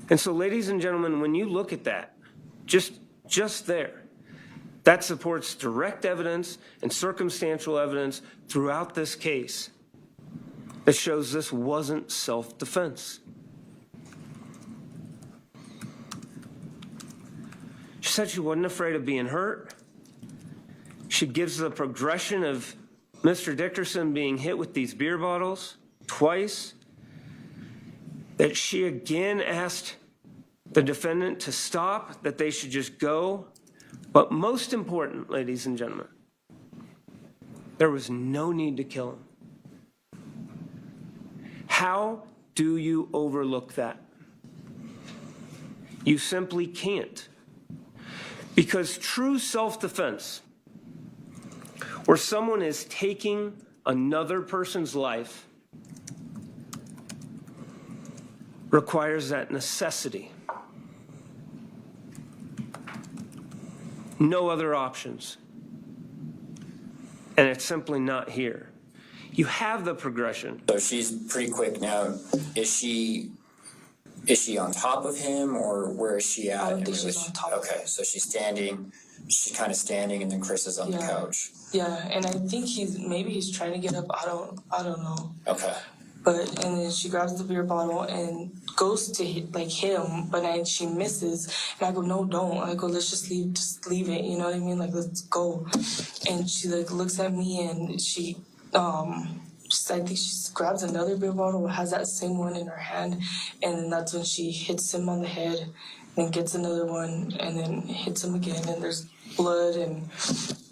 And so, ladies and gentlemen, when you look at that, just there, that supports direct evidence and circumstantial evidence throughout this case that shows this wasn't self-defense. She said she wasn't afraid of being hurt. She gives the progression of Mr. Dickerson being hit with these beer bottles twice, that she again asked the defendant to stop, that they should just go. But most important, ladies and gentlemen, there was no need to kill him. How do you overlook that? You simply can't. Because true self-defense, where someone is taking another person's life, requires that necessity. No other options. And it's simply not here. You have the progression.
So she's pretty quick now. Is she on top of him, or where is she at?
I don't think she's on top.
Okay, so she's kind of standing, and then Chris is on the couch.
Yeah, and I think he's trying to get up. I don't know.
Okay.
But and then she grabs the beer bottle and goes to hit him, but then she misses. And I go, no, don't. I go, let's just leave it. You know what I mean? Like, let's go. And she looks at me, and she I think she grabs another beer bottle, has that same one in her hand, and then that's when she hits him on the head, and gets another one, and then hits him again, and there's blood and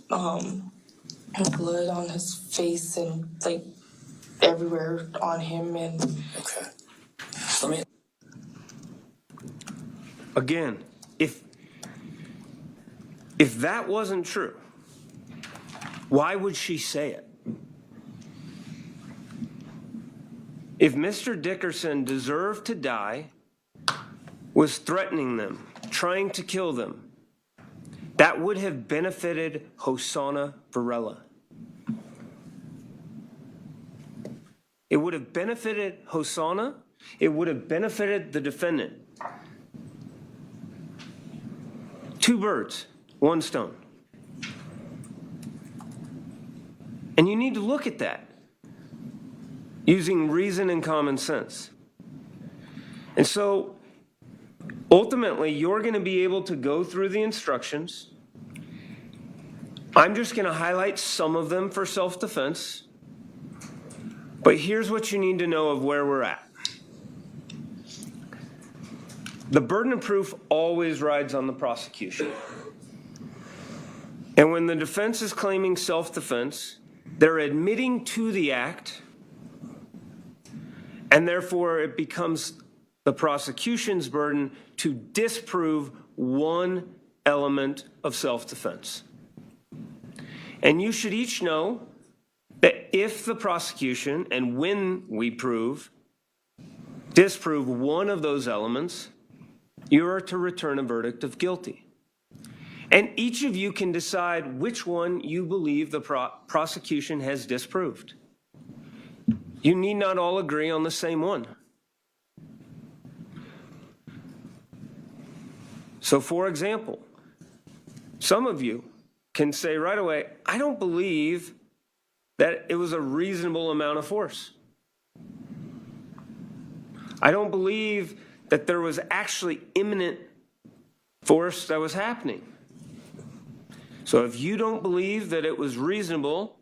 blood on his face and like everywhere on him. And
Okay. So let me.
Again, if that wasn't true, why would she say it? If Mr. Dickerson deserved to die, was threatening them, trying to kill them, that would have benefited Hosanna Varela. It would have benefited Hosanna. It would have benefited the defendant. Two birds, one stone. And you need to look at that using reason and common sense. And so ultimately, you're going to be able to go through the instructions. I'm just going to highlight some of them for self-defense. But here's what you need to know of where we're at. The burden of proof always rides on the prosecution. And when the defense is claiming self-defense, they're admitting to the act, and therefore it becomes the prosecution's burden to disprove one element of self-defense. And you should each know that if the prosecution, and when we disprove one of those elements, you are to return a verdict of guilty. And each of you can decide which one you believe the prosecution has disproved. You need not all agree on the same one. So, for example, some of you can say right away, I don't believe that it was a reasonable amount of force. I don't believe that there was actually imminent force that was happening. So if you don't believe that it was reasonable,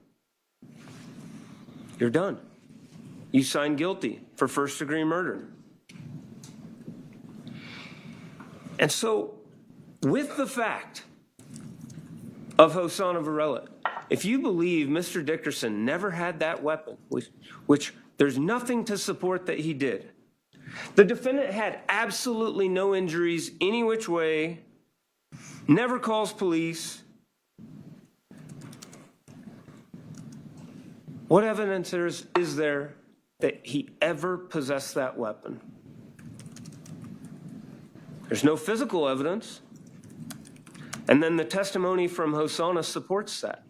you're done. You sign guilty for first-degree murder. And so, with the fact of Hosanna Varela, if you believe Mr. Dickerson never had that weapon, which there's nothing to support that he did, the defendant had absolutely no injuries any which way, never calls police. What evidence is there that he ever possessed that weapon? There's no physical evidence. And then the testimony from Hosanna supports that.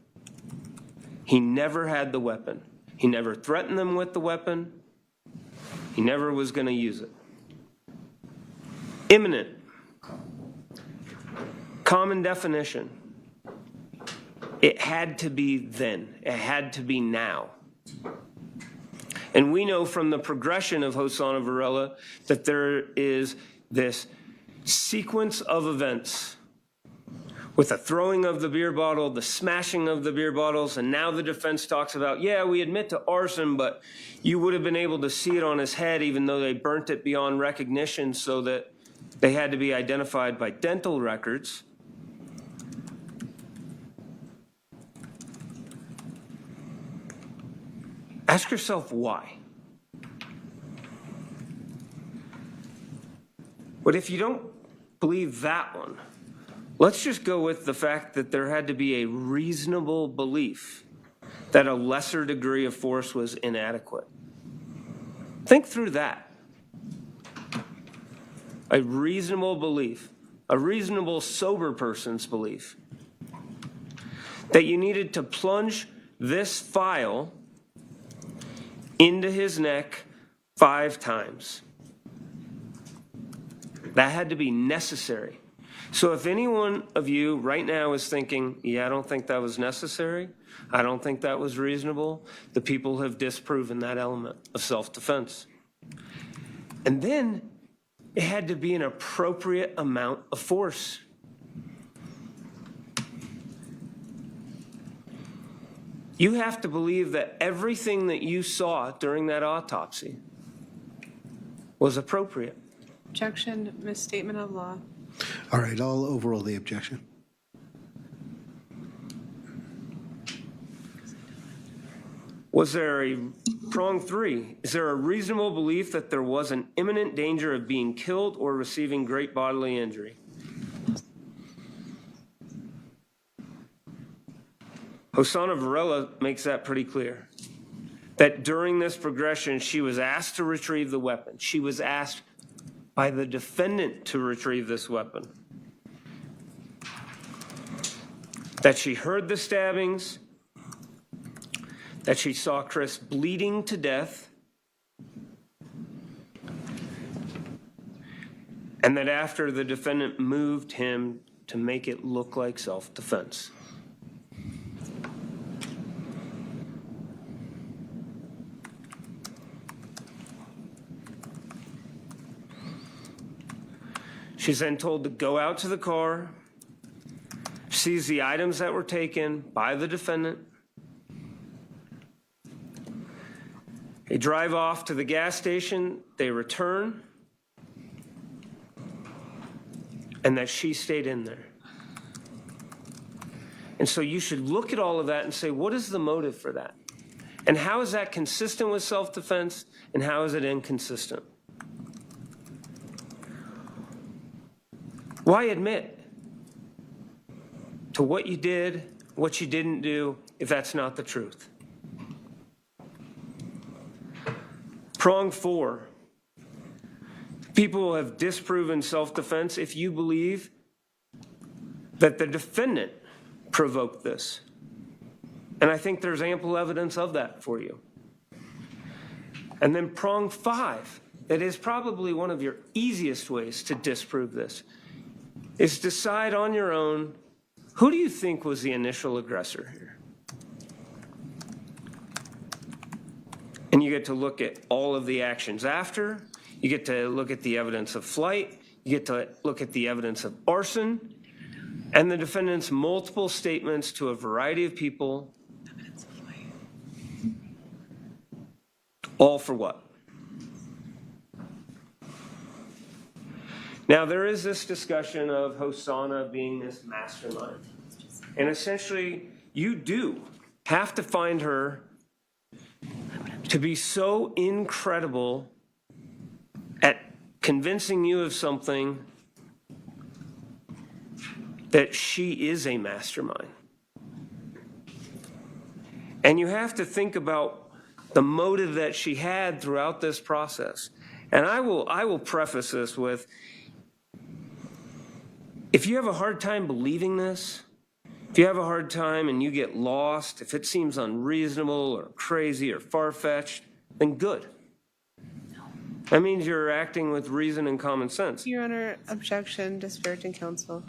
He never had the weapon. He never threatened them with the weapon. He never was going to use it. Imminent. Common definition. It had to be then. It had to be now. And we know from the progression of Hosanna Varela that there is this sequence of events with the throwing of the beer bottle, the smashing of the beer bottles, and now the defense talks about, yeah, we admit to arson, but you would have been able to see it on his head even though they burnt it beyond recognition so that they had to be identified by dental records. Ask yourself why. But if you don't believe that one, let's just go with the fact that there had to be a reasonable belief that a lesser degree of force was inadequate. Think through that. A reasonable belief, a reasonable sober person's belief, that you needed to plunge this file into his neck 5 times. That had to be necessary. So if any one of you right now is thinking, yeah, I don't think that was necessary, I don't think that was reasonable, the people have disproven that element of self-defense. And then it had to be an appropriate amount of force. You have to believe that everything that you saw during that autopsy was appropriate.
Objection, misstatement of law.
All right, I'll overrule the objection.
Was there a prong 3? Is there a reasonable belief that there was an imminent danger of being killed or receiving great bodily injury? Hosanna Varela makes that pretty clear. That during this progression, she was asked to retrieve the weapon. She was asked by the defendant to retrieve this weapon. That she heard the stabbings, that she saw Chris bleeding to death, and that after the defendant moved him to make it look like self-defense. She's then told to go out to the car, sees the items that were taken by the defendant. They drive off to the gas station, they return, and that she stayed in there. And so you should look at all of that and say, what is the motive for that? And how is that consistent with self-defense, and how is it inconsistent? Why admit to what you did, what you didn't do, if that's not the truth? Prong 4. People have disproven self-defense if you believe that the defendant provoked this. And I think there's ample evidence of that for you. And then prong 5, that is probably one of your easiest ways to disprove this, is decide on your own Who do you think was the initial aggressor here? And you get to look at all of the actions after. You get to look at the evidence of flight. You get to look at the evidence of arson and the defendant's multiple statements to a variety of people. All for what? Now, there is this discussion of Hosanna being this mastermind. And essentially, you do have to find her to be so incredible at convincing you of something that she is a mastermind. And you have to think about the motive that she had throughout this process. And I will preface this with, if you have a hard time believing this, if you have a hard time and you get lost, if it seems unreasonable or crazy or far-fetched, then good. That means you're acting with reason and common sense.
Your Honor, objection, disparaging counsel.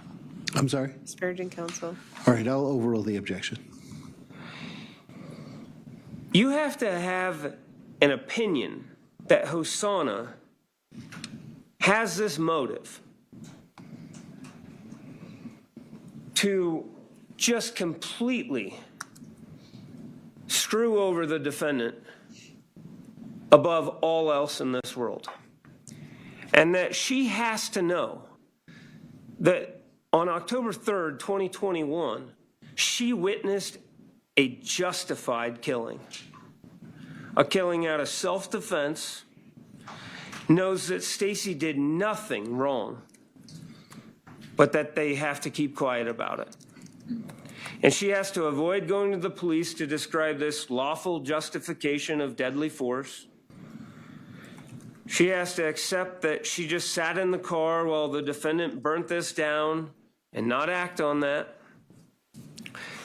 I'm sorry?
Disparaging counsel.
All right, I'll overrule the objection.
You have to have an opinion that Hosanna has this motive to just completely screw over the defendant above all else in this world. And that she has to know that on October 3rd, 2021, she witnessed a justified killing. A killing out of self-defense, knows that Stacy did nothing wrong, but that they have to keep quiet about it. And she has to avoid going to the police to describe this lawful justification of deadly force. She has to accept that she just sat in the car while the defendant burnt this down and not act on that.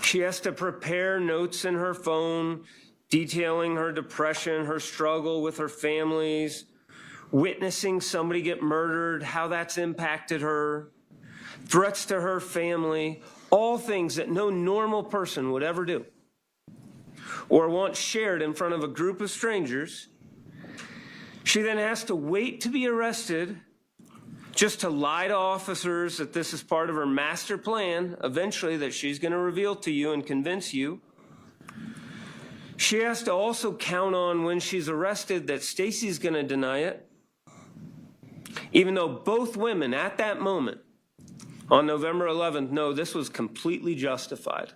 She has to prepare notes in her phone detailing her depression, her struggle with her families, witnessing somebody get murdered, how that's impacted her, threats to her family, all things that no normal person would ever do or want shared in front of a group of strangers. She then has to wait to be arrested just to lie to officers that this is part of her master plan, eventually, that she's going to reveal to you and convince you. She has to also count on, when she's arrested, that Stacy's going to deny it, even though both women at that moment on November 11th know this was completely justified.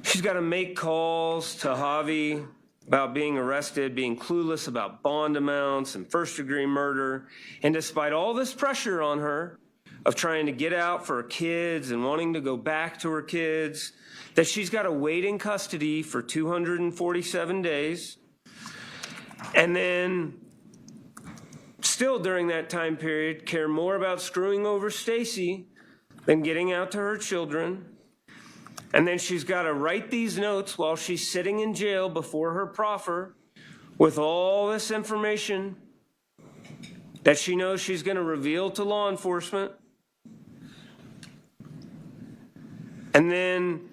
She's got to make calls to Javi about being arrested, being clueless about bond amounts and first-degree murder. And despite all this pressure on her of trying to get out for her kids and wanting to go back to her kids, that she's got to wait in custody for 247 days. And then still during that time period, care more about screwing over Stacy than getting out to her children. And then she's got to write these notes while she's sitting in jail before her proffer with all this information that she knows she's going to reveal to law enforcement. And then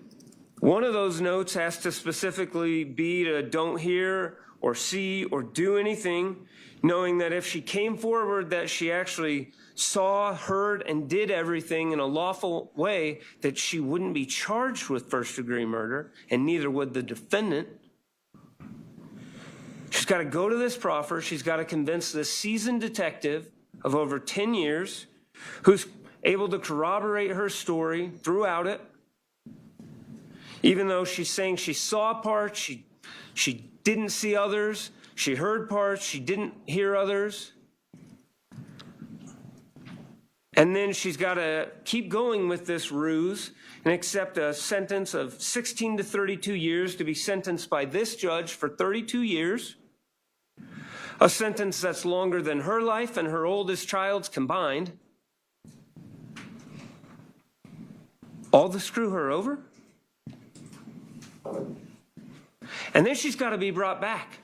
one of those notes has to specifically be to don't hear or see or do anything, knowing that if she came forward that she actually saw, heard, and did everything in a lawful way, that she wouldn't be charged with first-degree murder, and neither would the defendant. She's got to go to this proffer. She's got to convince this seasoned detective of over 10 years who's able to corroborate her story throughout it. Even though she's saying she saw parts, she didn't see others, she heard parts, she didn't hear others. And then she's got to keep going with this ruse and accept a sentence of 16 to 32 years to be sentenced by this judge for 32 years. A sentence that's longer than her life and her oldest child's combined. All to screw her over? And then she's got to be brought back.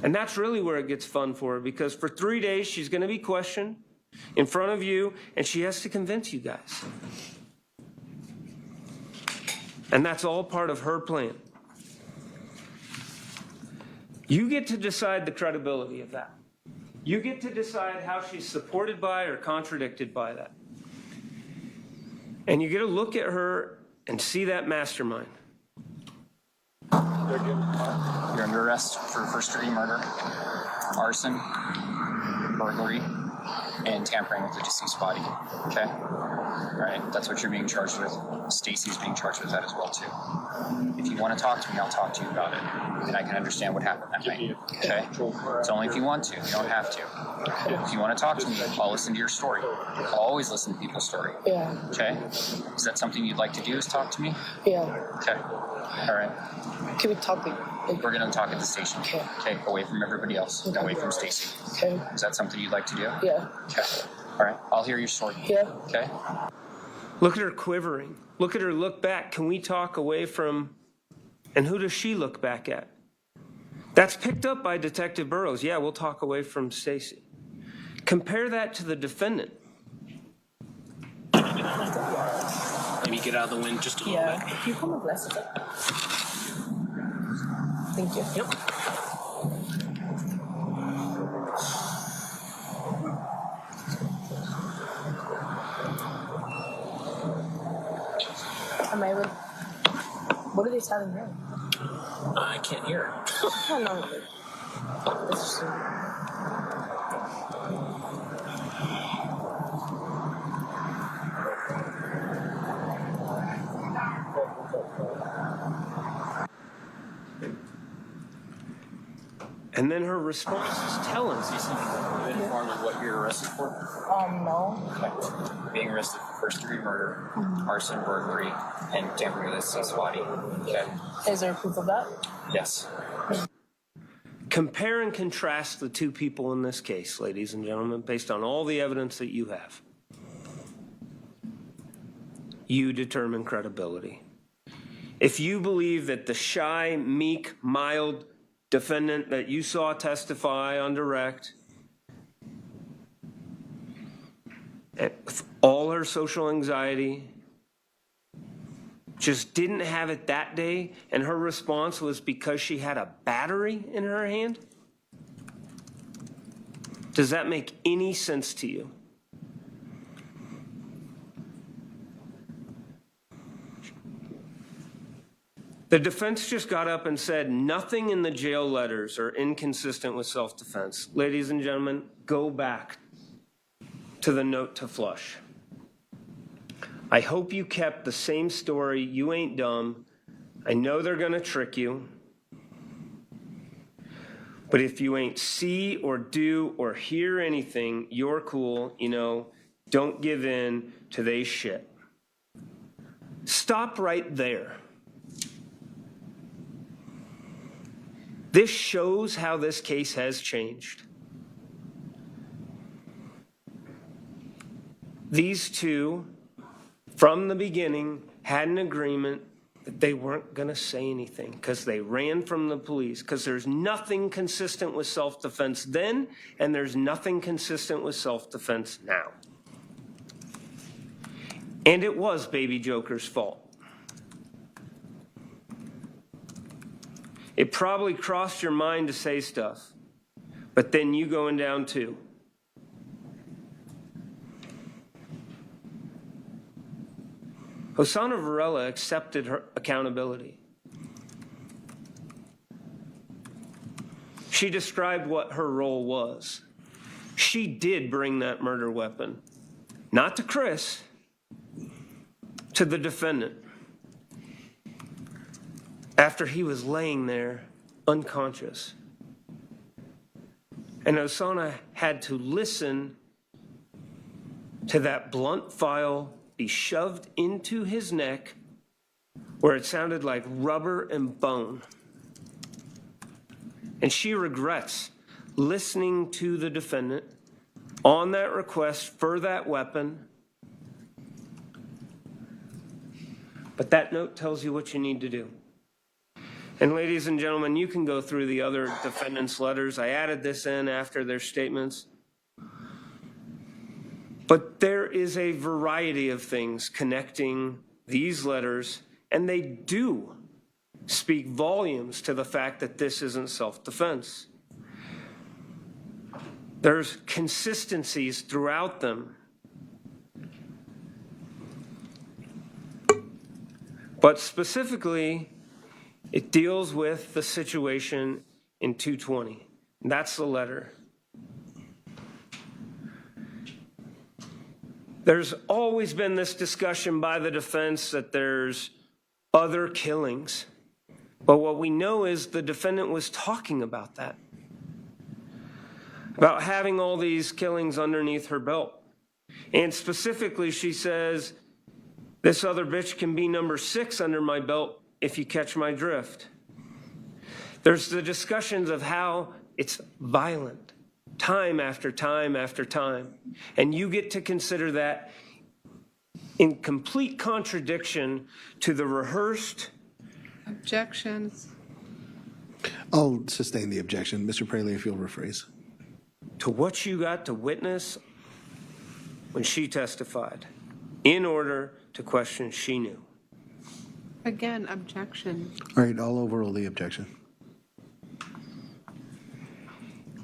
And that's really where it gets fun for her, because for 3 days she's going to be questioned. in front of you, and she has to convince you guys. And that's all part of her plan. You get to decide the credibility of that. You get to decide how she's supported by or contradicted by that. And you get to look at her and see that mastermind.
You're under arrest for first-degree murder, arson, burglary, and tampering with the deceased body. Okay? All right, that's what you're being charged with. Stacy's being charged with that as well, too. If you want to talk to me, I'll talk to you about it. Then I can understand what happened that night. Okay? It's only if you want to. You don't have to. If you want to talk to me, I'll listen to your story. I'll always listen to people's story.
Yeah.
Okay? Is that something you'd like to do, is talk to me?
Yeah.
Okay. All right.
Can we talk?
We're going to talk at the station. Okay? Away from everybody else. Away from Stacy.
Okay.
Is that something you'd like to do?
Yeah.
Okay. All right. I'll hear your story.
Yeah.
Okay?
Look at her quivering. Look at her look back. Can we talk away from... And who does she look back at? That's picked up by Detective Burrows. Yeah, we'll talk away from Stacy. Compare that to the defendant.
Maybe get out of the wind just a little bit.
Yeah. Can you come and bless it? Thank you.
Yep.
Am I able? What are they telling her?
I can't hear.
Oh, no. It's just...
And then her response is telling.
You informed of what you're arrested for?
no.
Okay. Being arrested for first-degree murder, arson, burglary, and tampering with a deceased body. Okay.
Is there proof of that?
Yes.
Compare and contrast the two people in this case, ladies and gentlemen, based on all the evidence that you have. You determine credibility. If you believe that the shy, meek, mild defendant that you saw testify on direct, with all her social anxiety, just didn't have it that day, and her response was because she had a battery in her hand? Does that make any sense to you? The defense just got up and said nothing in the jail letters are inconsistent with self-defense. Ladies and gentlemen, go back to the note to flush. I hope you kept the same story. You ain't dumb. I know they're going to trick you. But if you ain't see or do or hear anything, you're cool. You know, don't give in to they shit. Stop right there. This shows how this case has changed. These two, from the beginning, had an agreement that they weren't going to say anything because they ran from the police, because there's nothing consistent with self-defense then, and there's nothing consistent with self-defense now. And it was Baby Joker's fault. It probably crossed your mind to say stuff, but then you going down too. Hosanna Varela accepted her accountability. She described what her role was. She did bring that murder weapon, not to Chris, to the defendant, after he was laying there unconscious. And Hosanna had to listen to that blunt file be shoved into his neck where it sounded like rubber and bone. And she regrets listening to the defendant on that request for that weapon. But that note tells you what you need to do. And ladies and gentlemen, you can go through the other defendants' letters. I added this in after their statements. But there is a variety of things connecting these letters, and they do speak volumes to the fact that this isn't self-defense. There's consistencies throughout them. But specifically, it deals with the situation in 220. And that's the letter. There's always been this discussion by the defense that there's other killings. But what we know is the defendant was talking about that. About having all these killings underneath her belt. And specifically, she says, this other bitch can be number 6 under my belt if you catch my drift. There's the discussions of how it's violent, time after time after time. And you get to consider that in complete contradiction to the rehearsed.
Objections.
I'll sustain the objection. Mr. Praley, if you'll rephrase.
To what you got to witness when she testified in order to question she knew.
Again, objection.
All right, I'll overrule the objection.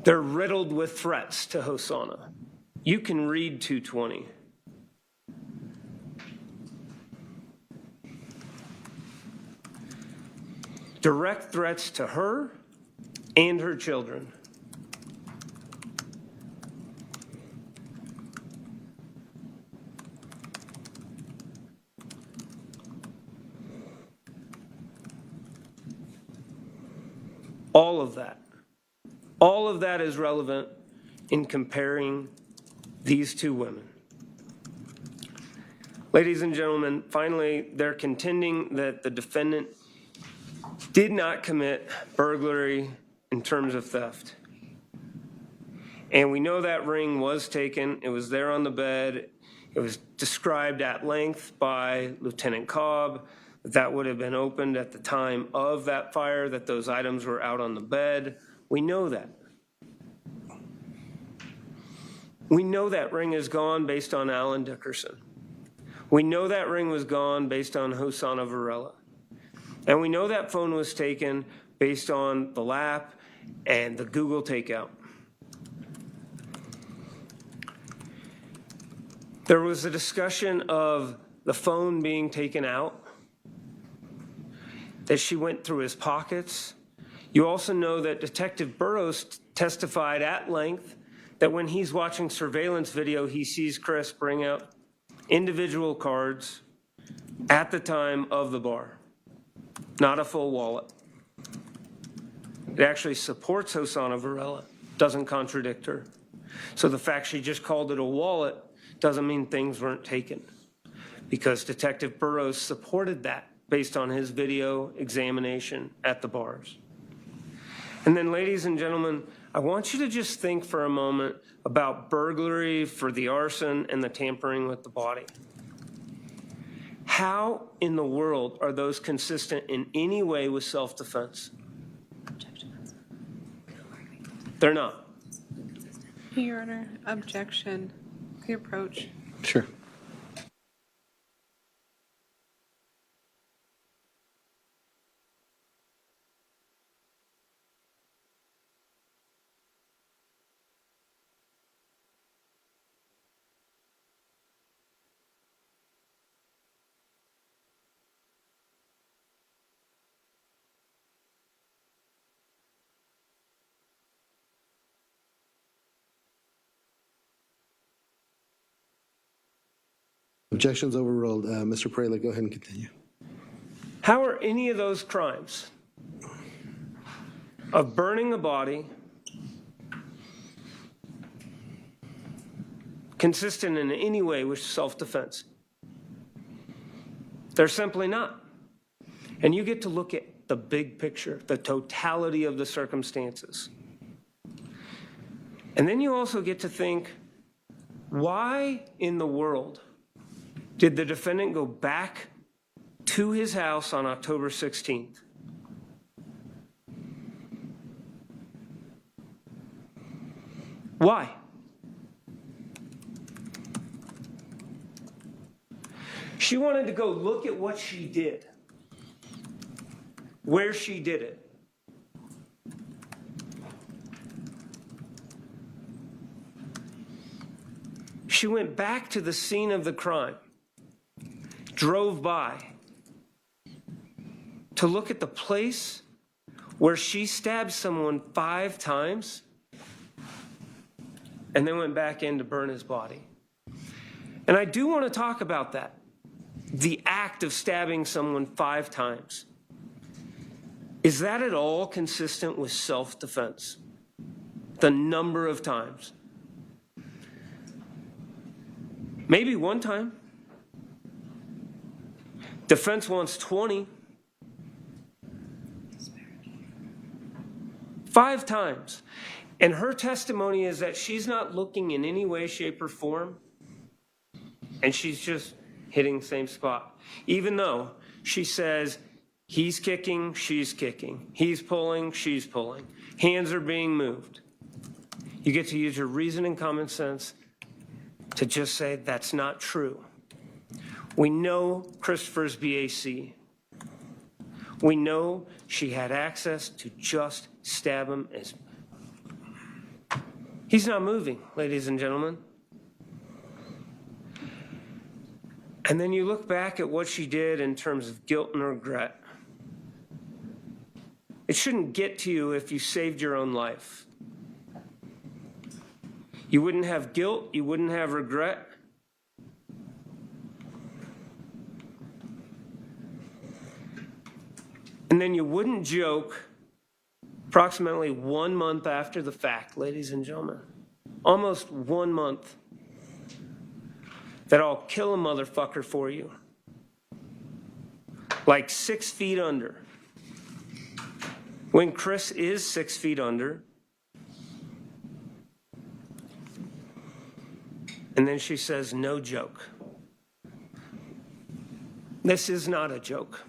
They're riddled with threats to Hosanna. You can read 220. Direct threats to her and her children. All of that is relevant in comparing these two women. Ladies and gentlemen, finally, they're contending that the defendant did not commit burglary in terms of theft. And we know that ring was taken. It was there on the bed. It was described at length by Lieutenant Cobb. That would have been opened at the time of that fire, that those items were out on the bed. We know that. We know that ring is gone based on Alan Dickerson. We know that ring was gone based on Hosanna Varela. And we know that phone was taken based on the lap and the Google takeout. There was a discussion of the phone being taken out, that she went through his pockets. You also know that Detective Burrows testified at length that when he's watching surveillance video, he sees Chris bring out individual cards at the time of the bar, not a full wallet. It actually supports Hosanna Varela, doesn't contradict her. So the fact she just called it a wallet doesn't mean things weren't taken, because Detective Burrows supported that based on his video examination at the bars. And then, ladies and gentlemen, I want you to just think for a moment about burglary for the arson and the tampering with the body. How in the world are those consistent in any way with self-defense? They're not.
Your Honor, objection. The approach.
Sure. Objections overruled. Mr. Praley, go ahead and continue.
How are any of those crimes of burning a body consistent in any way with self-defense? They're simply not. And you get to look at the big picture, the totality of the circumstances. And then you also get to think, why in the world did the defendant go back to his house on October 16th? Why? She wanted to go look at what she did, where she did it. She went back to the scene of the crime, drove by to look at the place where she stabbed someone 5 times and then went back in to burn his body. And I do want to talk about that. The act of stabbing someone 5 times. Is that at all consistent with self-defense? The number of times. Maybe 1 time. Defense wants 20. 5 times. And her testimony is that she's not looking in any way, shape, or form. And she's just hitting the same spot. Even though she says, he's kicking, she's kicking. He's pulling, she's pulling. Hands are being moved. You get to use your reason and common sense to just say that's not true. We know Christopher's BAC. We know she had access to just stab him as... He's not moving, ladies and gentlemen. And then you look back at what she did in terms of guilt and regret. It shouldn't get to you if you saved your own life. You wouldn't have guilt, you wouldn't have regret. And then you wouldn't joke approximately 1 month after the fact, ladies and gentlemen. Almost 1 month. That I'll kill a motherfucker for you. Like 6 feet under. When Chris is 6 feet under. And then she says, no joke. This is not a joke.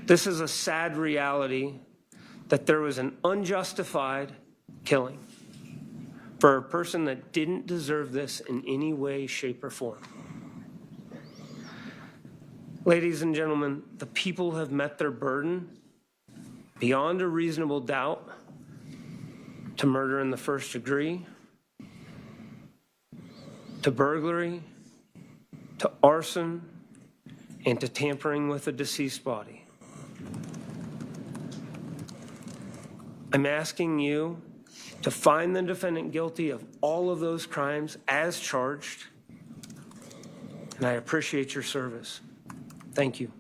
This is a sad reality that there was an unjustified killing for a person that didn't deserve this in any way, shape, or form. Ladies and gentlemen, the people have met their burden beyond a reasonable doubt to murder in the first degree, to burglary, to arson, and to tampering with a deceased body. I'm asking you to find the defendant guilty of all of those crimes as charged, and I appreciate your service. Thank you.